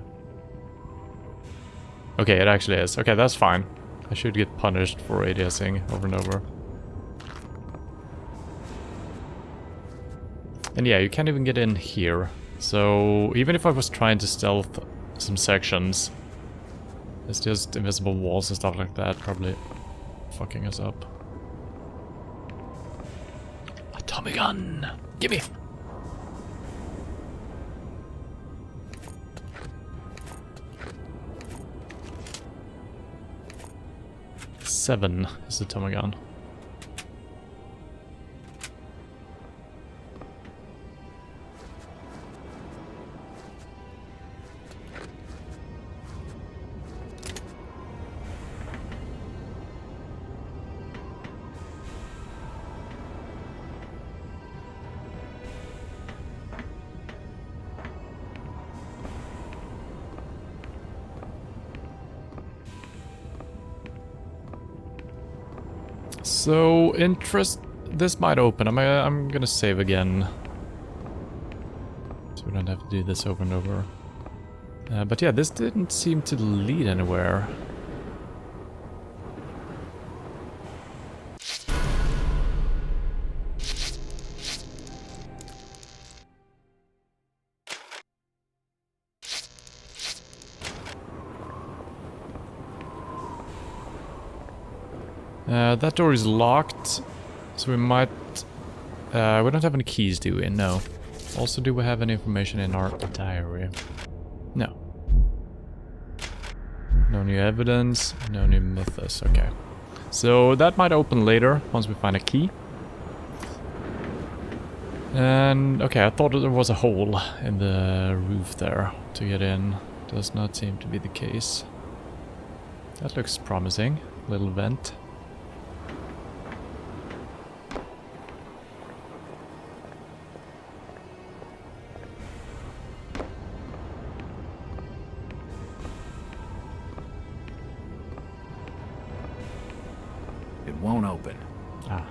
Okay, it actually is. Okay, that's fine. I should get punished for ADSing over and over. And yeah, you can't even get in here. So even if I was trying to stealth some sections, it's just invisible walls and stuff like that probably fucking us up. A Tommy gun! Gimme! Seven is the Tommy gun. So, this might open. I'm gonna save again. So we don't have to do this over and over. But yeah, this didn't seem to lead anywhere. That door is locked, so we might... we don't have any keys, do we? No. Also, do we have any information in our diary? No. No new evidence, no new mythos, okay. So that might open later, once we find a key. And, okay, I thought there was a hole in the roof there to get in. Does not seem to be the case. That looks promising. Little vent. It won't open. Ah.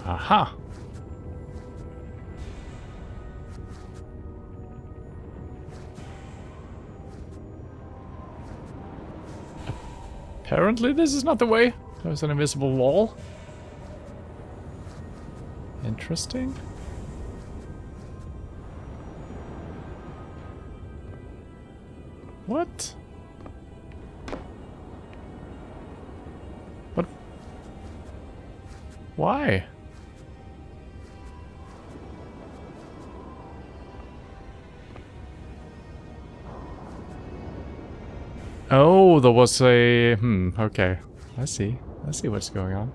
Aha. Apparently this is not the way. There's an invisible wall. Interesting. What? What? Why? Oh, there was a... okay. I see what's going on.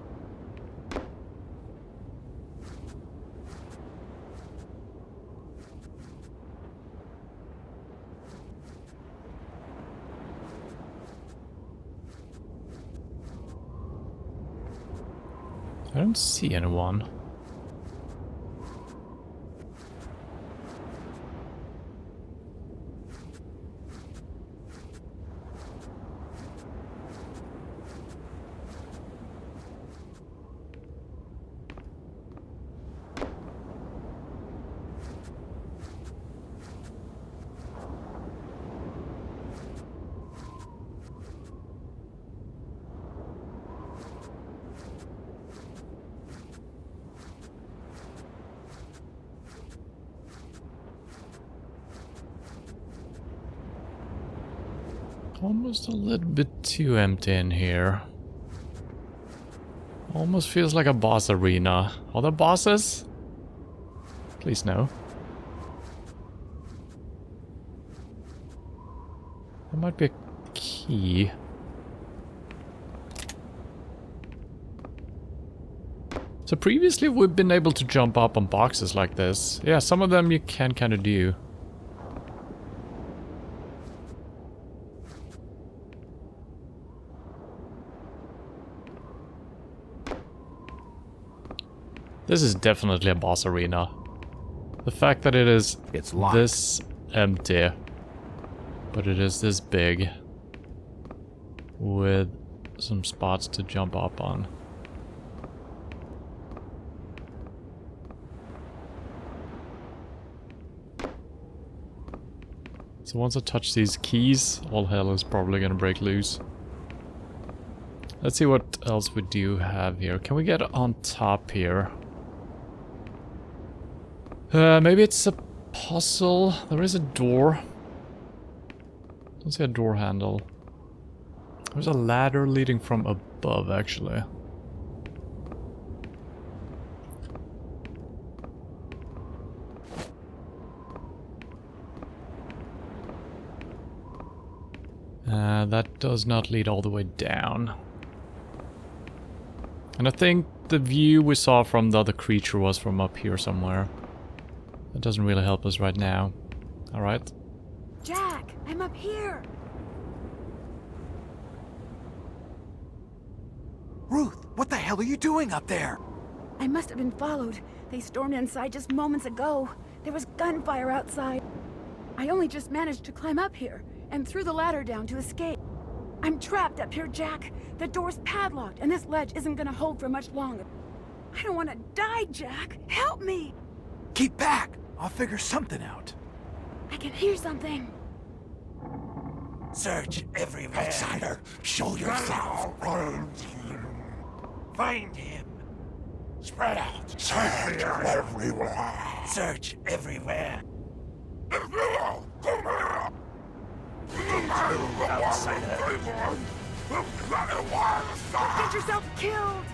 I don't see anyone. Almost a little bit too empty in here. Almost feels like a boss arena. Are there bosses? Please no. There might be a key. So previously we've been able to jump up on boxes like this. Yeah, some of them you can kind of do. This is definitely a boss arena. The fact that it is this empty, but it is this big, with some spots to jump up on. So once I touch these keys, all hell is probably gonna break loose. Let's see what else we do have here. Can we get on top here? Maybe it's a puzzle. There is a door. Don't see a door handle. There's a ladder leading from above, actually. That does not lead all the way down. And I think the view we saw from the other creature was from up here somewhere. That doesn't really help us right now. Alright. Jack, I'm up here. Ruth, what the hell are you doing up there? I must have been followed. They stormed inside just moments ago. There was gunfire outside. I only just managed to climb up here and threw the ladder down to escape. I'm trapped up here, Jack. The door's padlocked and this ledge isn't gonna hold for much longer. I don't want to die, Jack. Help me! Keep back! I'll figure something out. I can hear something. Search everywhere. Outsider, show yourself. Find him. Spread out. Search everywhere. Search everywhere. Get yourself killed!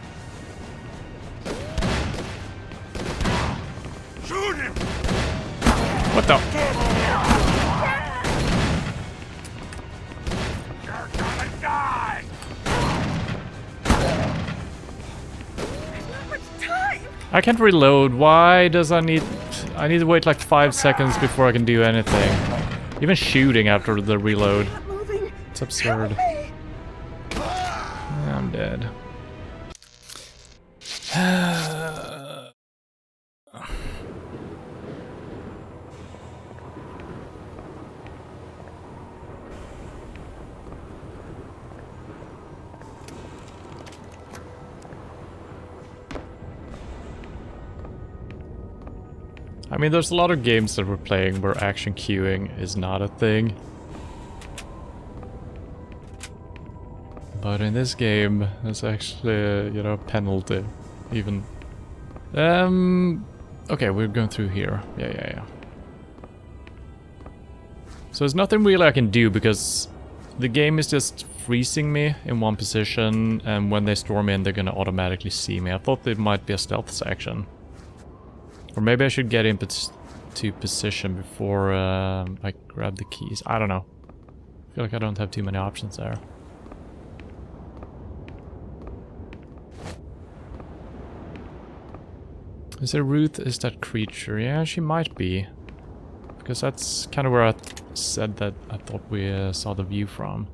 Shoot him! What the? You're gonna die! There's not much time! I can't reload. Why does I need to wait like 5 seconds before I can do anything. Even shooting after the reload. Not moving. It's absurd. I'm dead. I mean, there's a lot of games that we're playing where action queuing is not a thing. But in this game, there's actually, you know, a penalty, even. Okay, we're going through here. Yeah. So So there's nothing really I can do because the game is just freezing me in one position, and when they storm in, they're gonna automatically see me. I thought there might be a stealth section. Or maybe I should get into position before I grab the keys. I don't know. I feel like I don't have too many options there. Is it Ruth? Is that creature? Yeah, she might be. Because that's kind of where I said that I thought we saw the view from.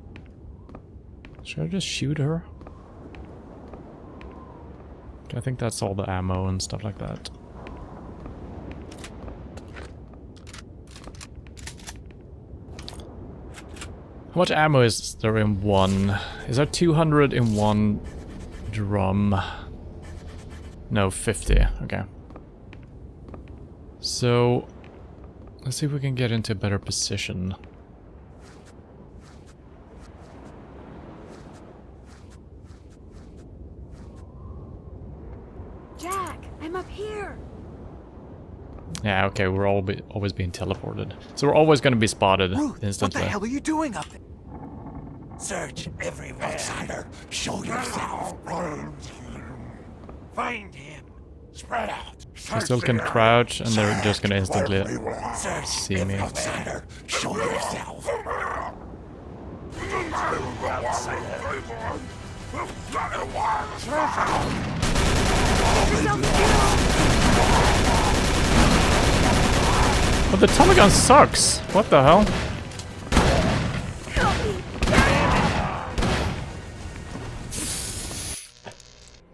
Should I just shoot her? I think that's all the ammo and stuff like that. How much ammo is there in one? Is there 200 in one drum? No, 50. Okay. So, let's see if we can get into a better position. Jack, I'm up here. Yeah, okay, we're always being teleported. So we're always going to be spotted Ruth, instantly. what the hell are you doing up there? Search everywhere. Outsider, show yourself. Find him. Spread out. I still can crouch, and they're just going to instantly see me. Outsider, show yourself. But the Tommy gun sucks! What the hell?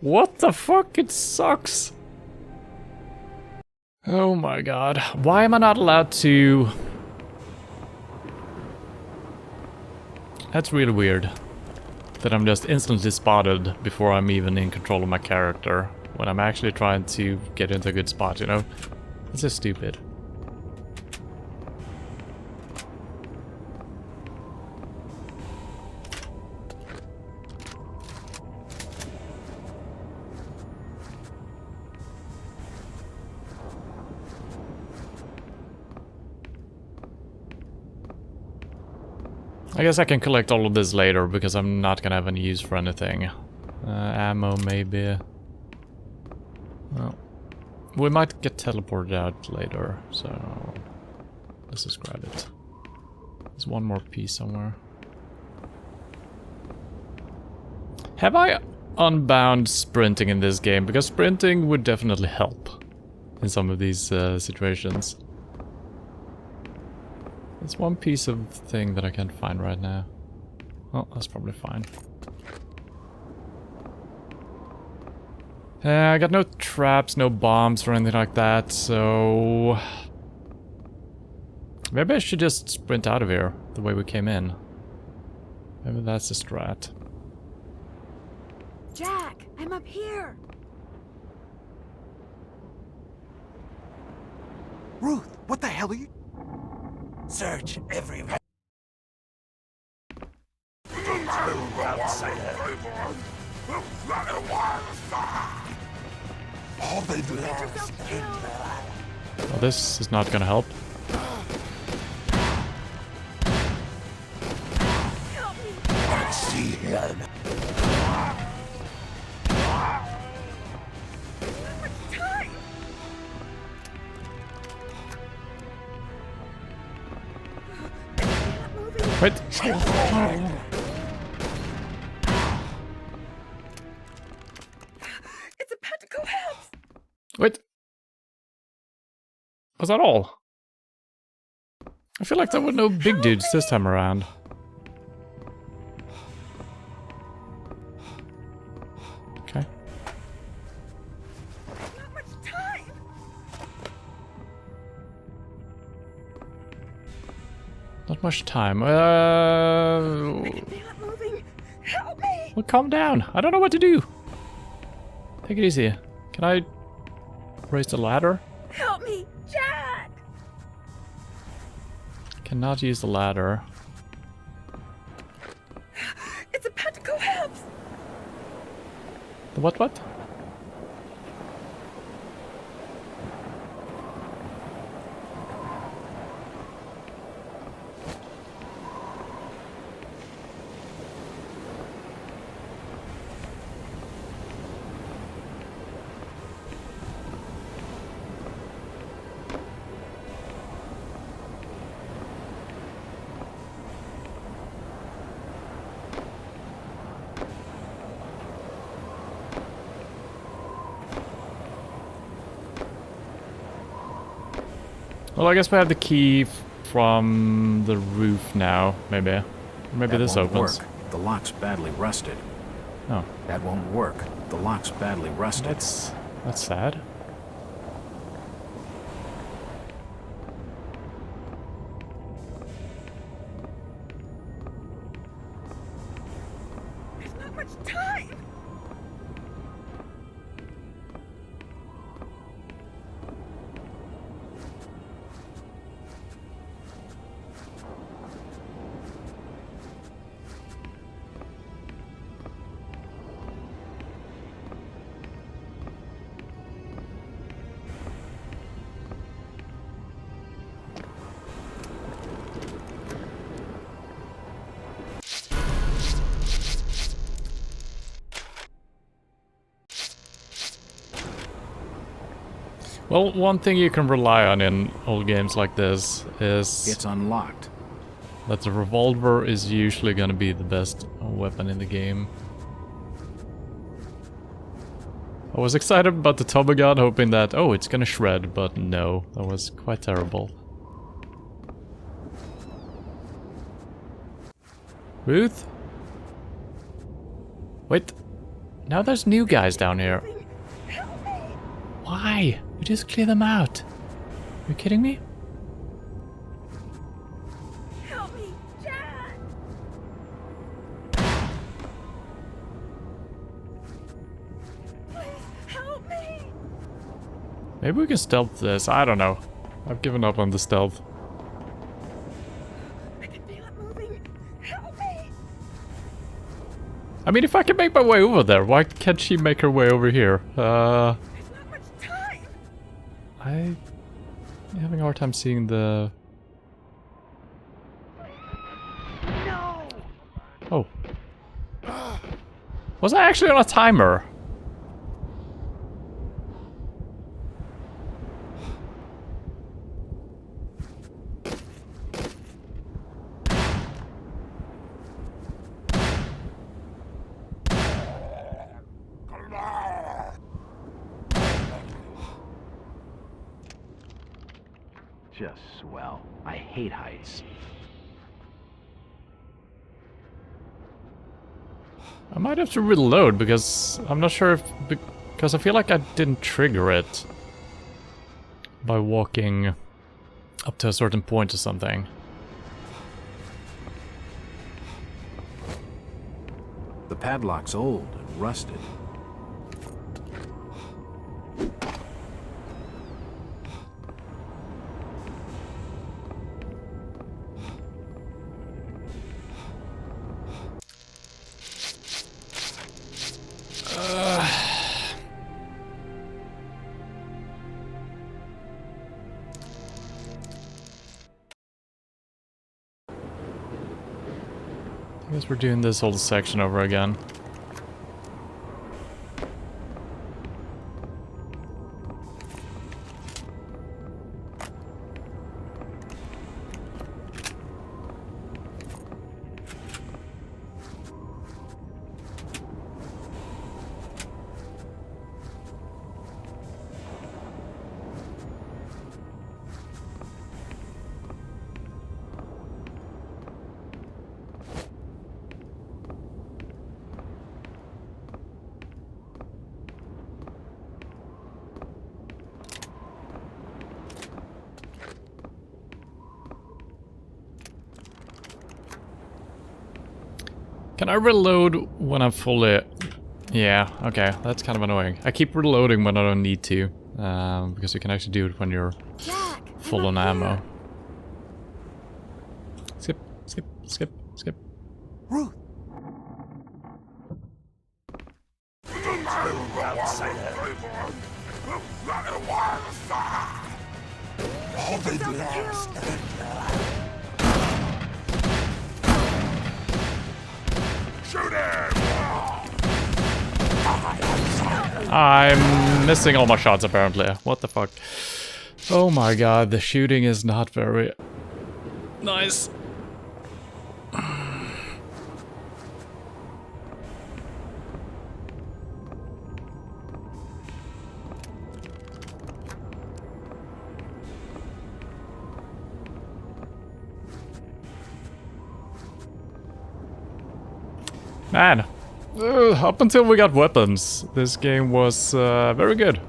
What the fuck? It sucks! Oh my god. Why am I not allowed to... That's really weird. That I'm just instantly spotted before I'm even in control of my character. When I'm actually trying to get into a good spot, you know? It's just stupid. I guess I can collect all of this later because I'm not gonna have any use for anything. Ammo maybe. Well, we might get teleported out later, so let's just grab it. There's one more piece somewhere. Have I unbound sprinting in this game? Because sprinting would definitely help in some of these situations. There's one piece of thing that I can't find right now. Oh, that's probably fine. I got no traps, no bombs or anything like that, so... Maybe I should just sprint out of here, the way we came in. Maybe that's the strat. Jack, I'm up here. Ruth, what the hell are you... Search everywhere. All they've Well, this is not gonna help. I see him. Wait. It's about to collapse. Wait. Was that all? I feel like there were no big dudes this time around. Okay. Not much time. Not much time. They're not moving. Help me. Well, calm down. I don't know what to do. Take it easy. Can I raise the ladder? Help me, Jack. Cannot use the ladder. It's about to collapse. The what? Well, I guess we have the key from the roof now, maybe. Or maybe That this won't opens. work. The lock's badly rusted. Oh, That won't work. The lock's badly rusted. that's sad. There's not much time. Well, one thing you can rely on in old games like this is It's unlocked. that the revolver is usually going to be the best weapon in the game. I was excited about the toboggan, hoping that, oh, it's gonna shred, but no, that was quite terrible. Ruth? Wait, now there's new guys down here. Why? We just clear them out. Are you kidding me? Help me, Dad! Please help me! Maybe we can stealth this, I don't know. I've given up on the stealth. I can feel it moving. Help me! I mean, if I can make my way over there, why can't she make her way over here? There's not much time. I'm having a hard time seeing the... No! Oh. Was I actually on a timer? Just swell. I hate heights. I might have to reload because I'm not sure if... Because I feel like I didn't trigger it by walking up to a certain point or something. The padlock's old and rusted. I guess we're doing this whole section over again. Can I reload when I'm fully... Yeah, okay, that's kind of annoying. I keep reloading when I don't need to, because you can actually do it when you're Jack! full on ammo. Skip, skip, skip, skip. Ruth! Shoot him! I'm missing all my shots apparently. What the fuck? Oh my god, the shooting is not very nice. Man, up until we got weapons, this game was very good.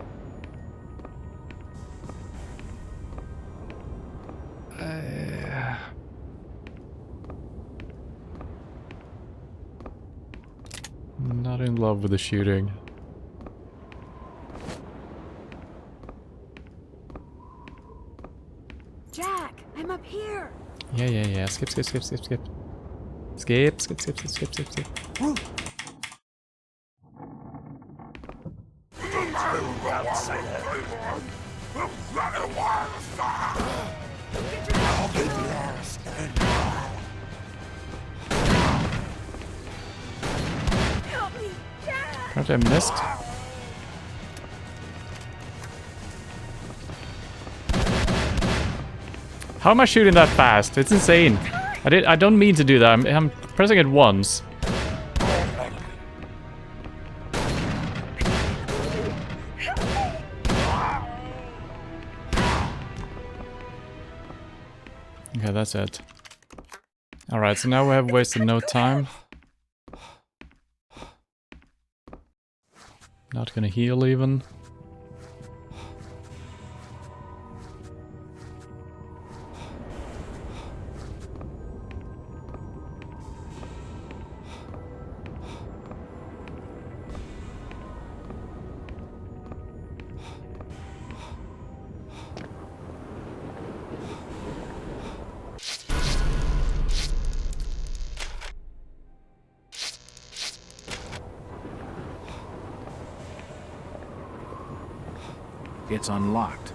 Not in love with the shooting. Jack, I'm up here. Yeah. Skip. Skip. Help me, Jack. Apparently I missed. How am I shooting that fast? It's insane. I don't mean to do that. I'm pressing it once. Okay, that's it. Alright, so now we have wasted no time. Not gonna heal even. It's unlocked.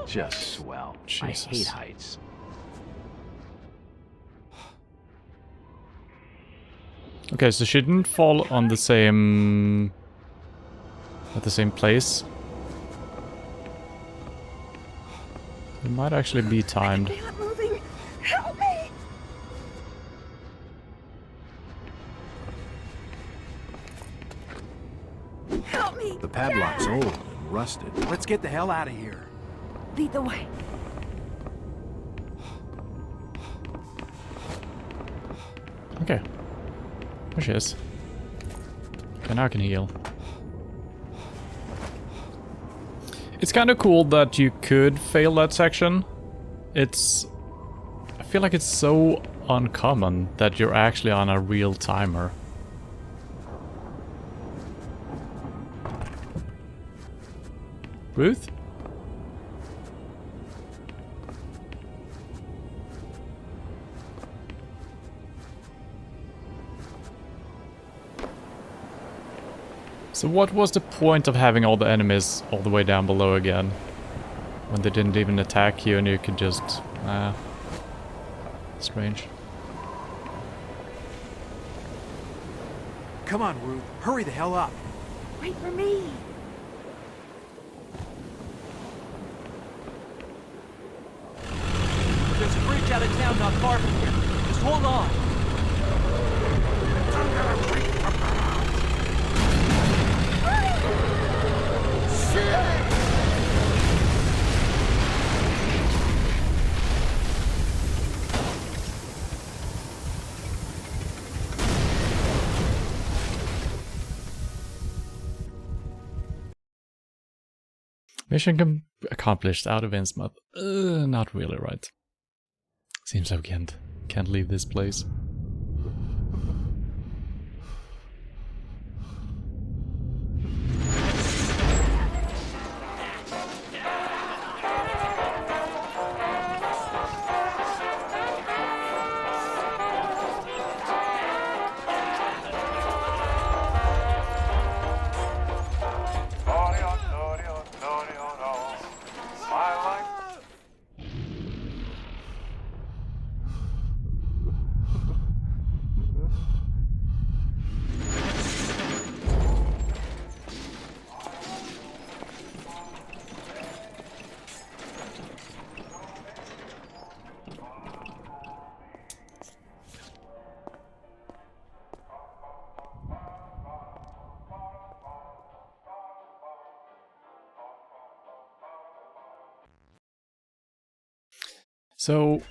Just swell. Jesus. I hate heights. Okay, so she didn't fall on the same... at the same place. It might actually be timed. They're not moving. Help me. Help me. The padlock's old and rusted. Let's get the hell out of here. Lead the way. Okay. There she is. Okay, now I can heal. It's kind of cool that you could fail that section. It's... I feel like it's so uncommon that you're actually on a real timer. Ruth? So what was the point of having all the enemies all the way down below again? When they didn't even attack you and you could just... strange. Come on, Ruth. Hurry the hell up. Wait for me. There's a bridge out of town not far from here. Just hold on. Mission accomplished out of Innsmouth. Not really, right? Seems like we can't leave this place. So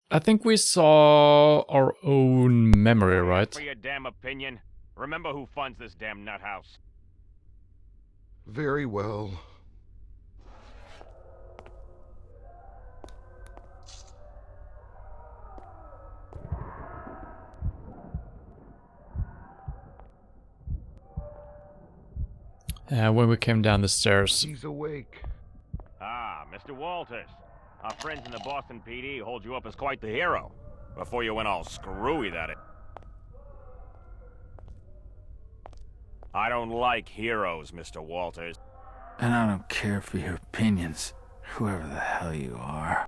I think we saw our own memory, right? For your damn opinion, remember who funds this damn nut house. Very well. When we came down the stairs. He's awake. Ah, Mr. Walters. Our friends in the Boston PD hold you up as quite the hero. Before you went all screwy, that is. I don't like heroes, Mr. Walters. And I don't care for your opinions, whoever the hell you are.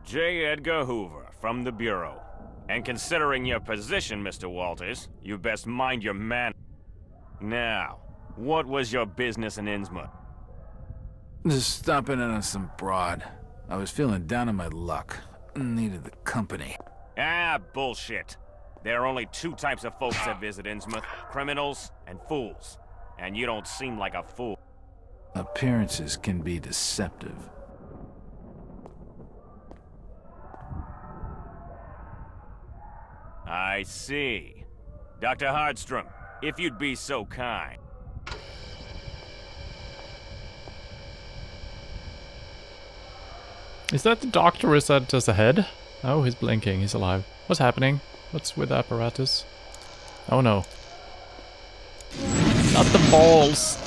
J. Edgar Hoover, from the Bureau. And considering your position, Mr. Walters, you best mind your man. Now, what was your business in Innsmouth? Just stopping in on some broad. I was feeling down on my luck. Needed the company. Ah, bullshit. There are only two types of folks that visit Innsmouth, criminals and fools. And you don't seem like a fool. Appearances can be deceptive. I see. Dr. Hardstrom, if you'd be so kind. Is that the doctor or is that just a head? Oh, he's blinking, he's alive. What's happening? What's with the apparatus? Oh no. Not the balls!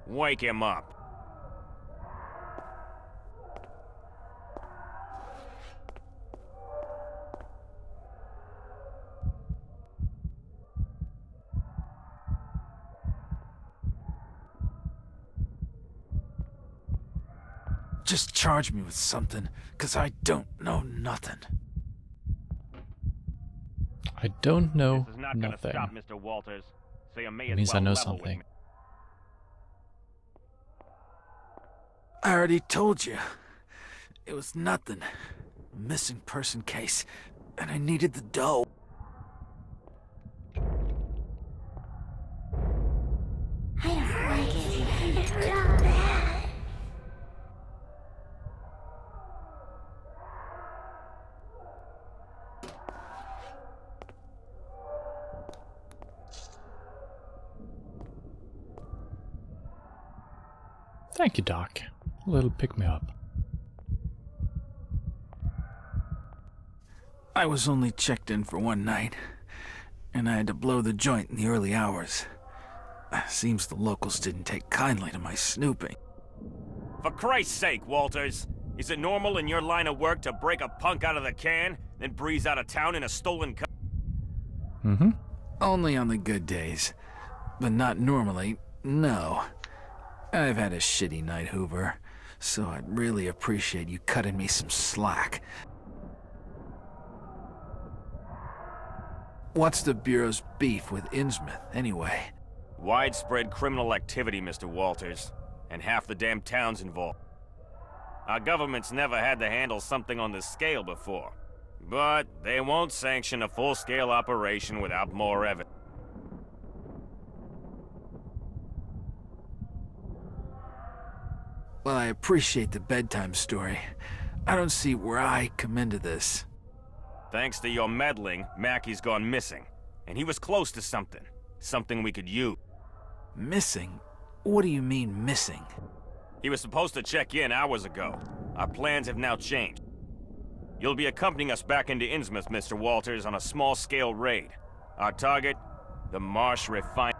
Wake him up. Just charge me with something, 'cause I don't know nothing. I don't know This is not gonna nothing. stop, Mr. Walters. So you may It as means well I know level with something. me. I already told you. It was nothing. Missing person case, and I needed the dough. Thank you, Doc. A little pick-me-up. I was only checked in for one night, and I had to blow the joint in the early hours. Seems the locals didn't take kindly to my snooping. For Christ's sake, Walters. Is it normal in your line of work to break a punk out of the can, then breeze out of town in a stolen car? Mm-hmm. Only on the good days. But not normally, no. I've had a shitty night, Hoover, so I'd really appreciate you cutting me some slack. What's the Bureau's beef with Innsmouth, anyway? Widespread criminal activity, Mr. Walters. And half the damn town's involved. Our government's never had to handle something on this scale before. But they won't sanction a full-scale operation without more evidence. Well, I appreciate the bedtime story. I don't see where I come into this. Thanks to your meddling, Mackey's gone missing. And he was close to something. Something we could use. Missing? What do you mean, missing? He was supposed to check in hours ago. Our plans have now changed. You'll be accompanying us back into Innsmouth, Mr. Walters, on a small-scale raid. Our target? The Marsh Refinery.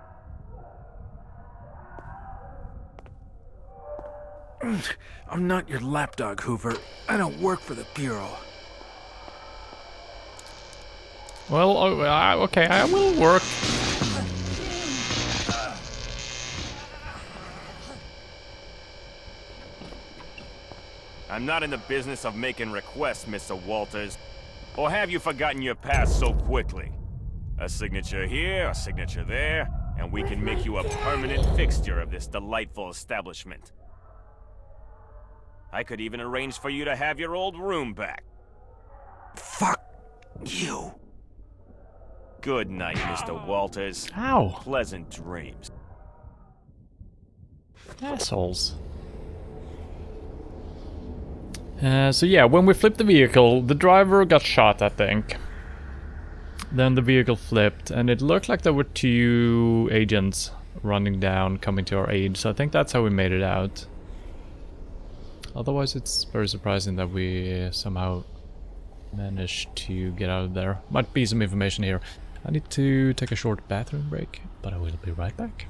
I'm not your lapdog, Hoover. I don't work for the Bureau. Well, okay, I will work. I'm not in the business of making requests, Mr. Walters. Or have you forgotten your past so quickly? A signature here, a signature there, and we can make you a permanent fixture of this delightful establishment. I could even arrange for you to have your old room back. Fuck you. Good night, Mr. Walters. Ow! Pleasant dreams. Assholes. So yeah, when we flipped the vehicle, the driver got shot, I think. Then the vehicle flipped, and it looked like there were 2 agents running down, coming to our aid, so I think that's how we made it out. Otherwise, it's very surprising that we somehow managed to get out of there. Might be some information here. I need to take a short bathroom break, but I will be right back.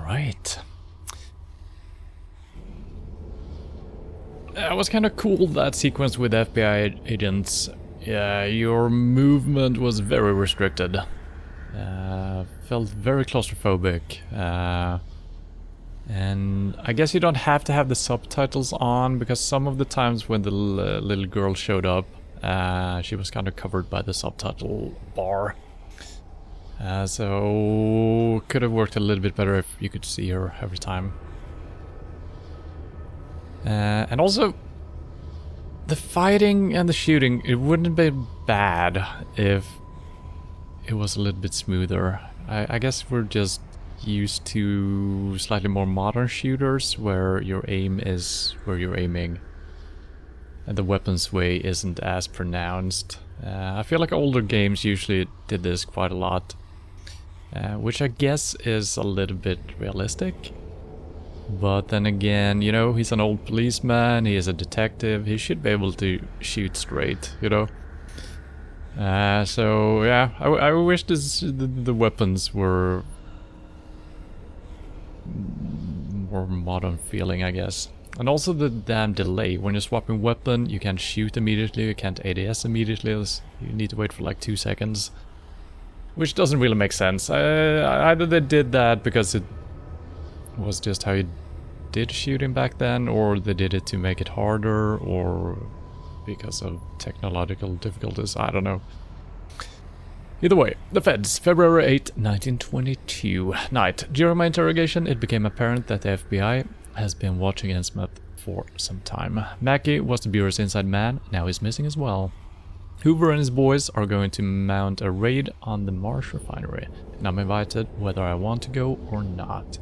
Right. It was kind of cool, that sequence with FBI agents. Yeah, your movement was very restricted. Felt very claustrophobic. And I guess you don't have to have the subtitles on, because some of the times when the little girl showed up, she was kind of covered by the subtitle bar. So could have worked a little bit better if you could see her every time. And also, the fighting and the shooting, it wouldn't have been bad if it was a little bit smoother. I guess we're just used to slightly more modern shooters where your aim is where you're aiming and the weapon sway isn't as pronounced. I feel like older games usually did this quite a lot. Which I guess is a little bit realistic. But then again, you know, he's an old policeman, he is a detective, he should be able to shoot straight, you know? So yeah, I wish the weapons were more modern feeling, I guess. And also the damn delay. When you're swapping weapon, you can't shoot immediately, you can't ADS immediately, you need to wait for like 2 seconds. Which doesn't really make sense. Either they did that because it was just how you did shooting back then, or they did it to make it harder, or because of technological difficulties, I don't know. Either way, the feds, February 8, 1922. Night. During my interrogation, it became apparent that the FBI has been watching Innsmouth for some time. Mackey was the Bureau's inside man, now he's missing as well. Hoover and his boys are going to mount a raid on the Marsh refinery, and I'm invited whether I want to go or not.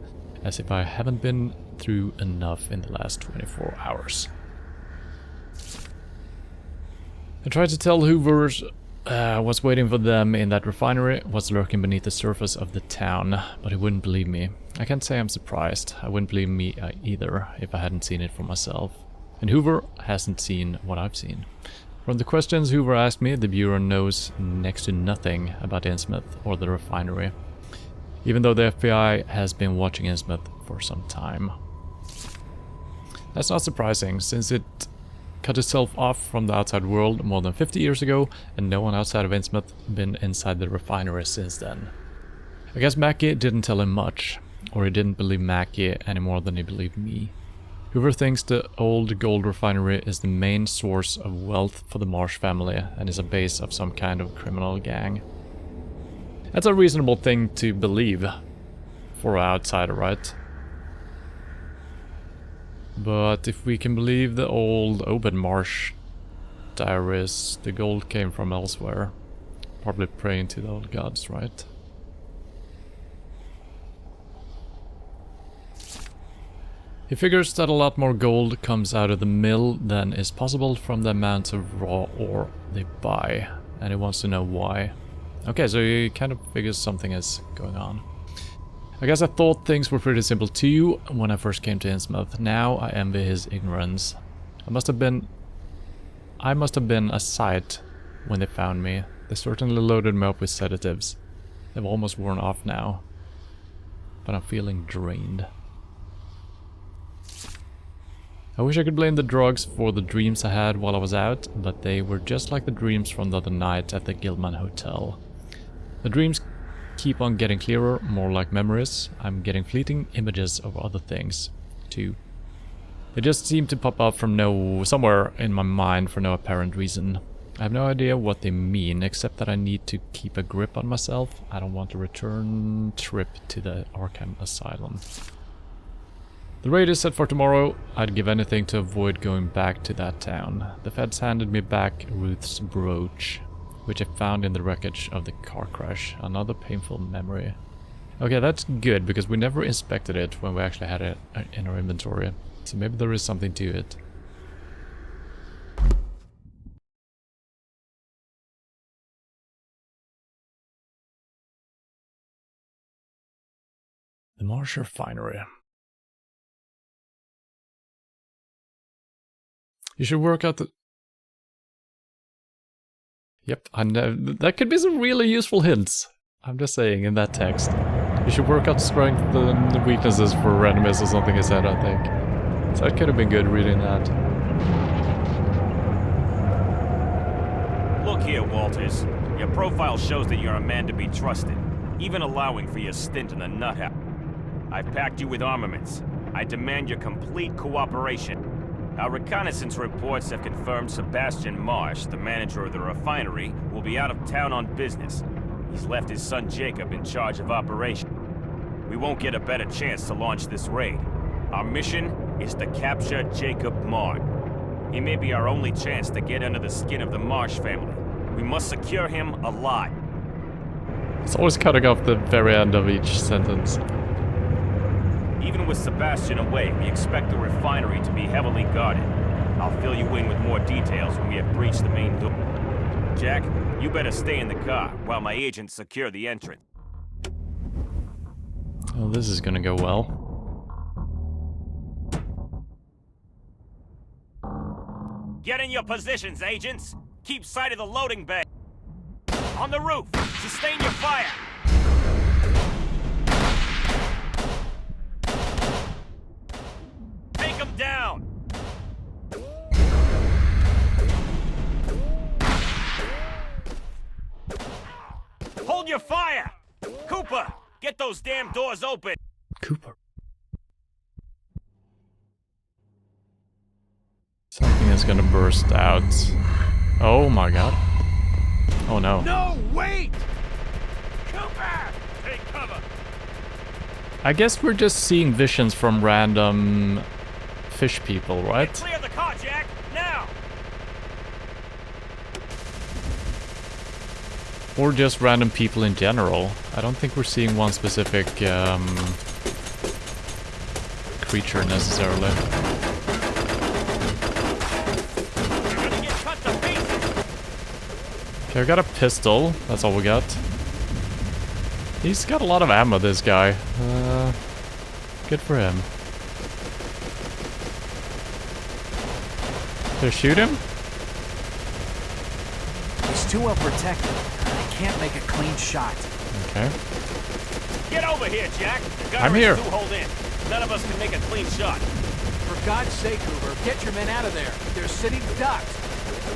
As if I haven't been through enough in the last 24 hours. I tried to tell Hoover's was waiting for them in that refinery was lurking beneath the surface of the town, but he wouldn't believe me. I can't say I'm surprised. I wouldn't believe me either if I hadn't seen it for myself. And Hoover hasn't seen what I've seen. From the questions Hoover asked me, the Bureau knows next to nothing about Innsmouth or the refinery, even though the FBI has been watching Innsmouth for some time. That's not surprising, since it cut itself off from the outside world more than 50 years ago, and no one outside of Innsmouth been inside the refinery since then. I guess Mackie didn't tell him much, or he didn't believe Mackie any more than he believed me. Hoover thinks the old gold refinery is the main source of wealth for the Marsh family, and is a base of some kind of criminal gang. That's a reasonable thing to believe for an outsider, right? But if we can believe the old Obed Marsh diaries, the gold came from elsewhere. Probably praying to the old gods, right? He figures that a lot more gold comes out of the mill than is possible from the amount of raw ore they buy, and he wants to know why. Okay, so he kind of figures something is going on. I guess I thought things were pretty simple too when I first came to Innsmouth. Now I envy his ignorance. I must have been a sight when they found me. They certainly loaded me up with sedatives. They've almost worn off now, but I'm feeling drained. I wish I could blame the drugs for the dreams I had while I was out, but they were just like the dreams from the other night at the Gilman Hotel. The dreams keep on getting clearer, more like memories. I'm getting fleeting images of other things, too. They just seem to pop up from somewhere in my mind for no apparent reason. I have no idea what they mean, except that I need to keep a grip on myself. I don't want a return trip to the Arkham Asylum. The raid is set for tomorrow. I'd give anything to avoid going back to that town. The feds handed me back Ruth's brooch, which I found in the wreckage of the car crash. Another painful memory. Okay, that's good, because we never inspected it when we actually had it in our inventory. So maybe there is something to it. The Marsh Refinery. You should work out the... Yep, I know. That could be some really useful hints. I'm just saying, in that text. You should work out strength and weaknesses for enemies or something he said, I think. So it could have been good reading that. Look here, Walters. Your profile shows that you're a man to be trusted, even allowing for your stint in the nut house. I've packed you with armaments. I demand your complete cooperation. Our reconnaissance reports have confirmed Sebastian Marsh, the manager of the refinery, will be out of town on business. He's left his son Jacob in charge of operations. We won't get a better chance to launch this raid. Our mission is to capture Jacob Marsh. He may be our only chance to get under the skin of the Marsh family. We must secure him alive. It's always cutting off the very end of each sentence. Even with Sebastian away, we expect the refinery to be heavily guarded. I'll fill you in with more details when we have breached the main door. Jack, you better stay in the car while my agents secure the entrance. Oh, this is gonna go well. Get in your positions, agents! Keep sight of the loading bay! On the roof! Sustain your fire! Take them down! Hold your fire! Cooper, get those damn doors open! Cooper. Something is gonna burst out. Oh my god. Oh no. No, wait! Cooper! Take cover! I guess we're just seeing visions from random fish people, right? Clear the car, Jack! Now! Or just random people in general. I don't think we're seeing one specific creature necessarily. Okay, we got a pistol. That's all we got. He's got a lot of ammo, this guy. Good for him. Did I shoot him? He's too well protected. I can't make a clean shot. Okay. Get over here, Jack. The I'm here. gunner's too hold in. None of us can make a clean shot. For God's sake, Hoover, get your men out of there. They're sitting ducks.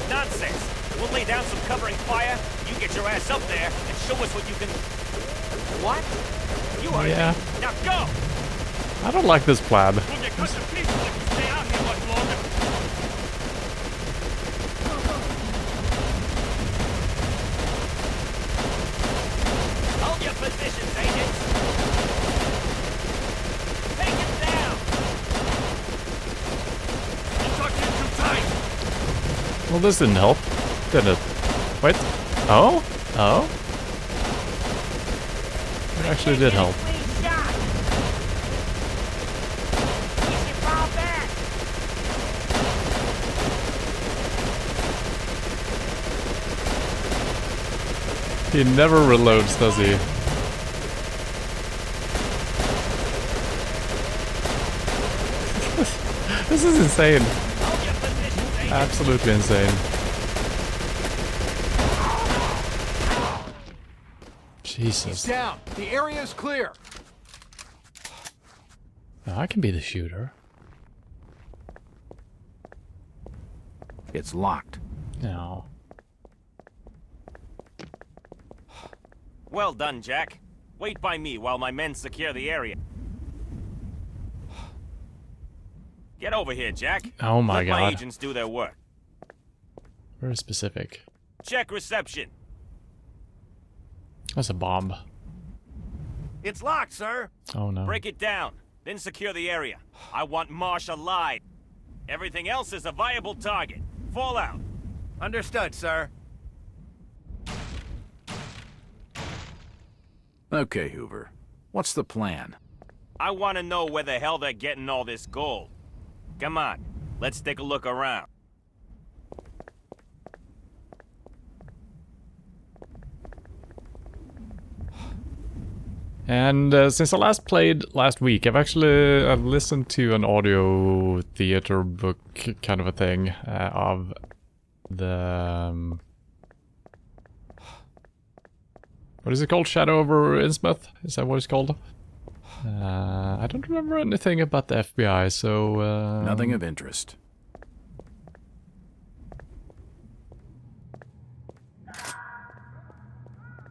Nonsense. We'll lay down some covering fire. You get your ass up there and show us what you can... What? You heard Yeah. me. Now go! I don't like this plaid. We'll get cut to pieces if you stay out here much longer. Hold your positions, agents. Take him down. You tucked in too tight. Well, this didn't help, did it? Wait. Oh? Oh? It actually did help. He never reloads, does he? This is insane. Absolutely insane. Jesus. Down. The area is clear. Now I can be the shooter. It's locked. No. Well done, Jack. Wait by me while my men secure the area. Get over here, Jack. Oh my Let God. my agents do their work. Very specific. Check reception. That's a bomb. It's locked, sir. Oh no. Break it down, then secure the area. I want Marsh alive. Everything else is a viable target. Fall out. Understood, sir. Okay, Hoover. What's the plan? I want to know where the hell they're getting all this gold. Come on, let's take a look around. And since I last played last week, I've listened to an audio theater book kind of a thing of the what is it called? Shadow over Innsmouth? Is that what it's called? I don't remember anything about the FBI, so Nothing of interest.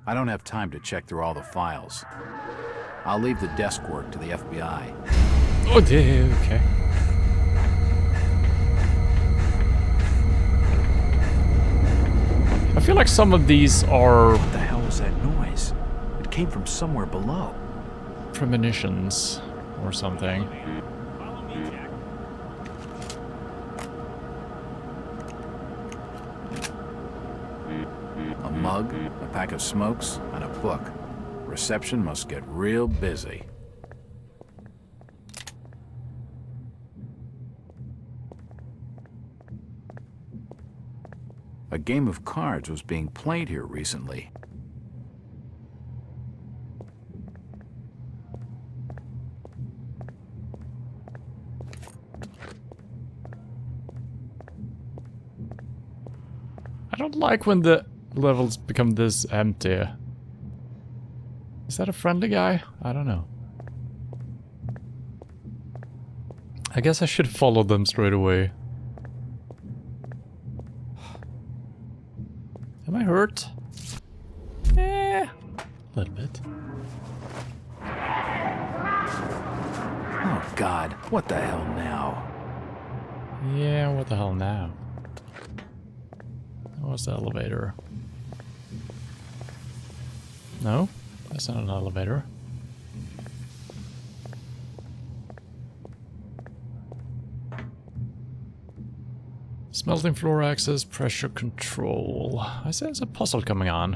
I don't have time to check through all the files. I'll leave the desk work to the FBI. Oh dear, okay. I feel like some of these are What the hell was that noise? It came from somewhere below. premonitions or something. Follow me, Jack. A mug, a pack of smokes, and a book. Reception must get real busy. A game of cards was being played here recently. I don't like when the levels become this empty. Is that a friendly guy? I don't know. I guess I should follow them straight away. Am I hurt? Eh, a little bit. Oh God, what the hell now? Yeah, what the hell now? What's the elevator? No, that's not an elevator. Smelting floor access, pressure control. I see there's a puzzle coming on.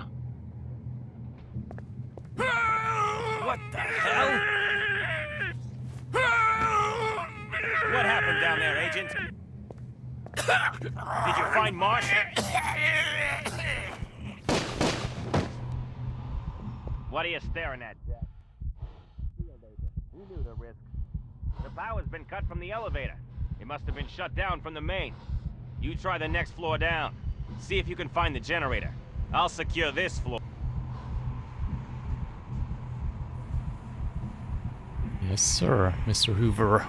What the hell? What happened down there, Agent? Did you find Marsh? What are you staring at, Jack? Field agent. You knew the risk. The power's been cut from the elevator. It must have been shut down from the main. You try the next floor down. See if you can find the generator. I'll secure this floor. Yes, sir, Mr. Hoover.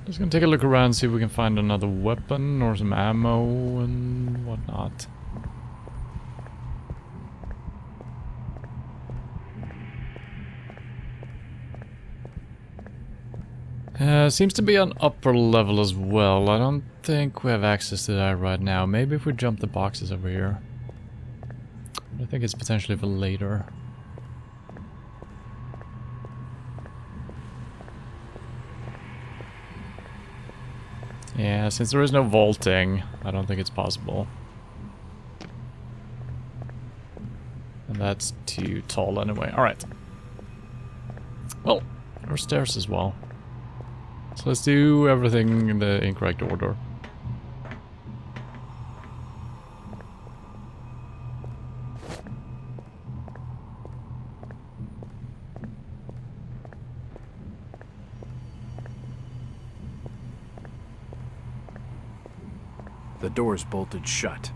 Just gonna take a look around, see if we can find another weapon or some ammo and whatnot. Seems to be an upper level as well. I don't think we have access to that right now. Maybe if we jump the boxes over here. But I think it's potentially for later. Yeah, since there is no vaulting, I don't think it's possible. And that's too tall anyway. Alright. Well, there are stairs as well. So let's do everything in the incorrect order. The door's bolted shut.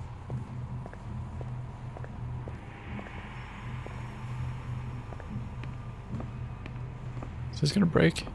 Is this gonna break?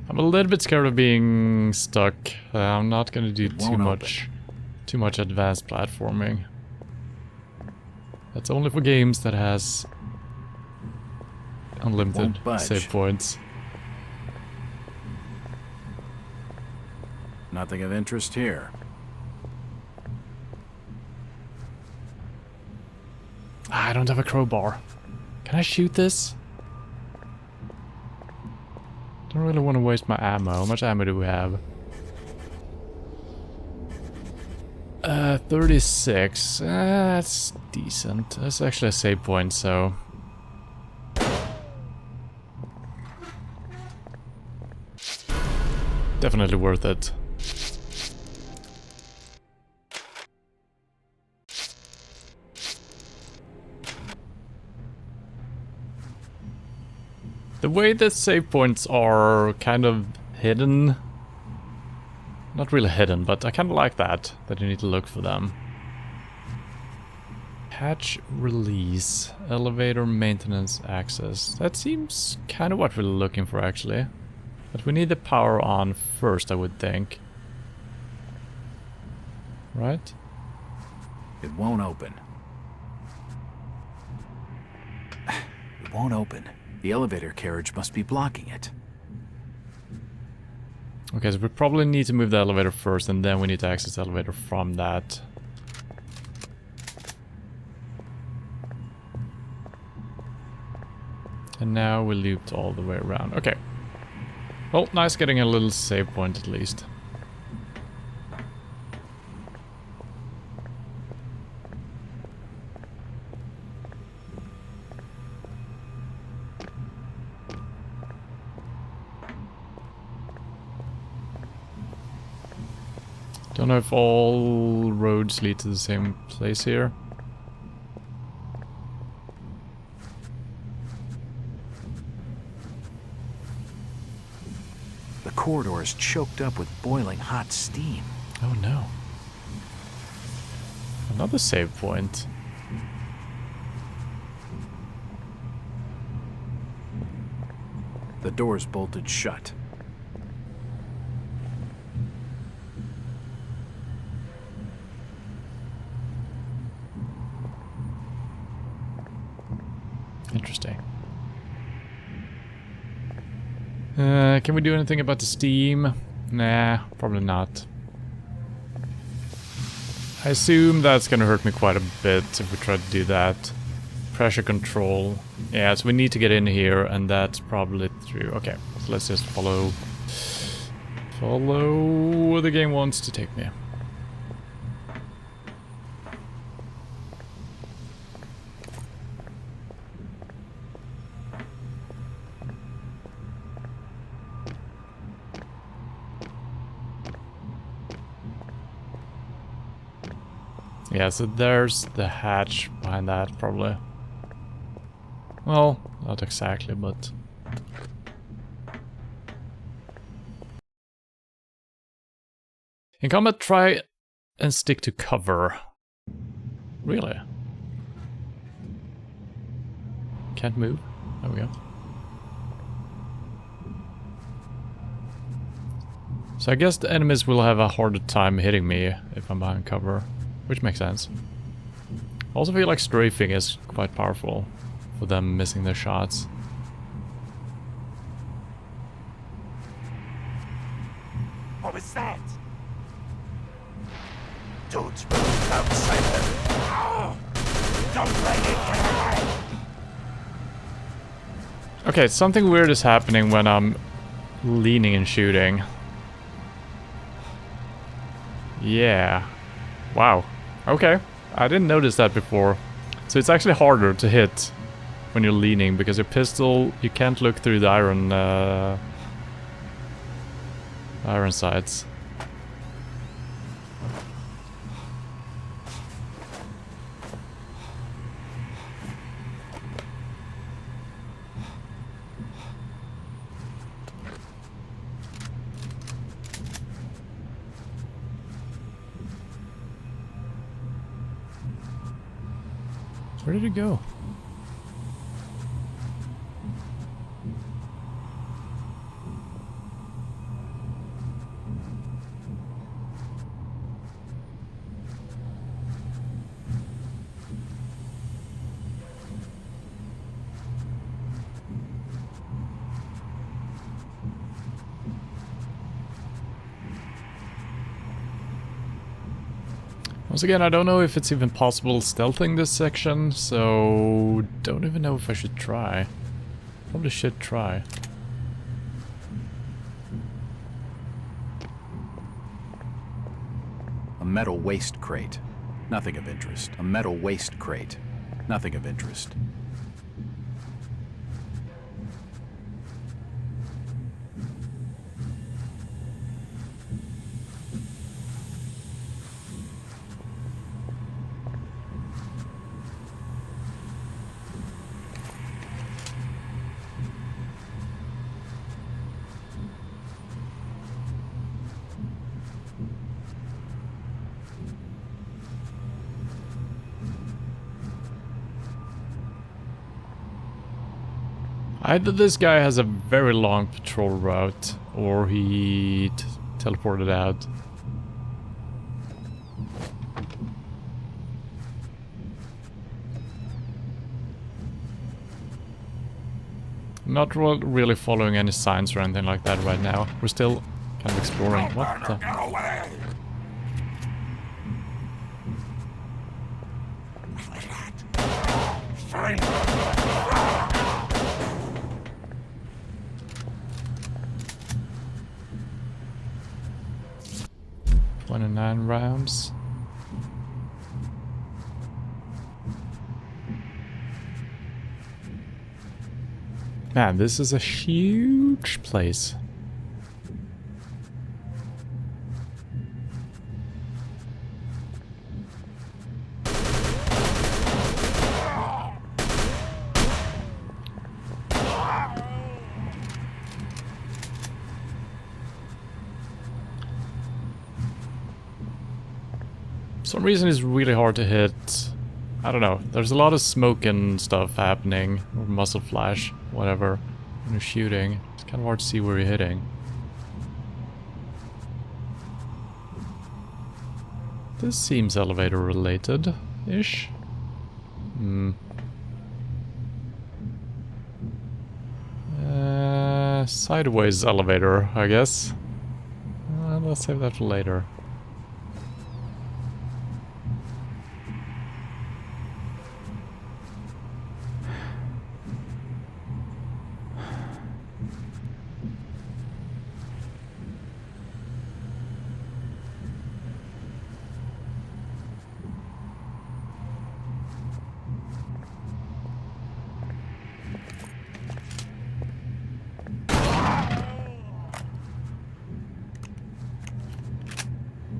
I'm a little bit scared of being stuck. I'm not gonna do too much advanced platforming. That's only for games that has unlimited save points. Nothing of interest here. I don't have a crowbar. Can I shoot this? Don't really want to waste my ammo. How much ammo do we have? 36. That's decent. That's actually a save point, so... definitely worth it. The way that save points are kind of hidden. Not really hidden, but I kind of like that you need to look for them. Hatch release, elevator maintenance access. That seems kind of what we're looking for actually. But we need the power on first, I would think. Right? It won't open. It won't open. The elevator carriage must be blocking it. Okay, so we probably need to move the elevator first, and then we need to access the elevator from that. And now we looped all the way around. Okay. Well, nice getting a little save point at least. Don't know if all roads lead to the same place here. The corridor is choked up with boiling hot steam. Oh no. Another save point. The door's bolted shut. Interesting. Can we do anything about the steam? Nah, probably not. I assume that's gonna hurt me quite a bit if we try to do that. Pressure control. Yeah, so we need to get in here, and that's probably through. Okay, so let's just follow where the game wants to take me. Yeah, so there's the hatch behind that, probably. Well, not exactly, but... In combat, try and stick to cover. Really? Can't move? There we go. So I guess the enemies will have a harder time hitting me if I'm behind cover. Which makes sense. I also feel like strafing is quite powerful for them missing their shots. What was that? Don't move outside them. Don't let it get away. Okay, something weird is happening when I'm leaning and shooting. Yeah. Wow. Okay. I didn't notice that before. So it's actually harder to hit when you're leaning, because your pistol, you can't look through the iron sights. Where did it go? Once again, I don't know if it's even possible stealthing this section, so don't even know if I should try. Probably should try. A metal waste crate. Nothing of interest. A metal waste crate. Nothing of interest. Either this guy has a very long patrol route, or he teleported out. Not really following any signs or anything like that right now. We're still kind of exploring. What the? Get away. 29 rounds. Man, this is a huge place. For some reason it's really hard to hit. I don't know. There's a lot of smoke and stuff happening, or muzzle flash, whatever, when you're shooting. It's kind of hard to see where you're hitting. This seems elevator related-ish. Sideways elevator, I guess. Let's save that for later.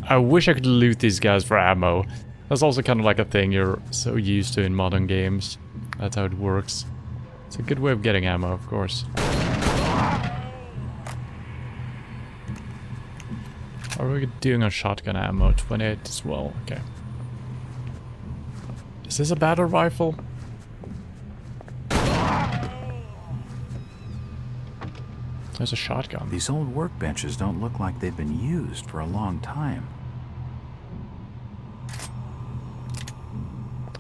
I wish I could loot these guys for ammo. That's also kind of like a thing you're so used to in modern games. That's how it works. It's a good way of getting ammo, of course. How are we doing on shotgun ammo? 28 as well, okay. Is this a battle rifle? There's a shotgun. These old workbenches don't look like they've been used for a long time.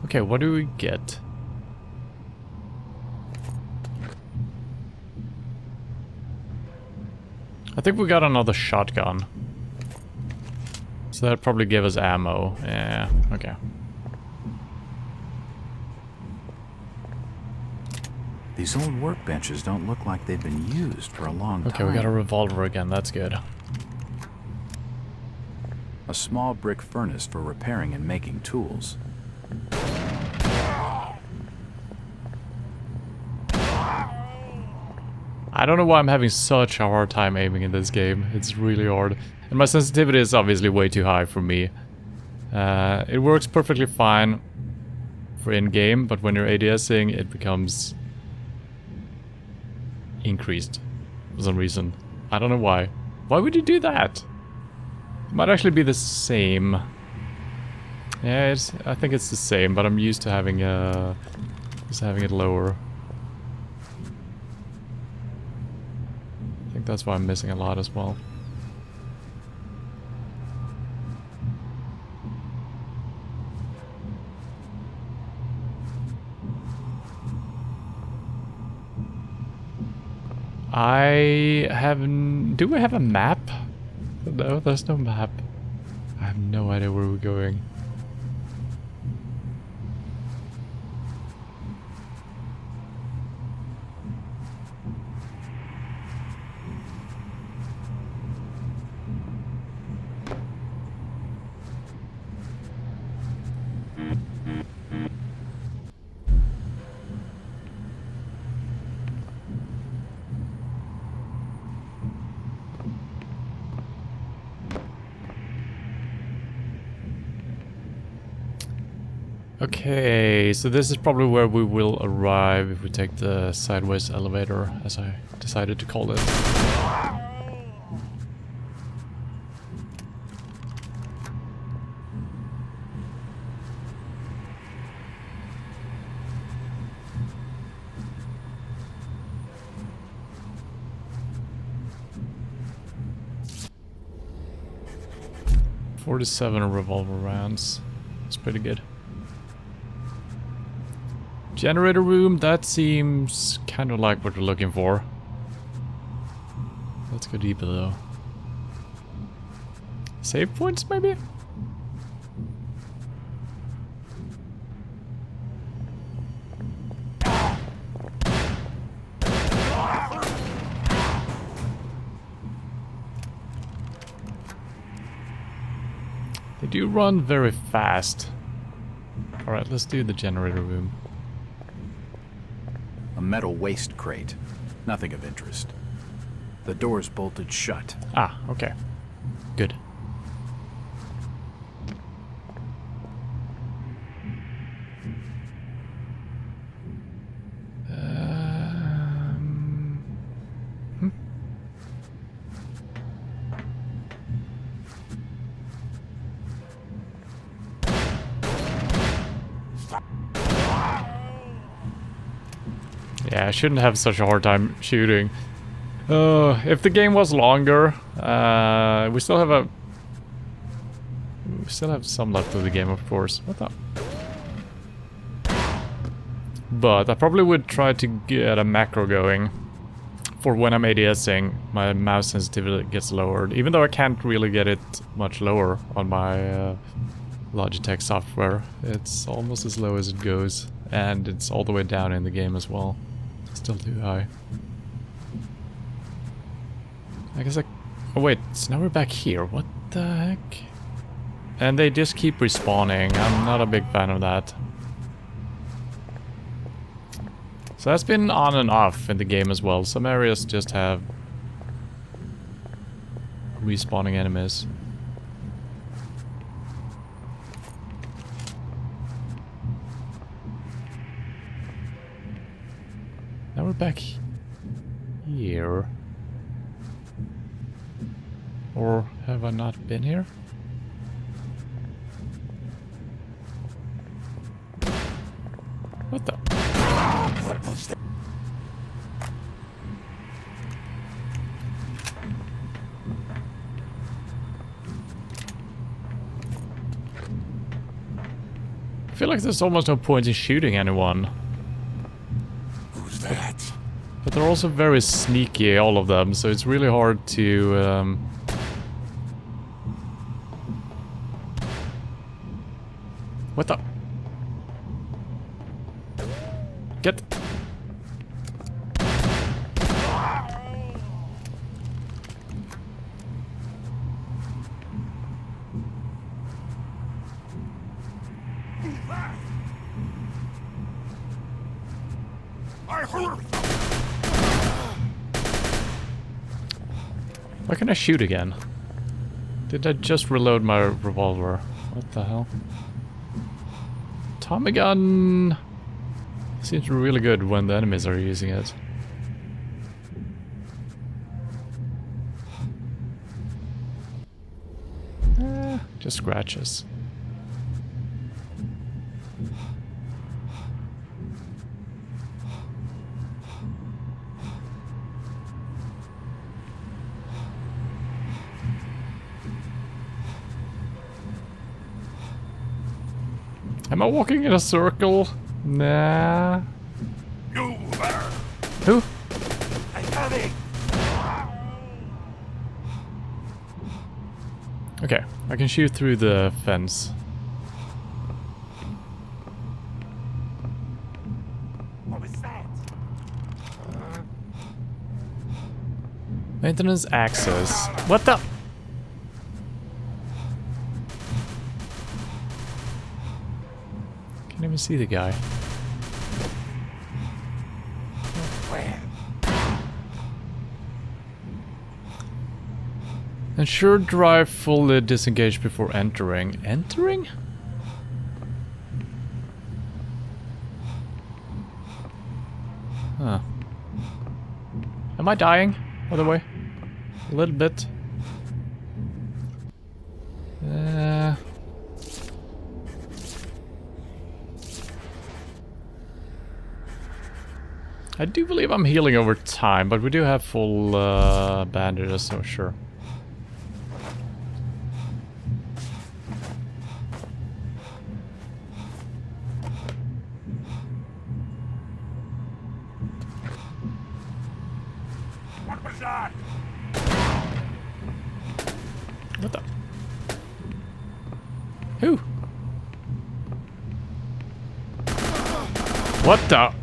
Okay, what do we get? I think we got another shotgun. So that probably gave us ammo. Yeah, okay. These old workbenches don't look like they've been used for a long time. Okay, we got a revolver again, that's good. A small brick furnace for repairing and making tools. I don't know why I'm having such a hard time aiming in this game. It's really hard. And my sensitivity is obviously way too high for me. It works perfectly fine for in-game, but when you're ADSing, it becomes increased for some reason. I don't know why. Why would you do that? It might actually be the same. Yeah, I think it's the same, but I'm used to having it lower. I think that's why I'm missing a lot as well. Do we have a map? No, there's no map. I have no idea where we're going. Okay, so this is probably where we will arrive if we take the sideways elevator, as I decided to call it. .47 revolver rounds. It's pretty good. Generator room, that seems kind of like what we're looking for. Let's go deeper though. Save points maybe? They do run very fast. Alright, let's do the generator room. A metal waste crate. Nothing of interest. The door's bolted shut. Ah, okay. Good. Yeah, I shouldn't have such a hard time shooting. If the game was longer, we still have some left of the game, of course. What the? But I probably would try to get a macro going for when I'm ADSing. My mouse sensitivity gets lowered, even though I can't really get it much lower on my Logitech software. It's almost as low as it goes, and it's all the way down in the game as well. Still too high. I guess oh wait, so now we're back here. What the heck? And they just keep respawning. I'm not a big fan of that. So that's been on and off in the game as well. Some areas just have respawning enemies. we're back here. Or have I not been here? What the? What was that? I feel like there's almost no point in shooting anyone. Who's that? But they're also very sneaky, all of them, so it's really hard to... What the? Get... I heard. Why can't I shoot again? Did I just reload my revolver? What the hell? Tommy gun seems really good when the enemies are using it. Just scratches. Am I walking in a circle? Nah. You there. Who? I'm coming. Okay, I can shoot through the fence. What was that? Maintenance access. What the? Can't even see the guy. Where? Ensure drive fully disengaged before entering. Entering? Huh. Am I dying, by the way? A little bit. I do believe I'm healing over time, but we do have full bandages, so sure. What was that? What the? Who? What the?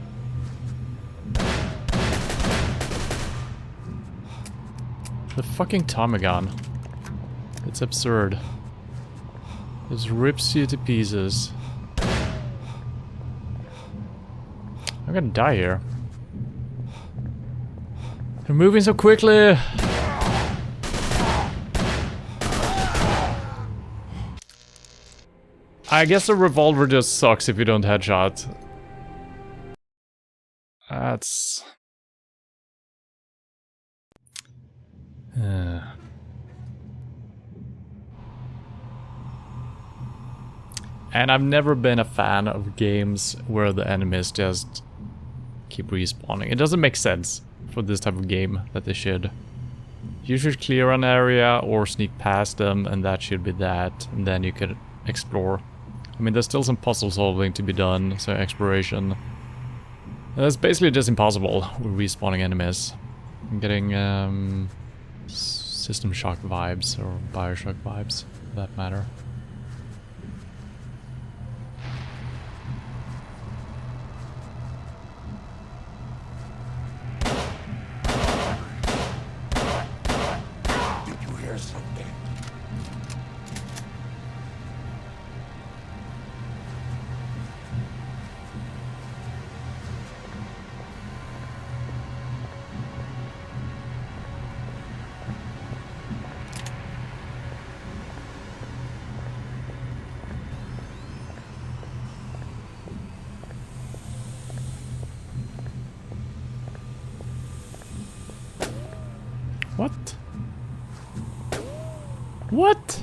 The fucking Tommy gun. It's absurd. It rips you to pieces. I'm gonna die here. They're moving so quickly! I guess a revolver just sucks if you don't headshot. That's... And I've never been a fan of games where the enemies just keep respawning. It doesn't make sense for this type of game that they should. You should clear an area or sneak past them, and that should be that, and then you could explore. I mean, there's still some puzzle solving to be done, so exploration. It's basically just impossible with respawning enemies. I'm getting System Shock vibes, or Bioshock vibes, for that matter. Did you hear something? What? What?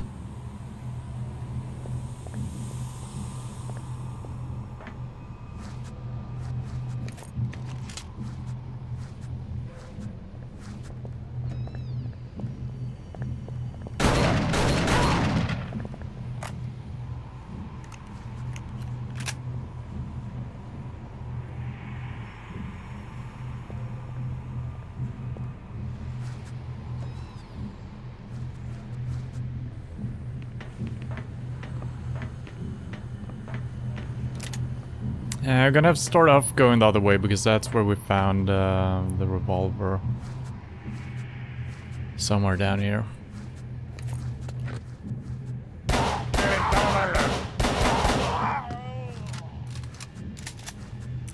Yeah, I'm gonna have to start off going the other way because that's where we found the revolver. Somewhere down here.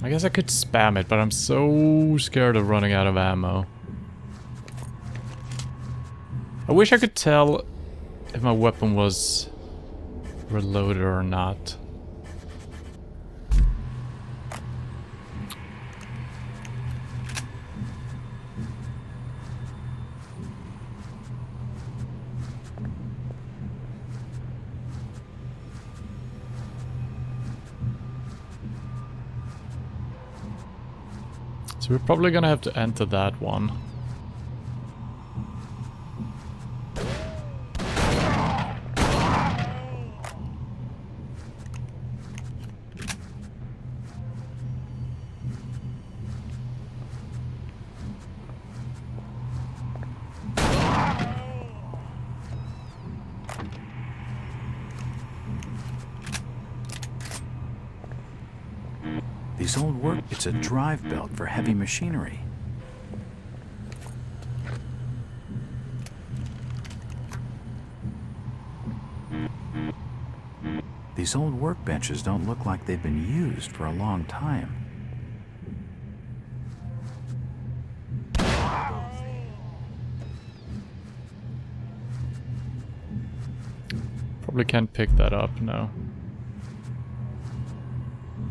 I guess I could spam it, but I'm so scared of running out of ammo. I wish I could tell if my weapon was reloaded or not. So we're probably gonna have to enter that one. These old work, it's a drive belt for heavy machinery. These old workbenches don't look like they've been used for a long time. Probably can't pick that up, no.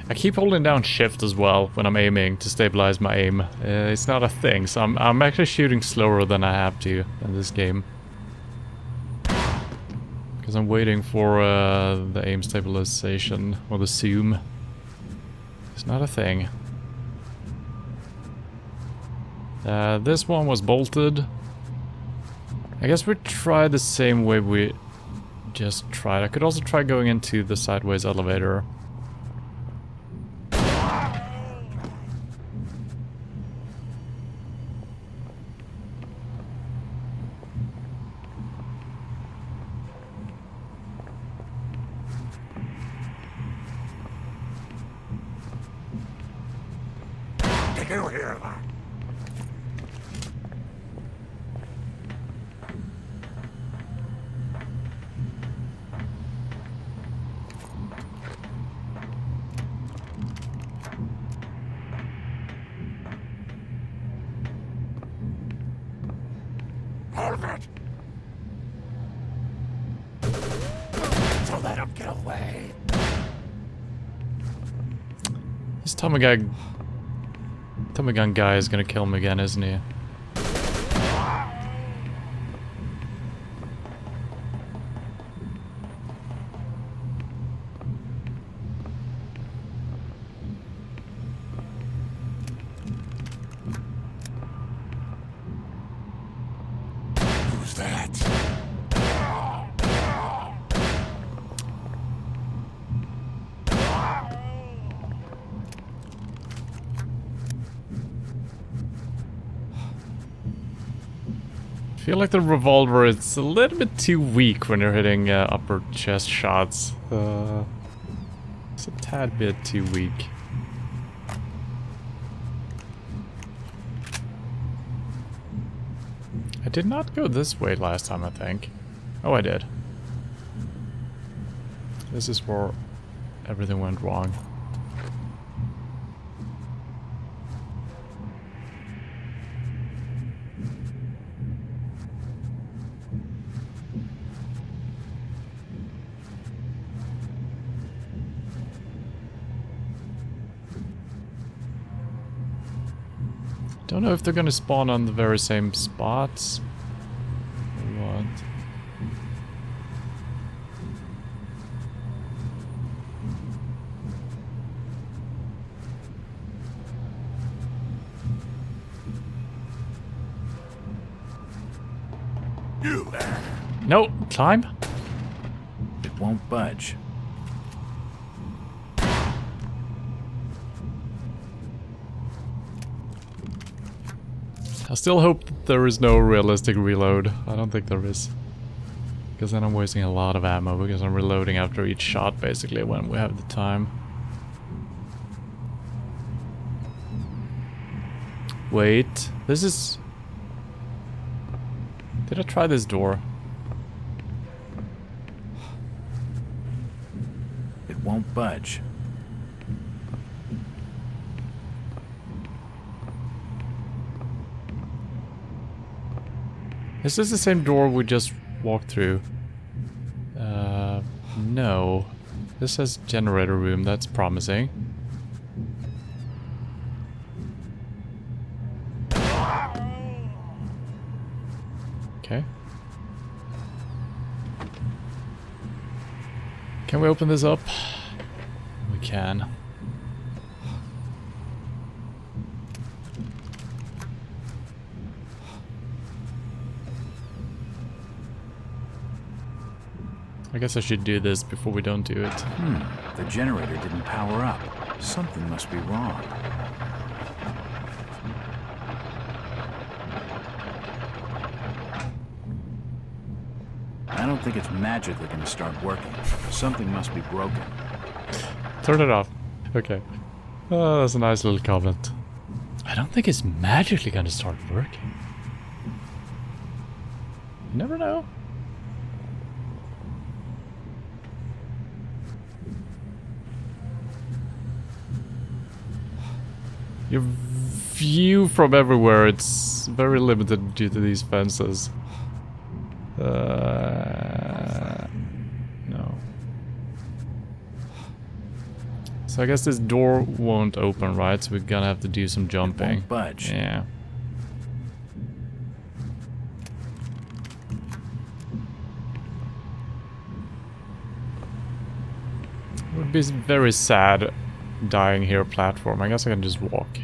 I keep holding down shift as well when I'm aiming to stabilize my aim. It's not a thing, so I'm actually shooting slower than I have to in this game. Because I'm waiting for the aim stabilization, or the zoom. It's not a thing. This one was bolted. I guess we try the same way we just tried. I could also try going into the sideways elevator. Hold it! Don't let him get away. This Tommy gun guy is gonna kill him again, isn't he? Who's that? I feel like the revolver is a little bit too weak when you're hitting upper chest shots. It's a tad bit too weak. I did not go this way last time, I think. Oh, I did. This is where everything went wrong. Don't know if they're gonna spawn on the very same spots. You there. No, climb. It won't budge. I still hope that there is no realistic reload. I don't think there is. Because then I'm wasting a lot of ammo because I'm reloading after each shot basically when we have the time. Wait, this is... Did I try this door? It won't budge. Is this the same door we just walked through? No. This says generator room, that's promising. Okay. Can we open this up? We can. I guess I should do this before we don't do it. The generator didn't power up. Something must be wrong. I don't think it's magically going to start working. Something must be broken. Turn it off. Okay. Oh, that's a nice little comment. I don't think it's magically gonna start working. You never know. Your view from everywhere, it's very limited due to these fences. No. So I guess this door won't open, right? So we're gonna have to do some jumping. It won't budge. Yeah. It would be very sad dying here platform. I guess I can just walk.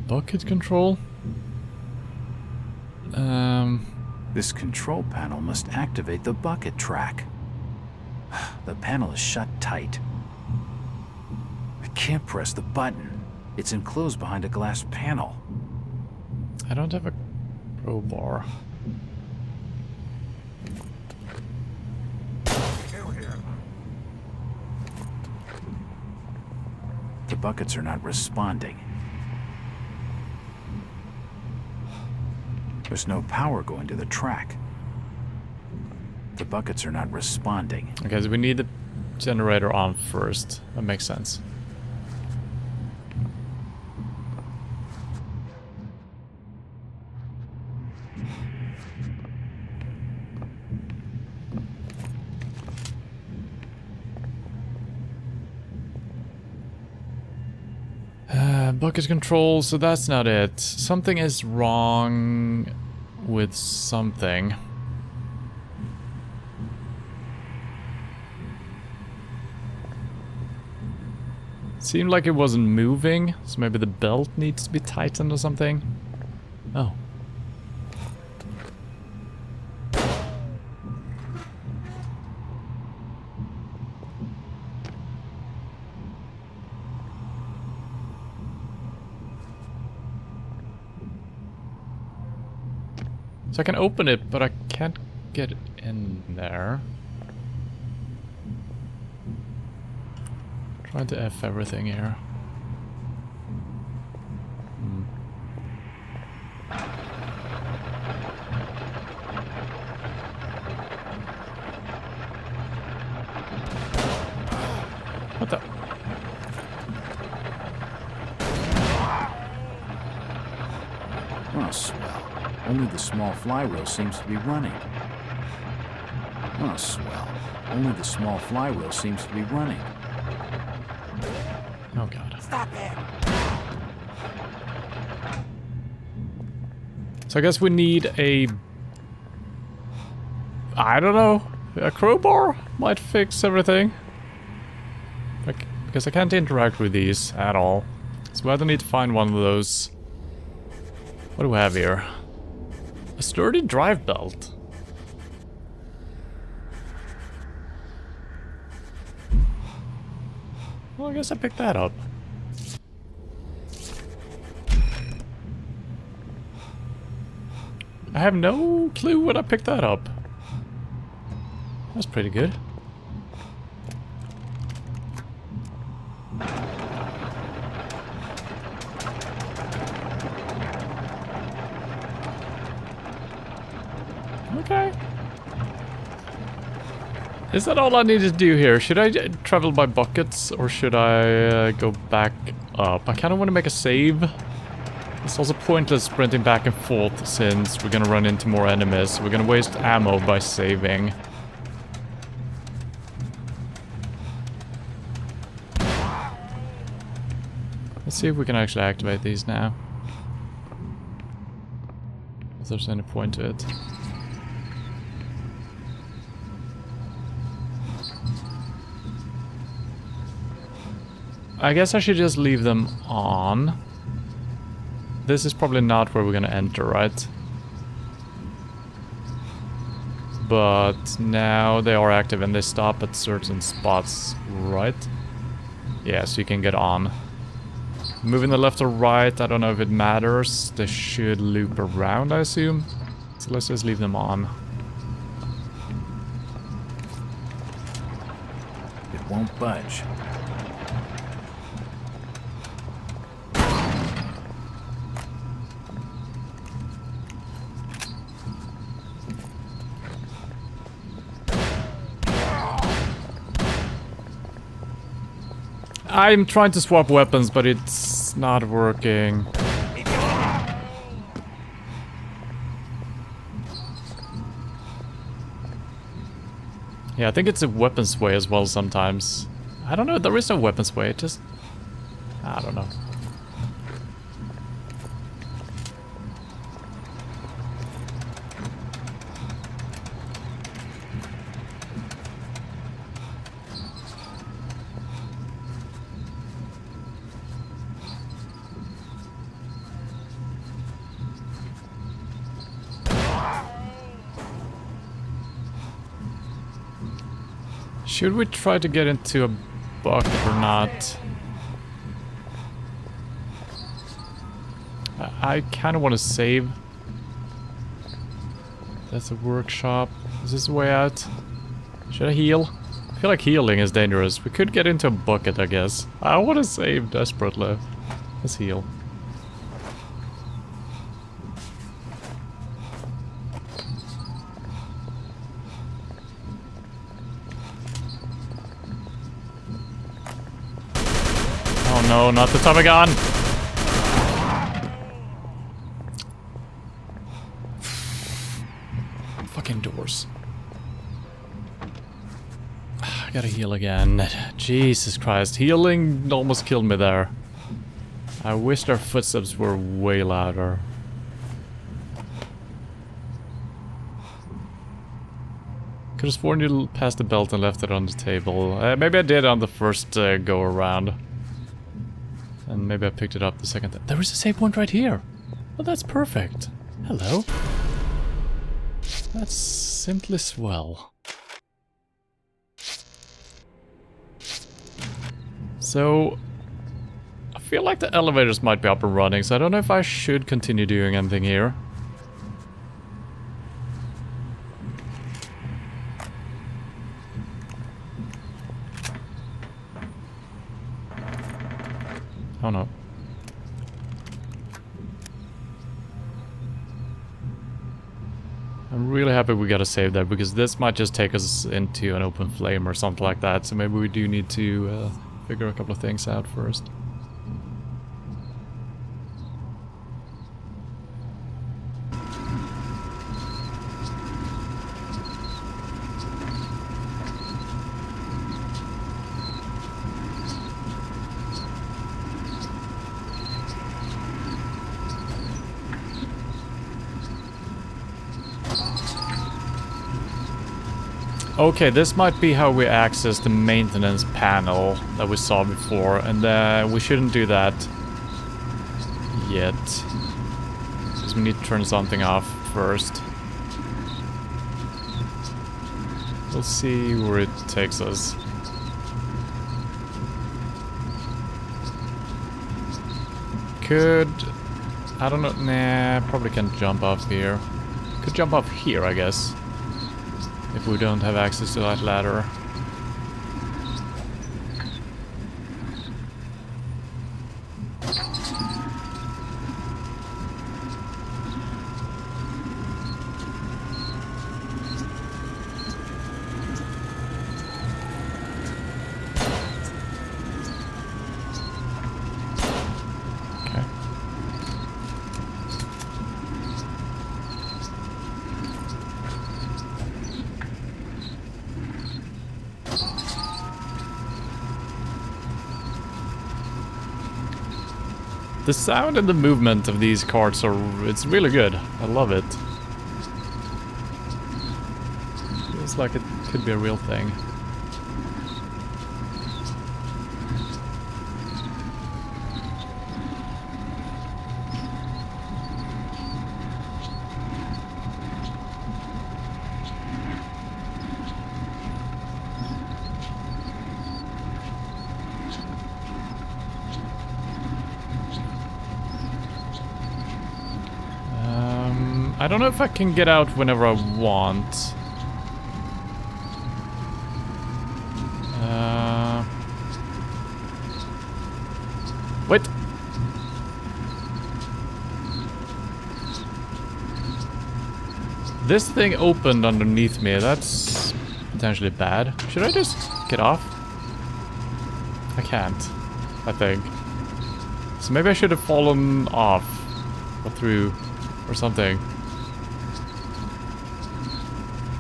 Bucket control? This control panel must activate the bucket track. The panel is shut tight. I can't press the button. It's enclosed behind a glass panel. I don't have a crowbar. The buckets are not responding. There's no power going to the track. The buckets are not responding. Okay, so we need the generator on first. That makes sense. Bucket control, so that's not it. Something is wrong with something. Seemed like it wasn't moving, so maybe the belt needs to be tightened or something. Oh. So I can open it, but I can't get in there. Trying to F everything here. What the? Oh, swell. Only the small flywheel seems to be running. Oh, swell. Only the small flywheel seems to be running. Oh god. Stop it! So I guess we need a... I don't know. A crowbar might fix everything. Like, because I can't interact with these at all. So I either need to find one of those. What do we have here? A sturdy drive belt. Well, I guess I picked that up. I have no clue when I picked that up. That's pretty good. Okay. Is that all I need to do here? Should I travel by buckets or should I go back up? I kind of want to make a save. It's also pointless sprinting back and forth since we're gonna run into more enemies. We're gonna waste ammo by saving. Let's see if we can actually activate these now. If there's any point to it. I guess I should just leave them on. This is probably not where we're gonna enter, right? But now they are active and they stop at certain spots, right? Yeah, so you can get on. Moving the left or right, I don't know if it matters. They should loop around, I assume. So let's just leave them on. It won't budge. I'm trying to swap weapons, but it's not working. Yeah, I think it's a weapons way as well sometimes. I don't know, there is no weapons way, it just... I don't know. Should we try to get into a bucket or not? I kind of want to save. That's a workshop. Is this the way out? Should I heal? I feel like healing is dangerous. We could get into a bucket, I guess. I want to save desperately. Let's heal. No, not the Tommy gun! Fucking doors. I gotta heal again. Jesus Christ, healing almost killed me there. I wished our footsteps were way louder. Could have sworn you passed the belt and left it on the table. Maybe I did on the first go around. And maybe I picked it up the second time. There is a save point right here. Well, that's perfect. Hello. That's simply swell. So, I feel like the elevators might be up and running, so I don't know if I should continue doing anything here. Oh no. I'm really happy we got a save there, because this might just take us into an open flame or something like that, so maybe we do need to figure a couple of things out first. Okay, this might be how we access the maintenance panel that we saw before, and we shouldn't do that yet. Because we need to turn something off first. We'll see where it takes us. Could... I don't know, nah, probably can't jump off here. Could jump off here, I guess. If we don't have access to that ladder. The sound and the movement of these carts it's really good. I love it. Feels like it could be a real thing. I don't know if I can get out whenever I want. Wait! This thing opened underneath me. That's potentially bad. Should I just get off? I can't, I think. So maybe I should have fallen off. Or through. Or something.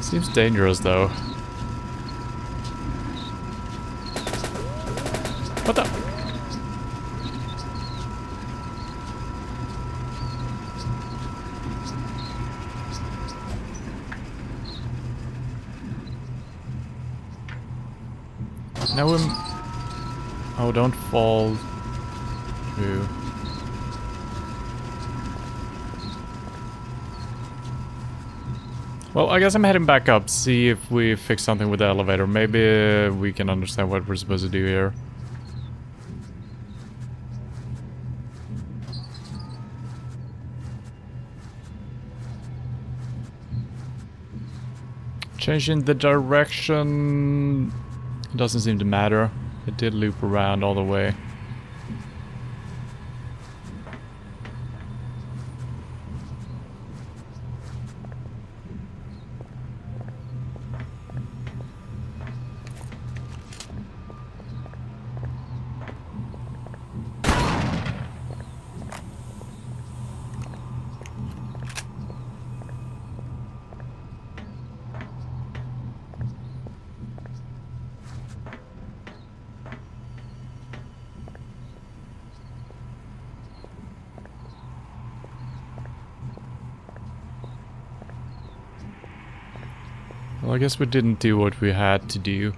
Seems dangerous though. What the? Now I'm... Oh, don't fall through. Well, I guess I'm heading back up, see if we fix something with the elevator. Maybe we can understand what we're supposed to do here. Changing the direction doesn't seem to matter. It did loop around all the way. Well, I guess we didn't do what we had to do.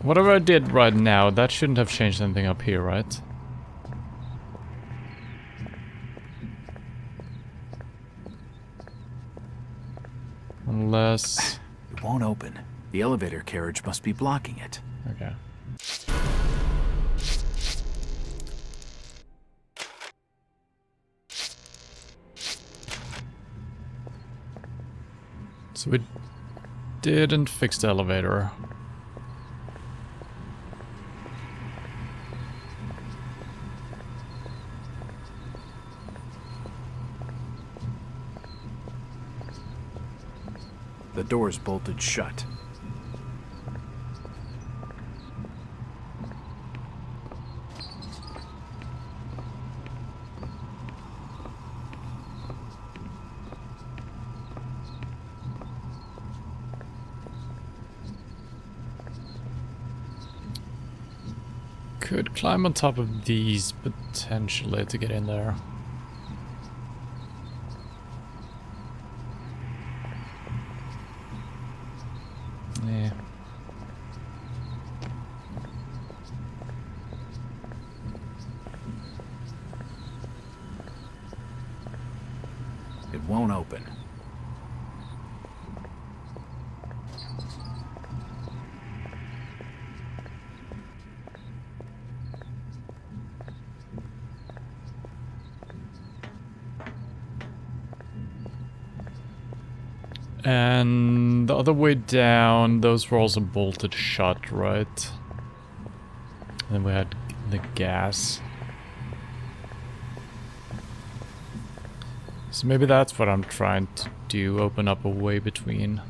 Whatever I did right now, that shouldn't have changed anything up here, right? Unless... It won't open. The elevator carriage must be blocking it. Okay. So we didn't fix the elevator. The door's bolted shut. could climb on top of these potentially to get in there. Yeah. It won't open. And the other way down, those were also bolted shut, right? Then we had the gas. So maybe that's what I'm trying to do, open up a way between.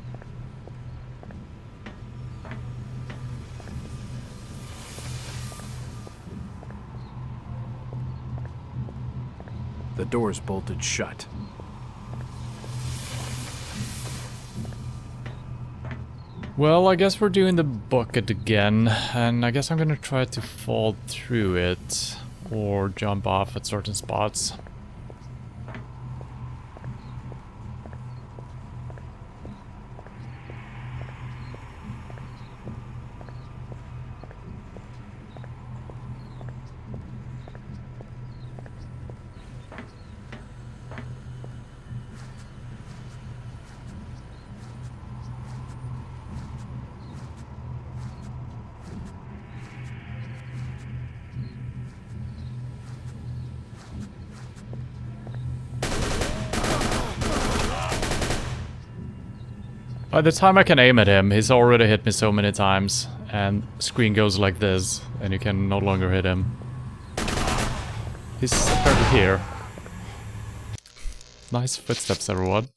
The door's bolted shut. Well, I guess we're doing the bucket again, and I guess I'm gonna try to fall through it, or jump off at certain spots. By the time I can aim at him, he's already hit me so many times, and screen goes like this, and you can no longer hit him. He's apparently here. Nice footsteps, everyone.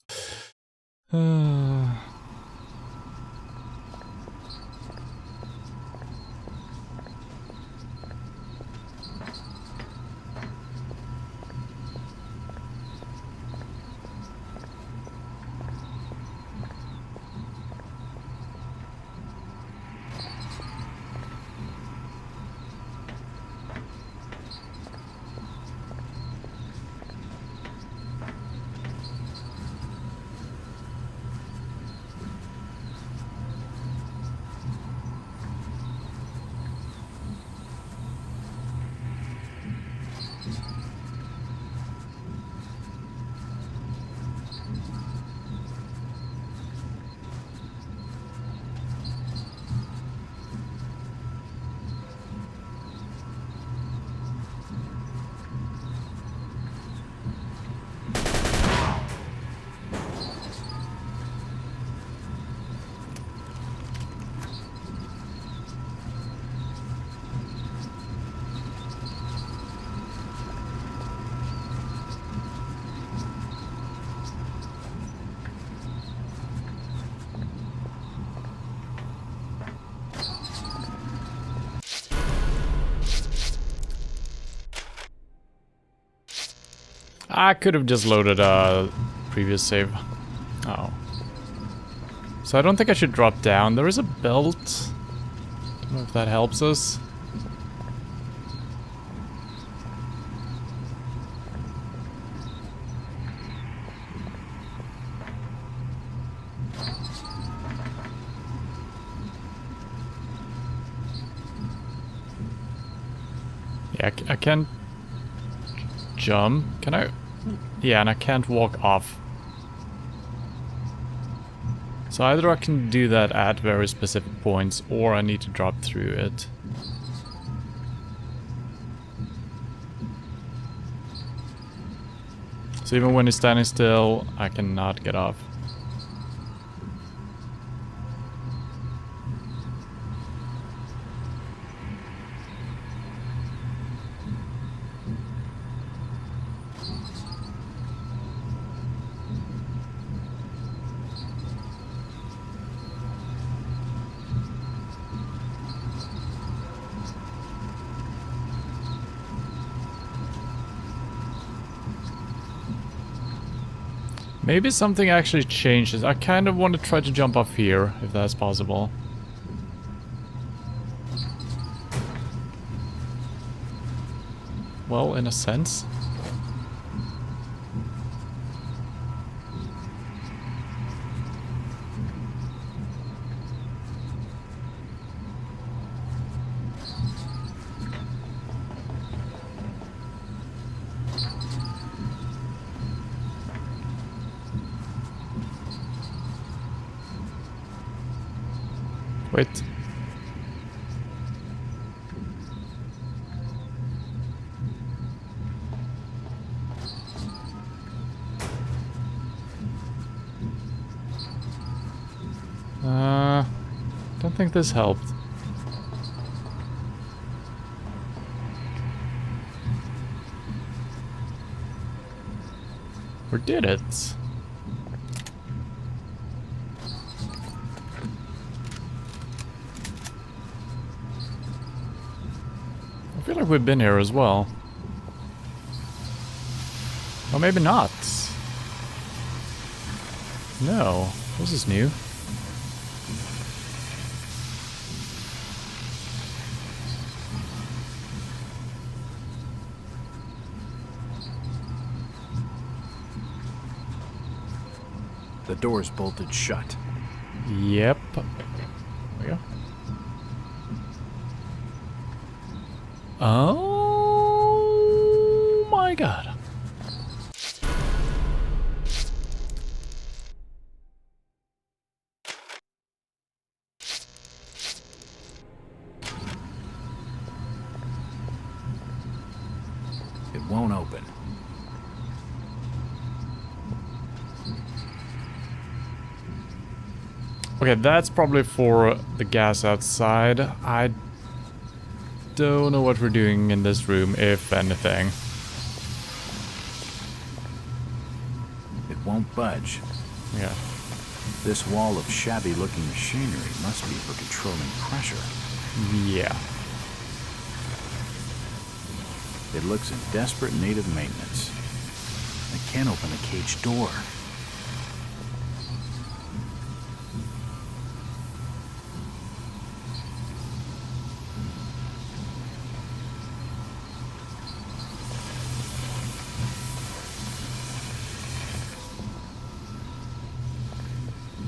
I could have just loaded a previous save. Oh. So I don't think I should drop down. There is a belt. Don't know if that helps us. Yeah, I can't jump. Can I? Yeah, and I can't walk off. So either I can do that at very specific points, or I need to drop through it. So even when he's standing still, I cannot get off. Maybe something actually changes. I kind of want to try to jump off here, if that's possible. Well, in a sense. Wait. Don't think this helped. Or did it? I feel like we've been here as well. Or maybe not. No, this is new. The door's bolted shut. Yep. There we go. Oh my god. It won't open. Okay, that's probably for the gas outside. I don't know what we're doing in this room, if anything. It won't budge. Yeah. This wall of shabby-looking machinery must be for controlling pressure. Yeah. It looks in desperate need of maintenance. I can't open the cage door.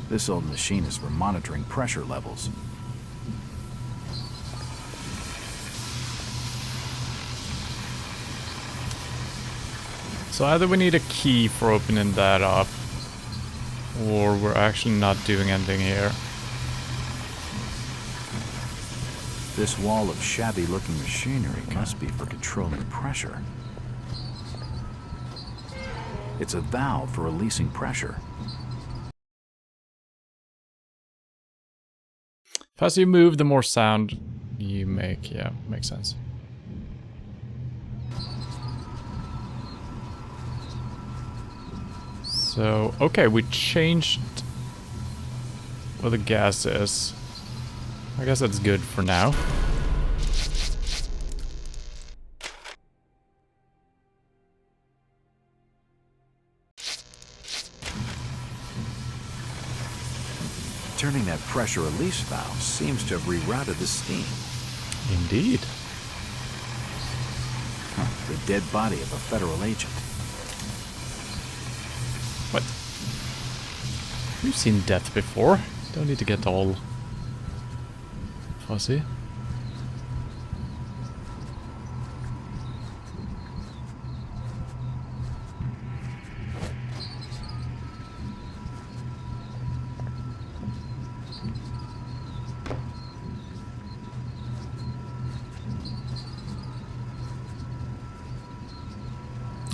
This old machine is for monitoring pressure levels. So either we need a key for opening that up, or we're actually not doing anything here. This wall of shabby-looking machinery must be for controlling pressure. It's a valve for releasing pressure. Faster you move, the more sound you make. Yeah, makes sense. So, okay, we changed where the gas is. I guess that's good for now. Turning that pressure release valve seems to have rerouted the steam. Indeed. The dead body of a federal agent. What? We've seen death before. Don't need to get all fuzzy.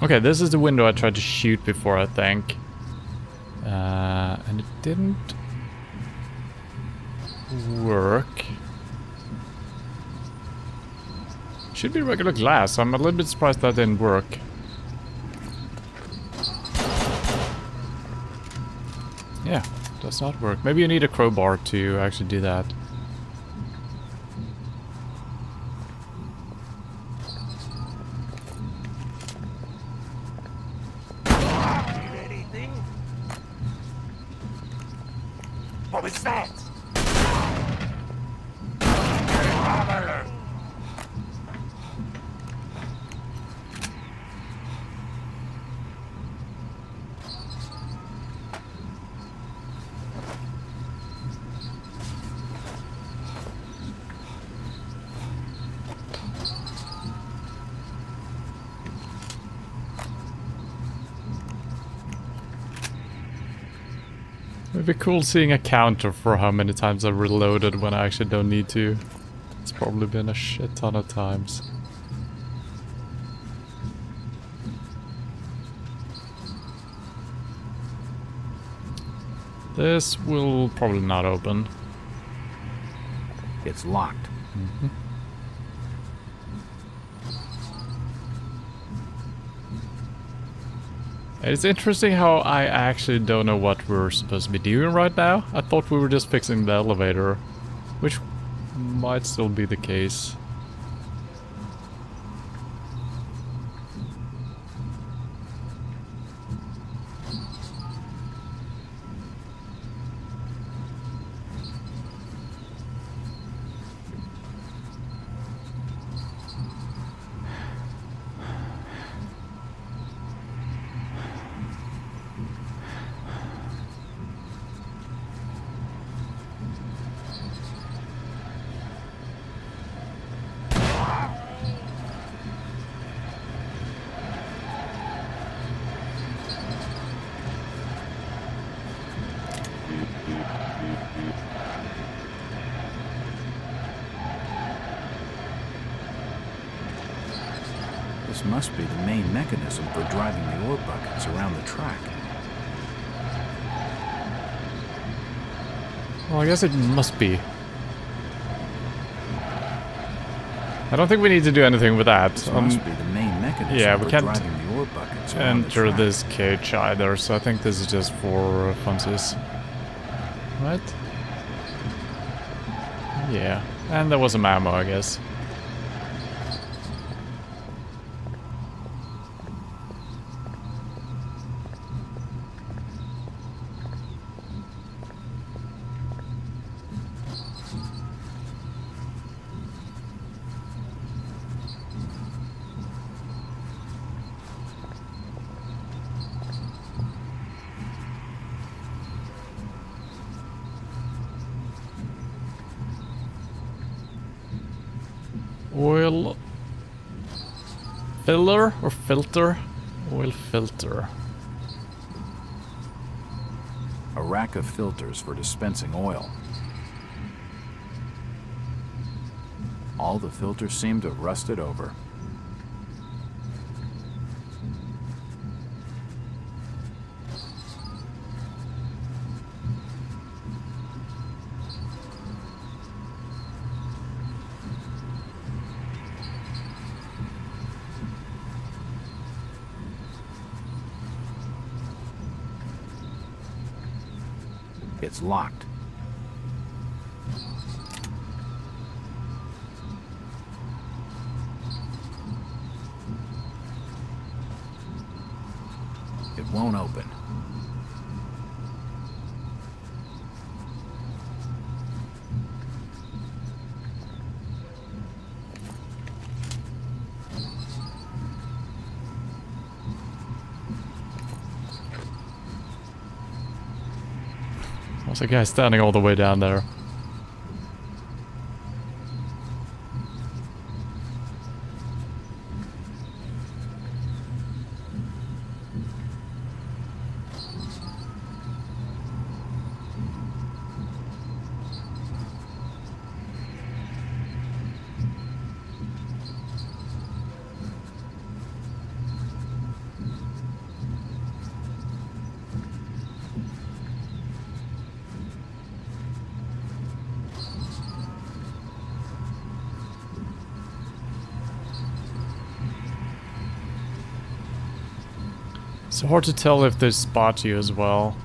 Okay, this is the window I tried to shoot before, I think. And it didn't work. Should be regular glass. I'm a little bit surprised that didn't work. Yeah, does not work. Maybe you need a crowbar to actually do that. What was that? It'd be cool seeing a counter for how many times I've reloaded when I actually don't need to. It's probably been a shit ton of times. This will probably not open. It's locked. Mm-hmm. It's interesting how I actually don't know what we're supposed to be doing right now. I thought we were just fixing the elevator, which might still be the case. This must be the main mechanism for driving the ore buckets around the track. Well, I guess it must be. I don't think we need to do anything with that. This must be the main mechanism yeah, we for can't driving the ore buckets around the enter track. this cage either, so I think this is just for funsies. Right? Yeah, and there was some ammo, I guess. Oil filler or filter? Oil filter. A rack of filters for dispensing oil. All the filters seem to have rusted over. It's locked. It won't open. There's a guy standing all the way down there. It's hard to tell if they spot you as well.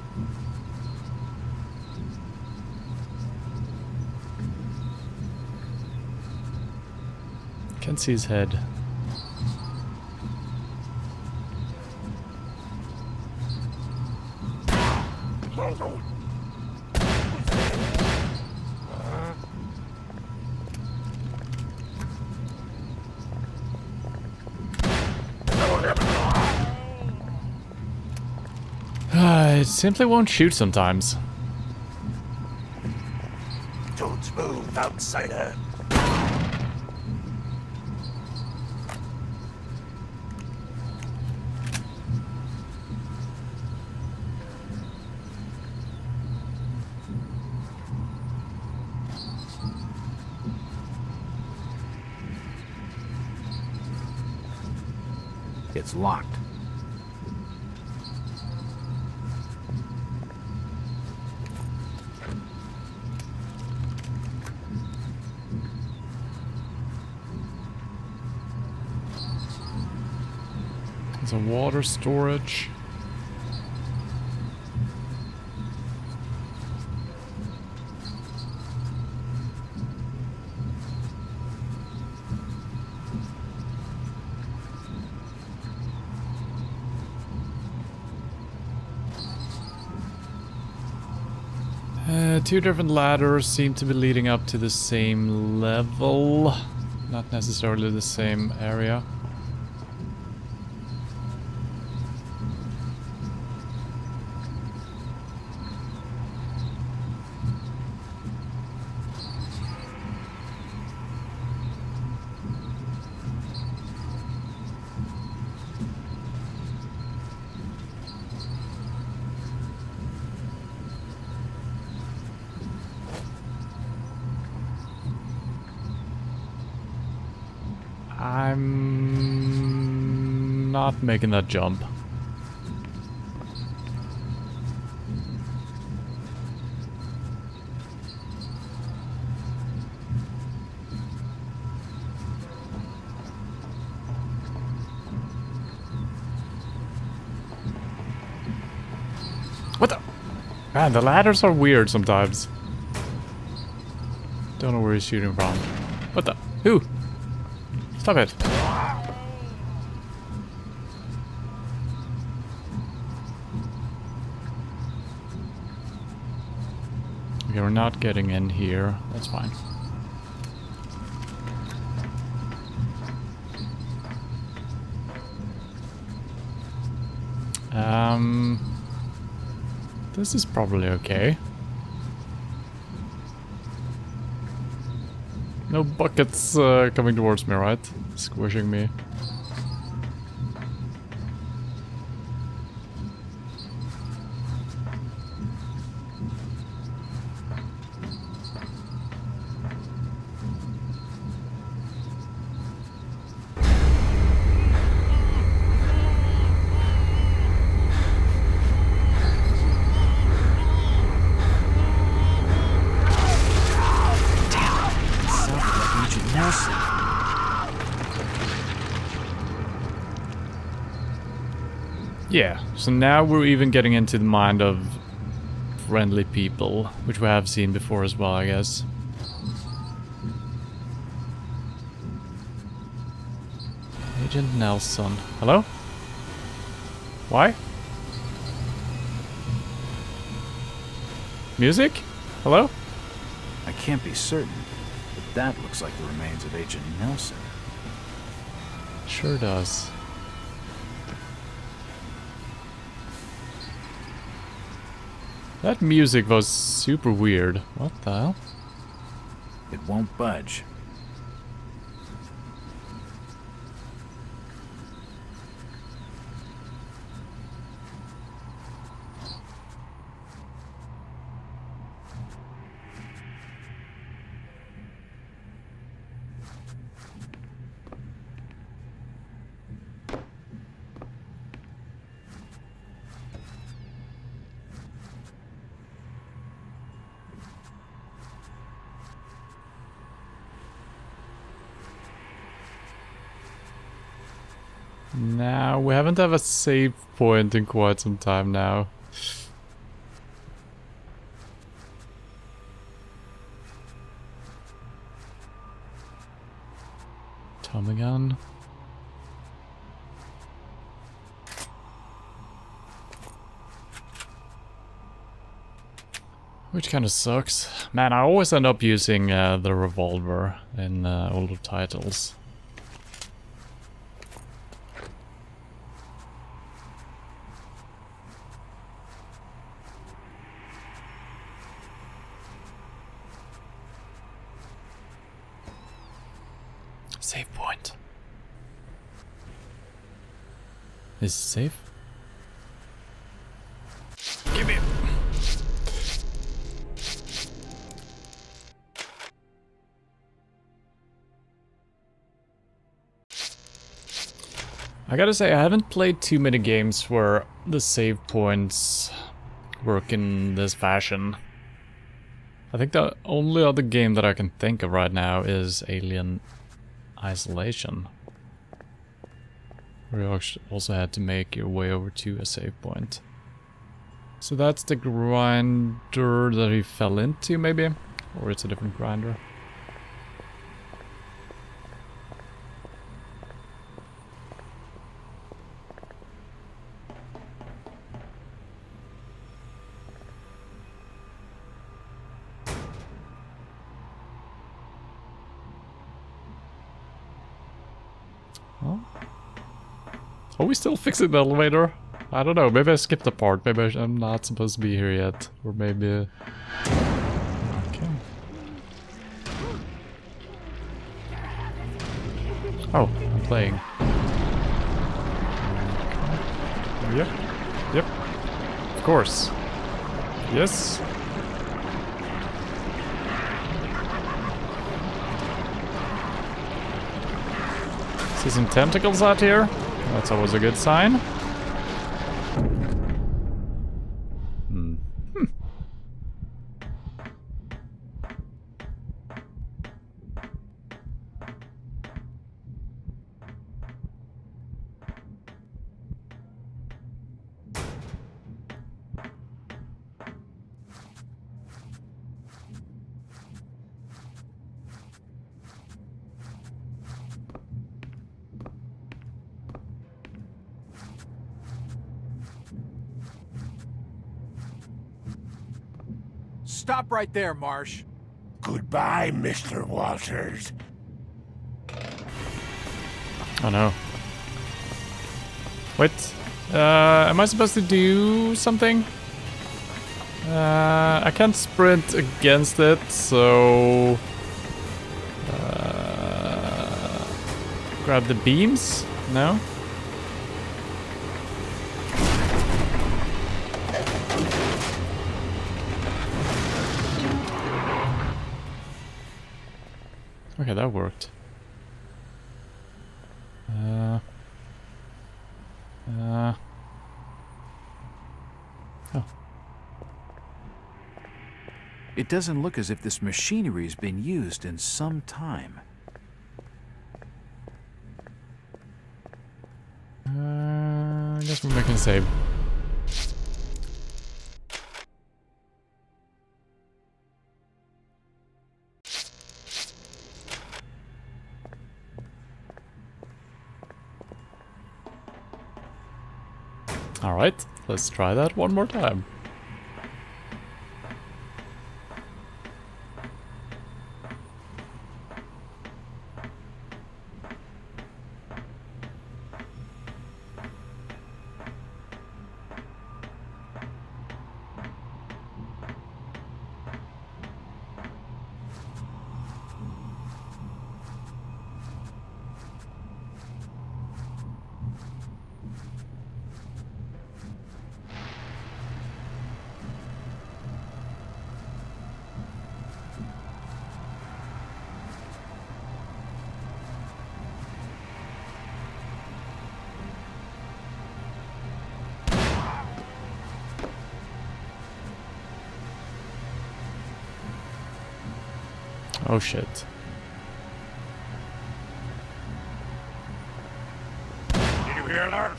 Can't see his head. It simply won't shoot sometimes. Don't move, outsider. It's locked. There's a water storage. Two different ladders seem to be leading up to the same level, not necessarily the same area. I'm not making that jump. What the? Man, the ladders are weird sometimes. Don't know where he's shooting from. What the? Who? Stop it. Okay, we're not getting in here. That's fine. This is probably okay. No buckets coming towards me, right? Squishing me. Yeah, so now we're even getting into the mind of friendly people, which we have seen before as well, I guess. Agent Nelson. Hello? Why? Music? Hello? I can't be certain, but that looks like the remains of Agent Nelson. Sure does. That music was super weird. What the hell? It won't budge. Now, we haven't had a save point in quite some time now. Tommy gun. Which kind of sucks. Man, I always end up using the revolver in older titles. Save point. Is it safe? Give me. I gotta say, I haven't played too many games where the save points work in this fashion. I think the only other game that I can think of right now is Alien Isolation, where you also had to make your way over to a save point. So that's the grinder that he fell into, maybe? Or it's a different grinder. Are we still fixing the elevator? I don't know, maybe I skipped a part, maybe I'm not supposed to be here yet, or maybe... Okay. Oh, I'm playing. Yep, yep, of course. Yes. See some tentacles out here? That's always a good sign. Stop right there, Marsh. Goodbye, Mr. Walters. Oh no. Wait, am I supposed to do something? I can't sprint against it, so... grab the beams? No? Okay, that worked. Oh. It doesn't look as if this machinery's been used in some time. I guess we're making a save. Alright, let's try that one more time. Oh shit. Did you hear that?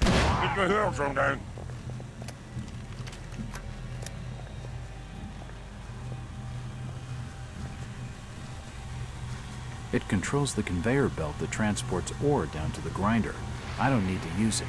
Did you hear something? It controls the conveyor belt that transports ore down to the grinder. I don't need to use it.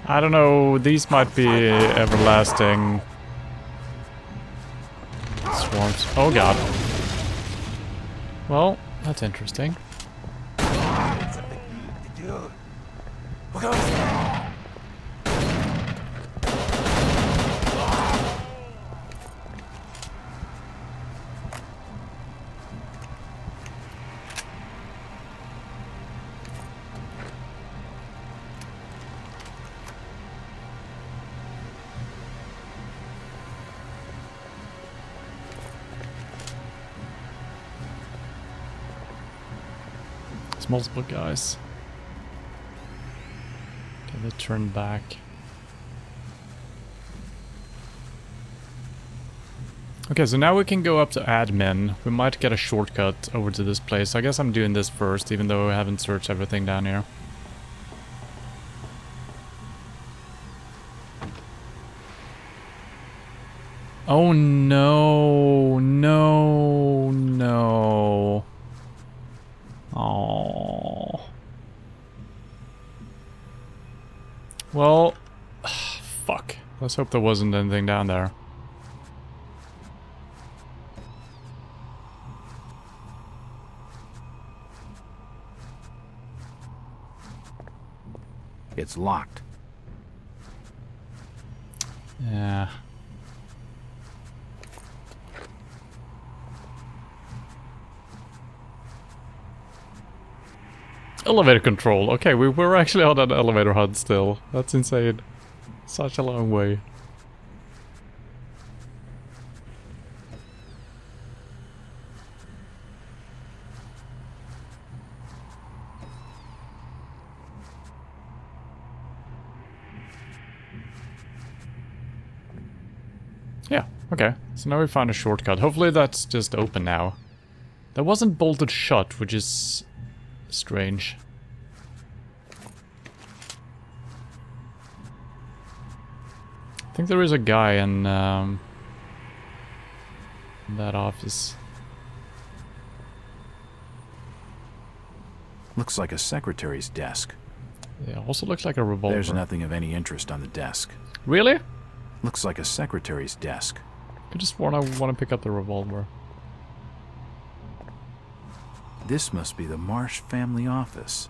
I don't know, these might be everlasting swarms. Oh god. Well, that's interesting. It's multiple guys. Okay, they turn back. Okay, so now we can go up to admin. We might get a shortcut over to this place. I guess I'm doing this first, even though I haven't searched everything down here. Oh no, no, no. Oh. Well, fuck. Let's hope there wasn't anything down there. It's locked. Yeah. Elevator control. Okay, we were actually on an elevator HUD still. That's insane. Such a long way. Yeah, okay. So now we found a shortcut. Hopefully that's just open now. That wasn't bolted shut, which is strange. I think there is a guy in that office. Looks like a secretary's desk. Yeah, also looks like a revolver. There's nothing of any interest on the desk. Really? Looks like a secretary's desk. Could have sworn I want to pick up the revolver. This must be the Marsh family office.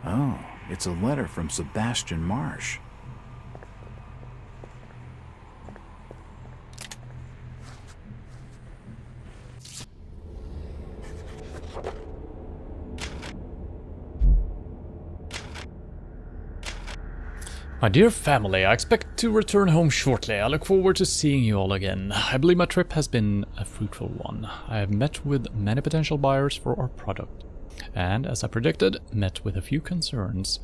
Oh, it's a letter from Sebastian Marsh. My dear family, I expect to return home shortly. I look forward to seeing you all again. I believe my trip has been a fruitful one. I have met with many potential buyers for our product, and as I predicted, met with a few concerns.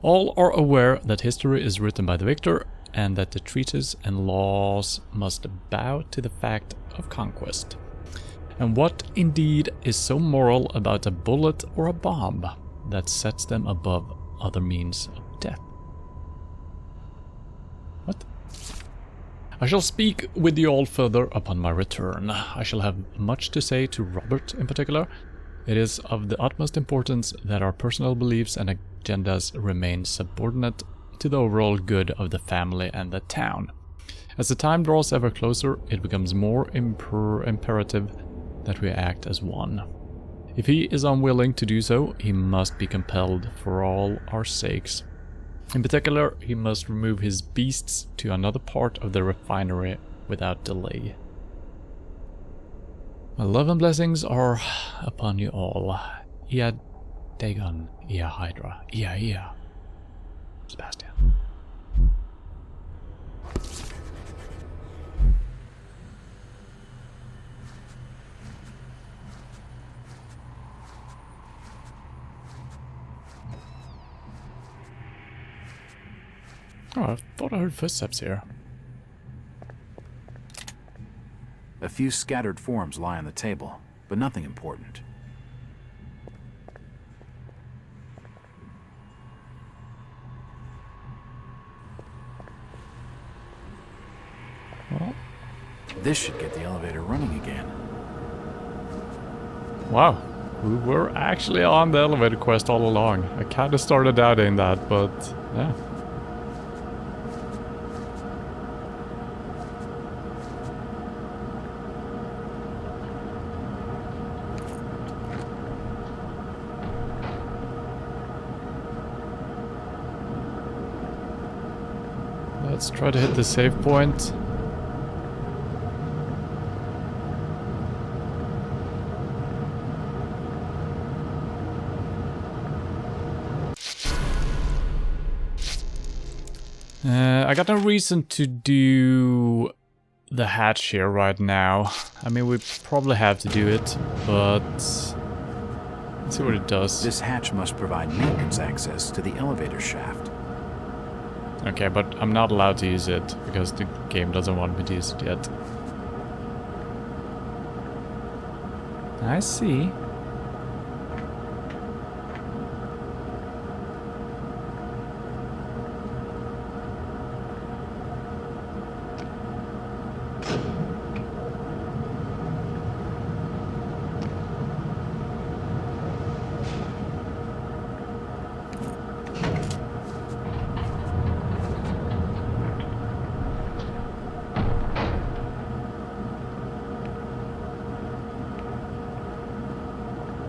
All are aware that history is written by the victor, and that the treaties and laws must bow to the fact of conquest. And what indeed is so moral about a bullet or a bomb that sets them above other means of death? What? I shall speak with you all further upon my return. I shall have much to say to Robert in particular. It is of the utmost importance that our personal beliefs and agendas remain subordinate to the overall good of the family and the town. As the time draws ever closer, it becomes more imperative that we act as one. If he is unwilling to do so, he must be compelled for all our sakes. In particular, he must remove his beasts to another part of the refinery without delay. My love and blessings are upon you all. Ia Dagon, Ia Hydra, Ia. Sebastian. Oh, I thought I heard footsteps here. A few scattered forms lie on the table, but nothing important. Well, this should get the elevator running again. Wow, we were actually on the elevator quest all along. I kind of started doubting that, but yeah. Let's try to hit the save point. I got no reason to do the hatch here right now. I mean, we probably have to do it, but let's see what it does. This hatch must provide maintenance access to the elevator shaft. Okay, but I'm not allowed to use it because the game doesn't want me to use it yet. I see.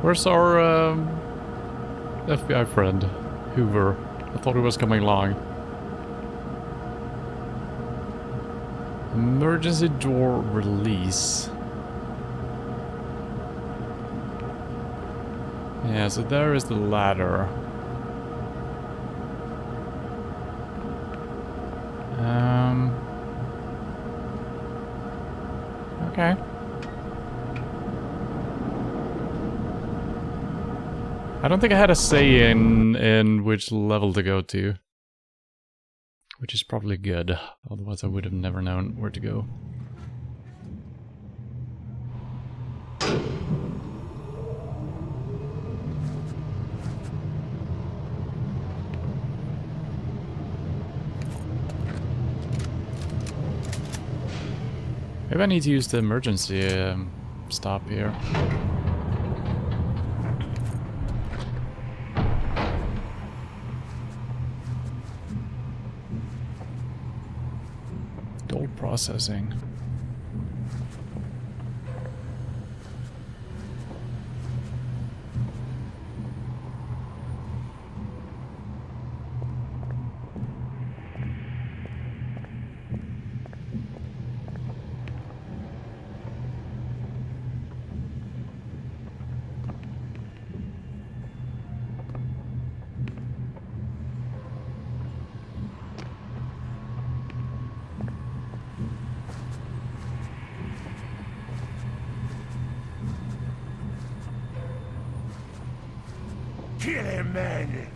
Where's our FBI friend, Hoover? I thought he was coming along. Emergency door release. Yeah, so there is the ladder. Okay. I don't think I had a say in which level to go to. Which is probably good. Otherwise I would have never known where to go. Maybe I need to use the emergency stop here. Processing. Kill him, man!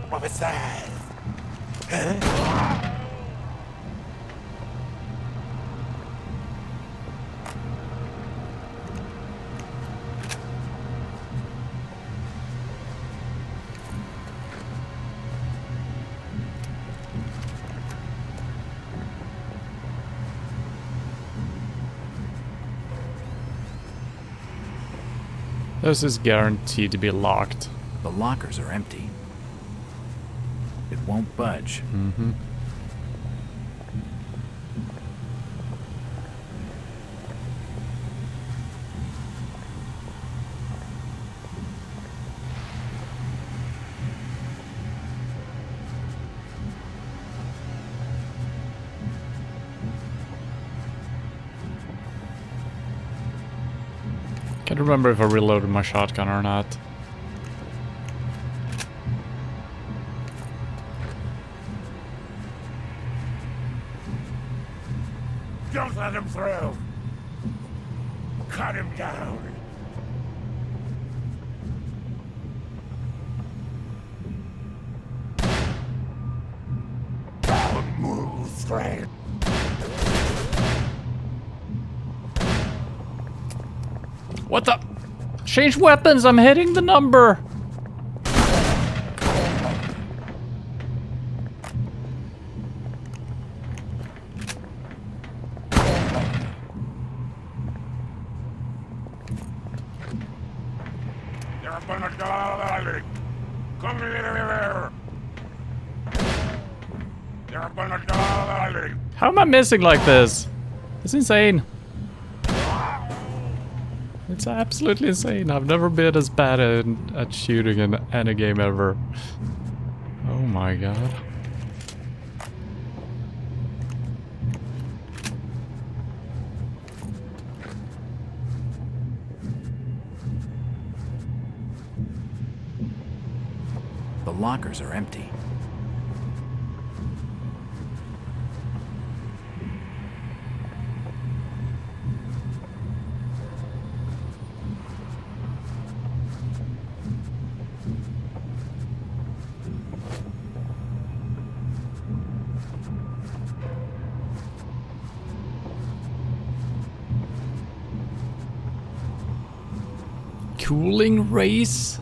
What was that? Huh? This is guaranteed to be locked. The lockers are empty. It won't budge. Mm-hmm. Can't remember if I reloaded my shotgun or not. Don't let him through! Cut him down! Don't move, friend! What the? Change weapons! I'm hitting the number! Come here! How am I missing like this? It's insane. It's absolutely insane. I've never been as bad at shooting in any game ever. Oh my god. lockers are empty. Cooling race?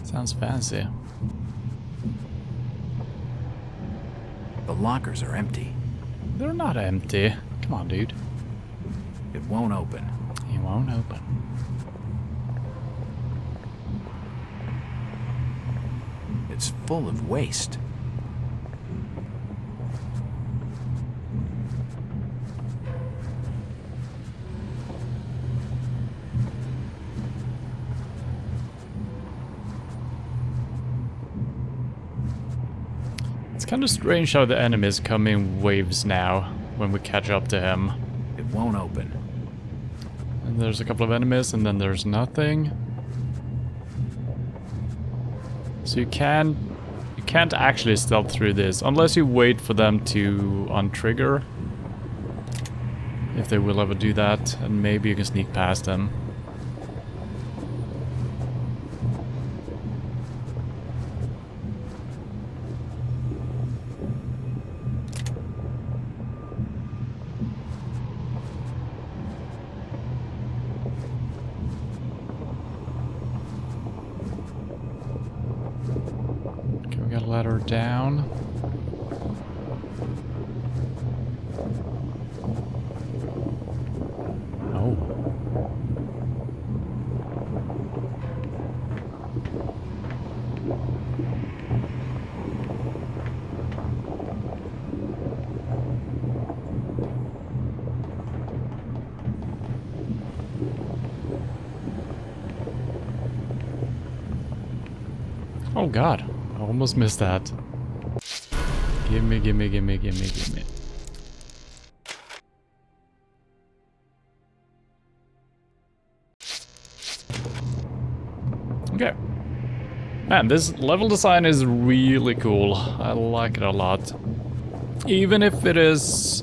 Sounds fancy. The lockers are empty. They're not empty. Come on, dude. It won't open. It won't open. It's full of waste. It's kind of strange how the enemies come in waves now when we catch up to him. It won't open. And there's a couple of enemies and then there's nothing. So you can't actually stealth through this unless you wait for them to untrigger. If they will ever do that, and maybe you can sneak past them. Let her down. Oh. Oh God. I almost missed that. Gimme, gimme, gimme, gimme, gimme. Okay. Man, this level design is really cool. I like it a lot. Even if it is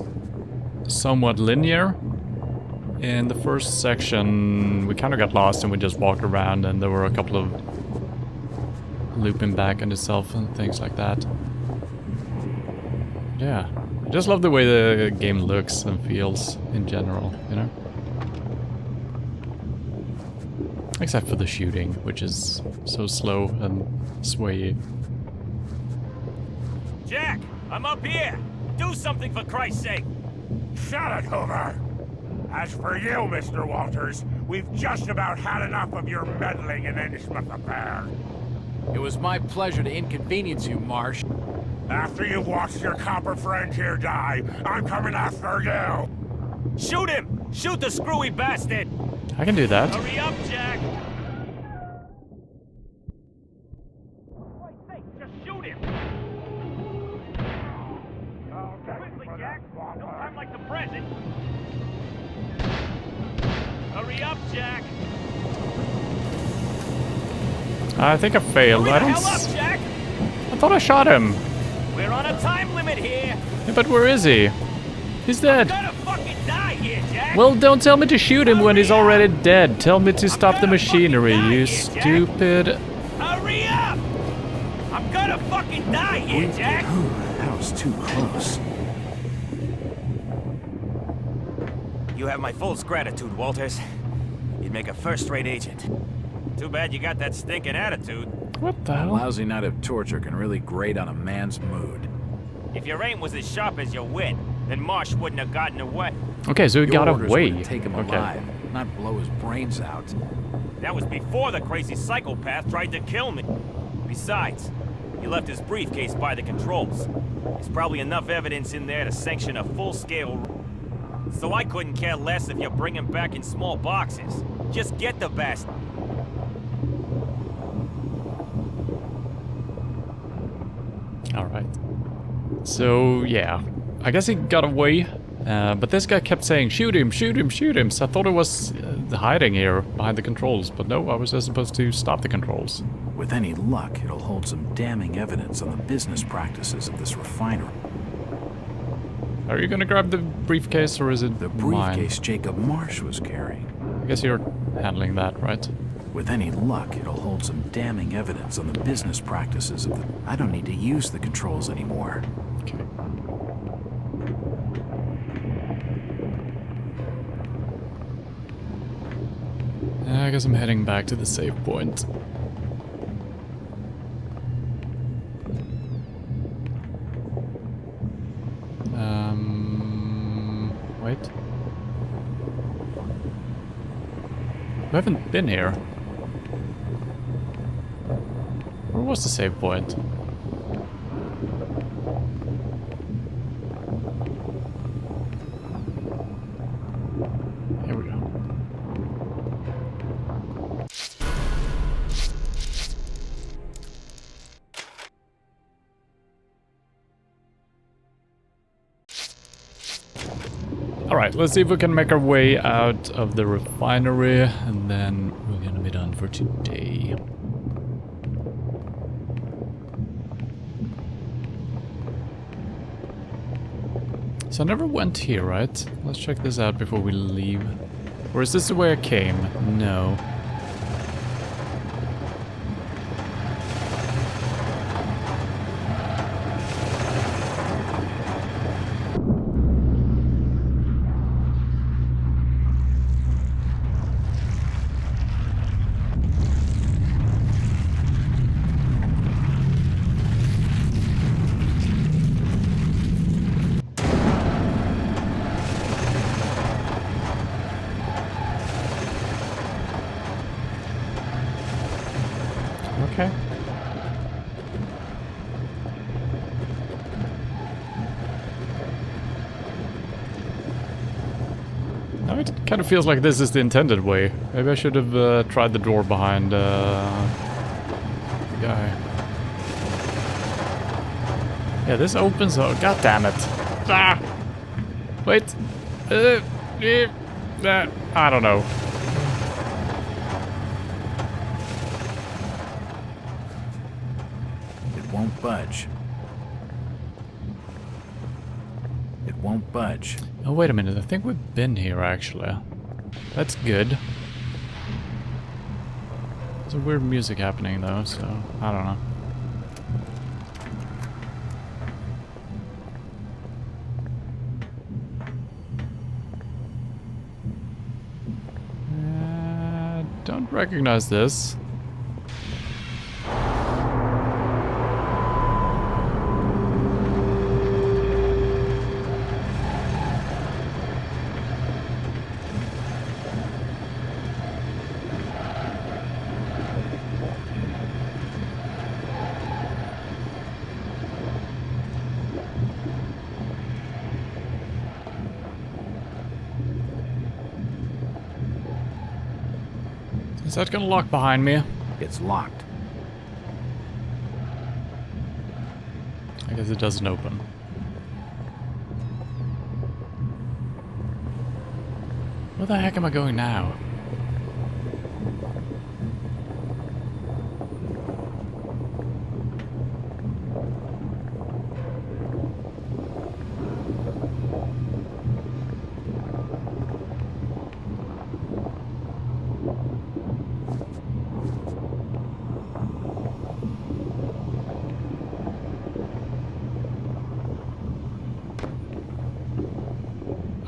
somewhat linear. In the first section, we kind of got lost and we just walked around and there were a couple of looping back on itself and things like that. Yeah, I just love the way the game looks and feels in general, you know? Except for the shooting, which is so slow and swayy. Jack, I'm up here! Do something for Christ's sake! Shut it, Hoover! As for you, Mr. Walters, we've just about had enough of your meddling in Innsmouth affair. It was my pleasure to inconvenience you, Marsh. After you've watched your copper friend here die, I'm coming after you! Shoot him! Shoot the screwy bastard! I can do that. Hurry up, Jack! For Christ's sake, just shoot him! Quickly, Jack! No time like the present! Hurry up, Jack! I think I failed. Hurry I the don't. hell up, Jack! I thought I shot him. We're on a time limit here! Yeah, but where is he? He's dead. I'm gonna fucking die here, Jack! Well, don't tell me to shoot him when he's already dead. Tell me to stop the machinery, you stupid. Hurry up! I'm gonna fucking die here, Jack! That was too close. You have my full gratitude, Walters. You'd make a first-rate agent. Too bad you got that stinking attitude. What the A hell? lousy night of torture can really grate on a man's mood. If your aim was as sharp as your wit, then Marsh wouldn't have gotten away. Okay, so he got Your orders were away. to take him Okay. alive, not blow his brains out. That was before the crazy psychopath tried to kill me. Besides, he left his briefcase by the controls. There's probably enough evidence in there to sanction a full-scale... So I couldn't care less if you bring him back in small boxes. Just get the bastard. Alright. So, yeah. I guess he got away. But this guy kept saying, shoot him, shoot him, shoot him. So I thought it was hiding here behind the controls. But no, I was just supposed to stop the controls. With any luck, it'll hold some damning evidence on the business practices of this refinery. Are you gonna grab the briefcase or is it The mine? briefcase Jacob Marsh was carrying. I guess you're handling that, right? With any luck, it'll hold some damning evidence on the business practices of the... I don't need to use the controls anymore. Okay. I guess I'm heading back to the save point. Wait. I haven't been here. Where was the save point? Here we go. Alright, let's see if we can make our way out of the refinery, and then we're gonna be done for today. So I never went here, right? Let's check this out before we leave. Or is this the way I came? No. Okay. Now it kind of feels like this is the intended way. Maybe I should have tried the door behind the guy. Yeah, this opens. Oh, god damn it! Ah! Wait. I don't know. Won't budge. It won't budge. Oh, wait a minute. I think we've been here, actually. That's good. There's a weird music happening, though, so I don't know. Don't recognize this. Is that gonna lock behind me? It's locked. I guess it doesn't open. Where the heck am I going now?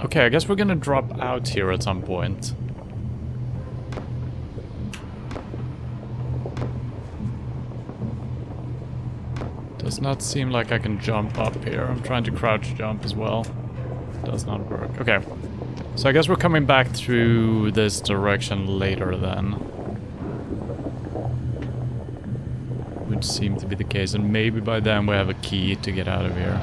Okay, I guess we're gonna drop out here at some point. Does not seem like I can jump up here. I'm trying to crouch jump as well. Does not work. Okay. So I guess we're coming back through this direction later then. Would seem to be the case, and maybe by then we have a key to get out of here.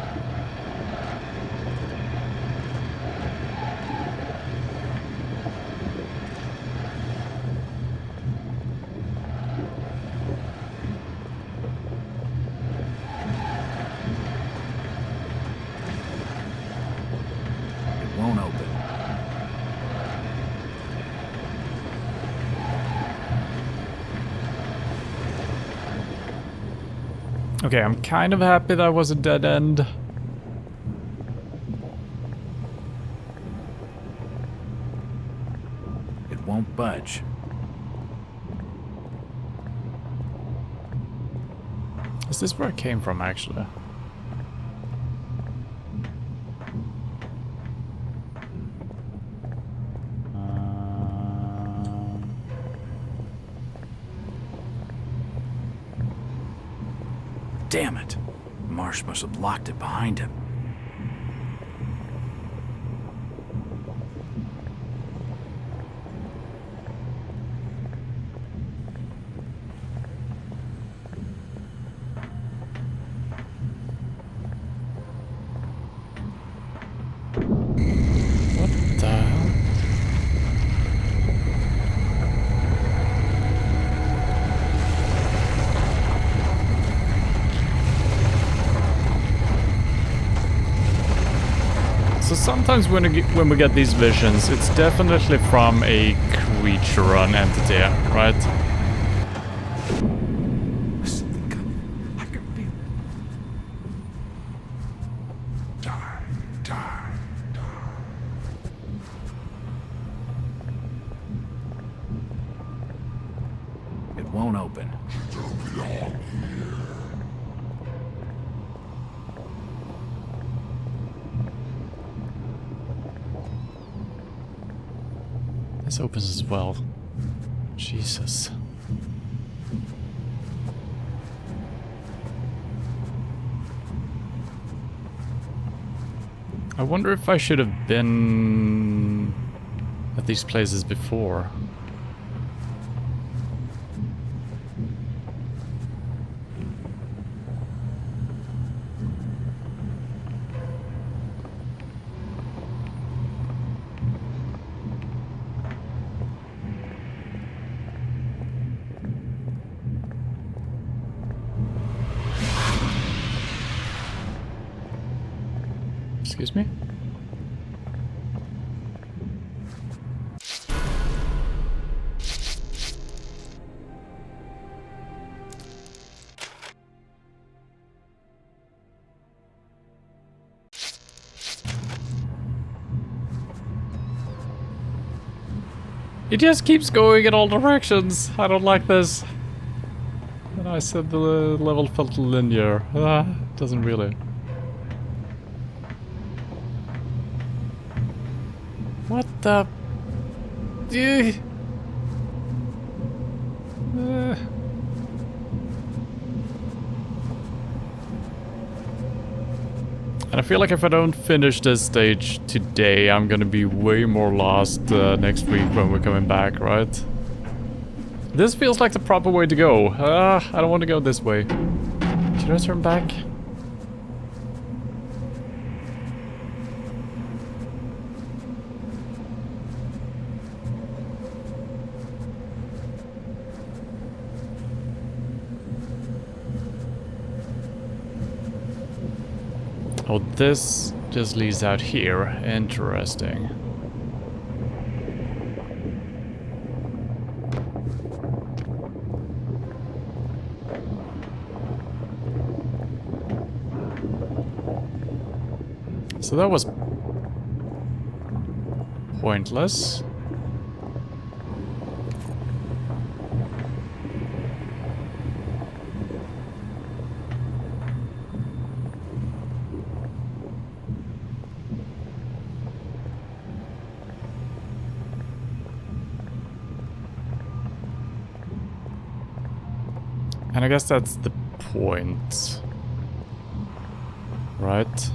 Okay, I'm kind of happy that was a dead end. It won't budge. Is this where I came from, actually? Damn it! Marsh must have locked it behind him. What the hell? So sometimes when we get these visions, it's definitely from a creature or an entity, right? There's something coming. I can feel it. Die, die, die. It won't open. This opens as well. Jesus. I wonder if I should have been at these places before. Excuse me? It just keeps going in all directions. I don't like this. And I said the level felt linear. Doesn't really. What the? And I feel like if I don't finish this stage today, I'm gonna be way more lost next week when we're coming back, right? This feels like the proper way to go. I don't want to go this way. Should I turn back? Oh, this just leads out here. Interesting. So that was pointless. And I guess that's the point, right?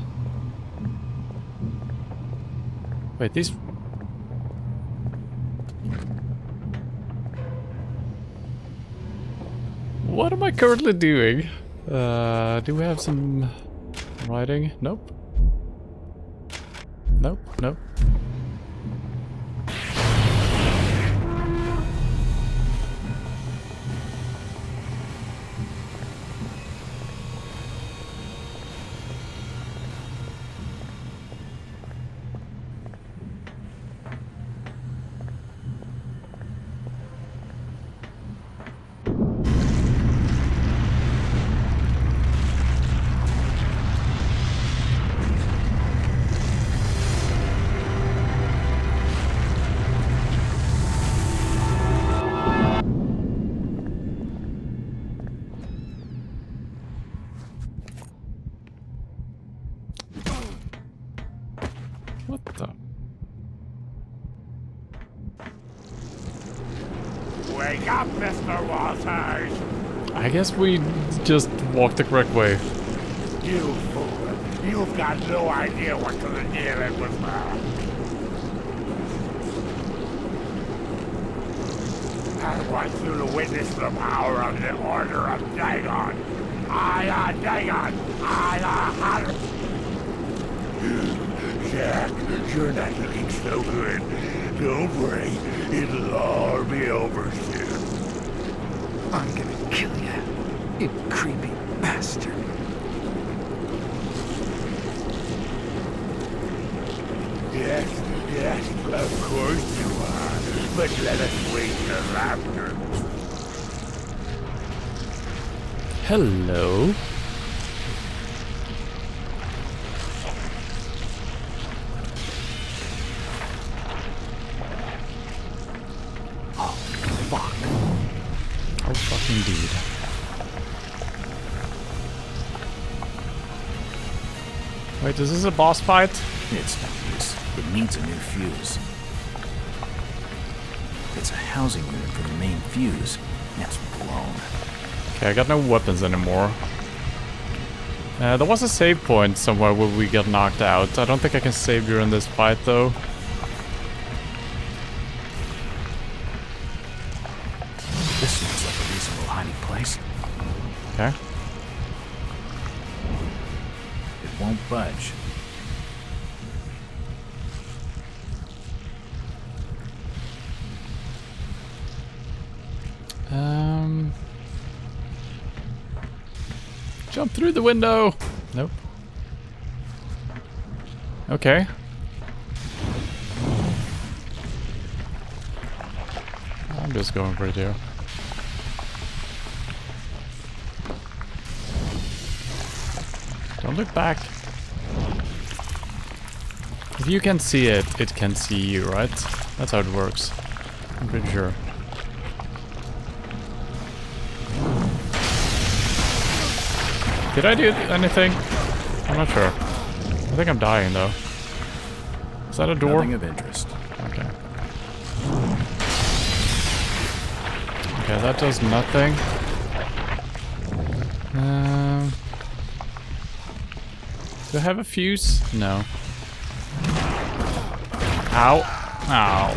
Wait, these... What am I currently doing? Do we have some writing? Nope. Nope, nope. What the? Wake up, Mr. Walters! I guess we just walked the correct way. You fool! You've got no idea what to the deal it was about. I want you to witness the power of the Order of Dagon. Dagon! Jack, you're not looking so good. Don't worry, it'll all be over soon. I'm gonna kill you, you creepy bastard. Yes, of course you are. But let us wait till after. Hello. Oh, fuck. Oh, fuck indeed. Wait, is this a boss fight? It's no use. It needs a new fuse. It's a housing unit for the main fuse. It's blown. Okay, I got no weapons anymore. There was a save point somewhere where we got knocked out. I don't think I can save during this fight though. This seems like a reasonable hiding place. Okay. It won't budge. Jump through the window! Nope. Okay. I'm just going for it here. Don't look back. If you can see it, it can see you, right? That's how it works. I'm pretty sure. Did I do anything? I'm not sure. I think I'm dying though. Is that a door? Nothing of interest. Okay. Okay, that does nothing. Do I have a fuse? No. Ow. Ow.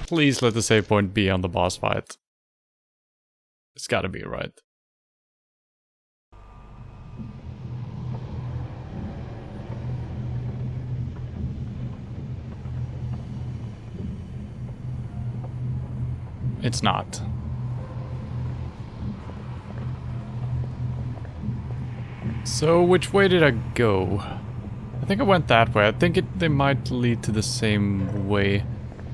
Please let the save point be on the boss fight. It's gotta be, right? It's not. So, which way did I go? I think I went that way. I think they might lead to the same way.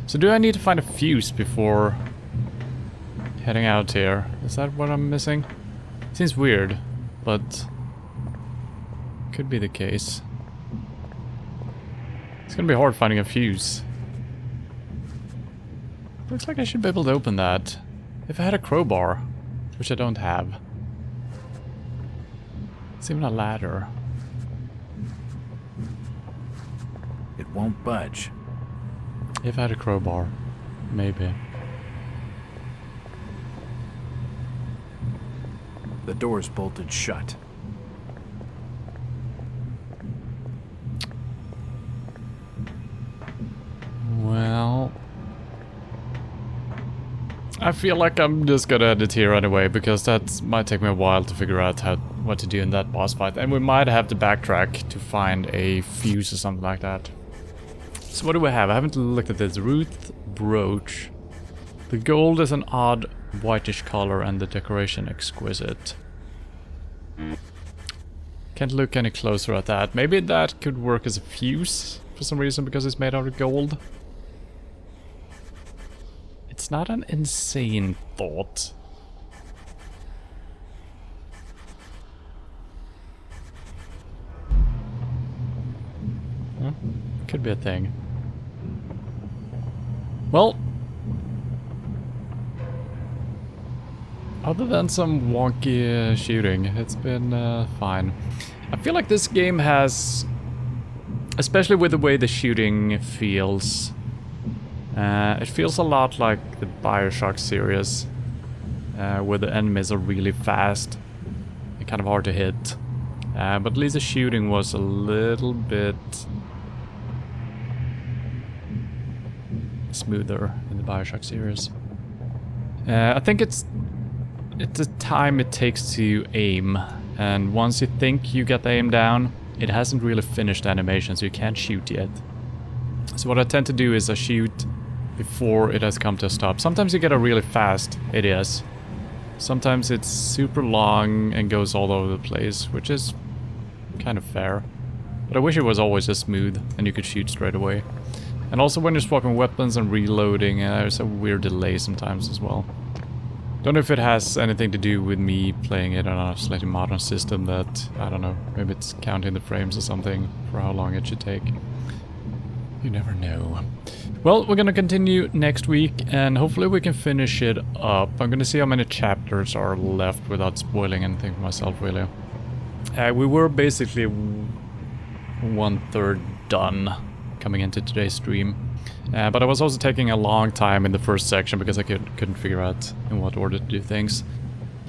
So do I need to find a fuse before heading out here? Is that what I'm missing? Seems weird, but could be the case. It's gonna be hard finding a fuse. Looks like I should be able to open that. If I had a crowbar, which I don't have. It's even a ladder. It won't budge. If I had a crowbar, maybe. The door's bolted shut. Well, I feel like I'm just gonna end it here anyway, because that might take me a while to figure out what to do in that boss fight, and we might have to backtrack to find a fuse or something like that. So what do we have? I haven't looked at this. Ruth brooch. The gold is an odd whitish color and the decoration exquisite. Can't look any closer at that. Maybe that could work as a fuse for some reason because it's made out of gold. It's not an insane thought. Huh? Could be a thing. Well, other than some wonky shooting, it's been fine. I feel like this game has especially with the way the shooting feels. It feels a lot like the Bioshock series, where the enemies are really fast and kind of hard to hit. But at least the shooting was a little bit smoother in the Bioshock series. I think it's the time it takes to aim, and once you think you get the aim down, it hasn't really finished the animation, so you can't shoot yet. So what I tend to do is I shoot before it has come to a stop. Sometimes you get a really fast ADS. Sometimes it's super long and goes all over the place, which is kind of fair. But I wish it was always just smooth and you could shoot straight away. And also when you're swapping weapons and reloading, there's a weird delay sometimes as well. Don't know if it has anything to do with me playing it on a slightly modern system that, I don't know, maybe it's counting the frames or something for how long it should take. You never know. Well, we're gonna continue next week and hopefully we can finish it up. I'm gonna see how many chapters are left without spoiling anything for myself, really. We were basically 1/3 done coming into today's stream. But I was also taking a long time in the first section because I couldn't figure out in what order to do things.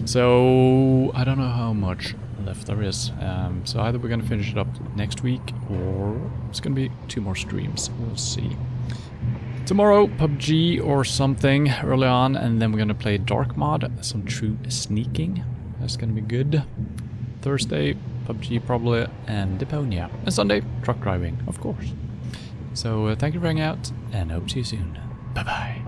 So I don't know how much left there is. So either we're gonna finish it up next week or it's gonna be 2 more streams. We'll see. Tomorrow, PUBG or something early on, and then we're gonna play Dark Mod, some true sneaking. That's gonna be good. Thursday, PUBG probably, and Deponia. And Sunday, truck driving, of course. So thank you for hanging out, and hope to see you soon. Bye-bye.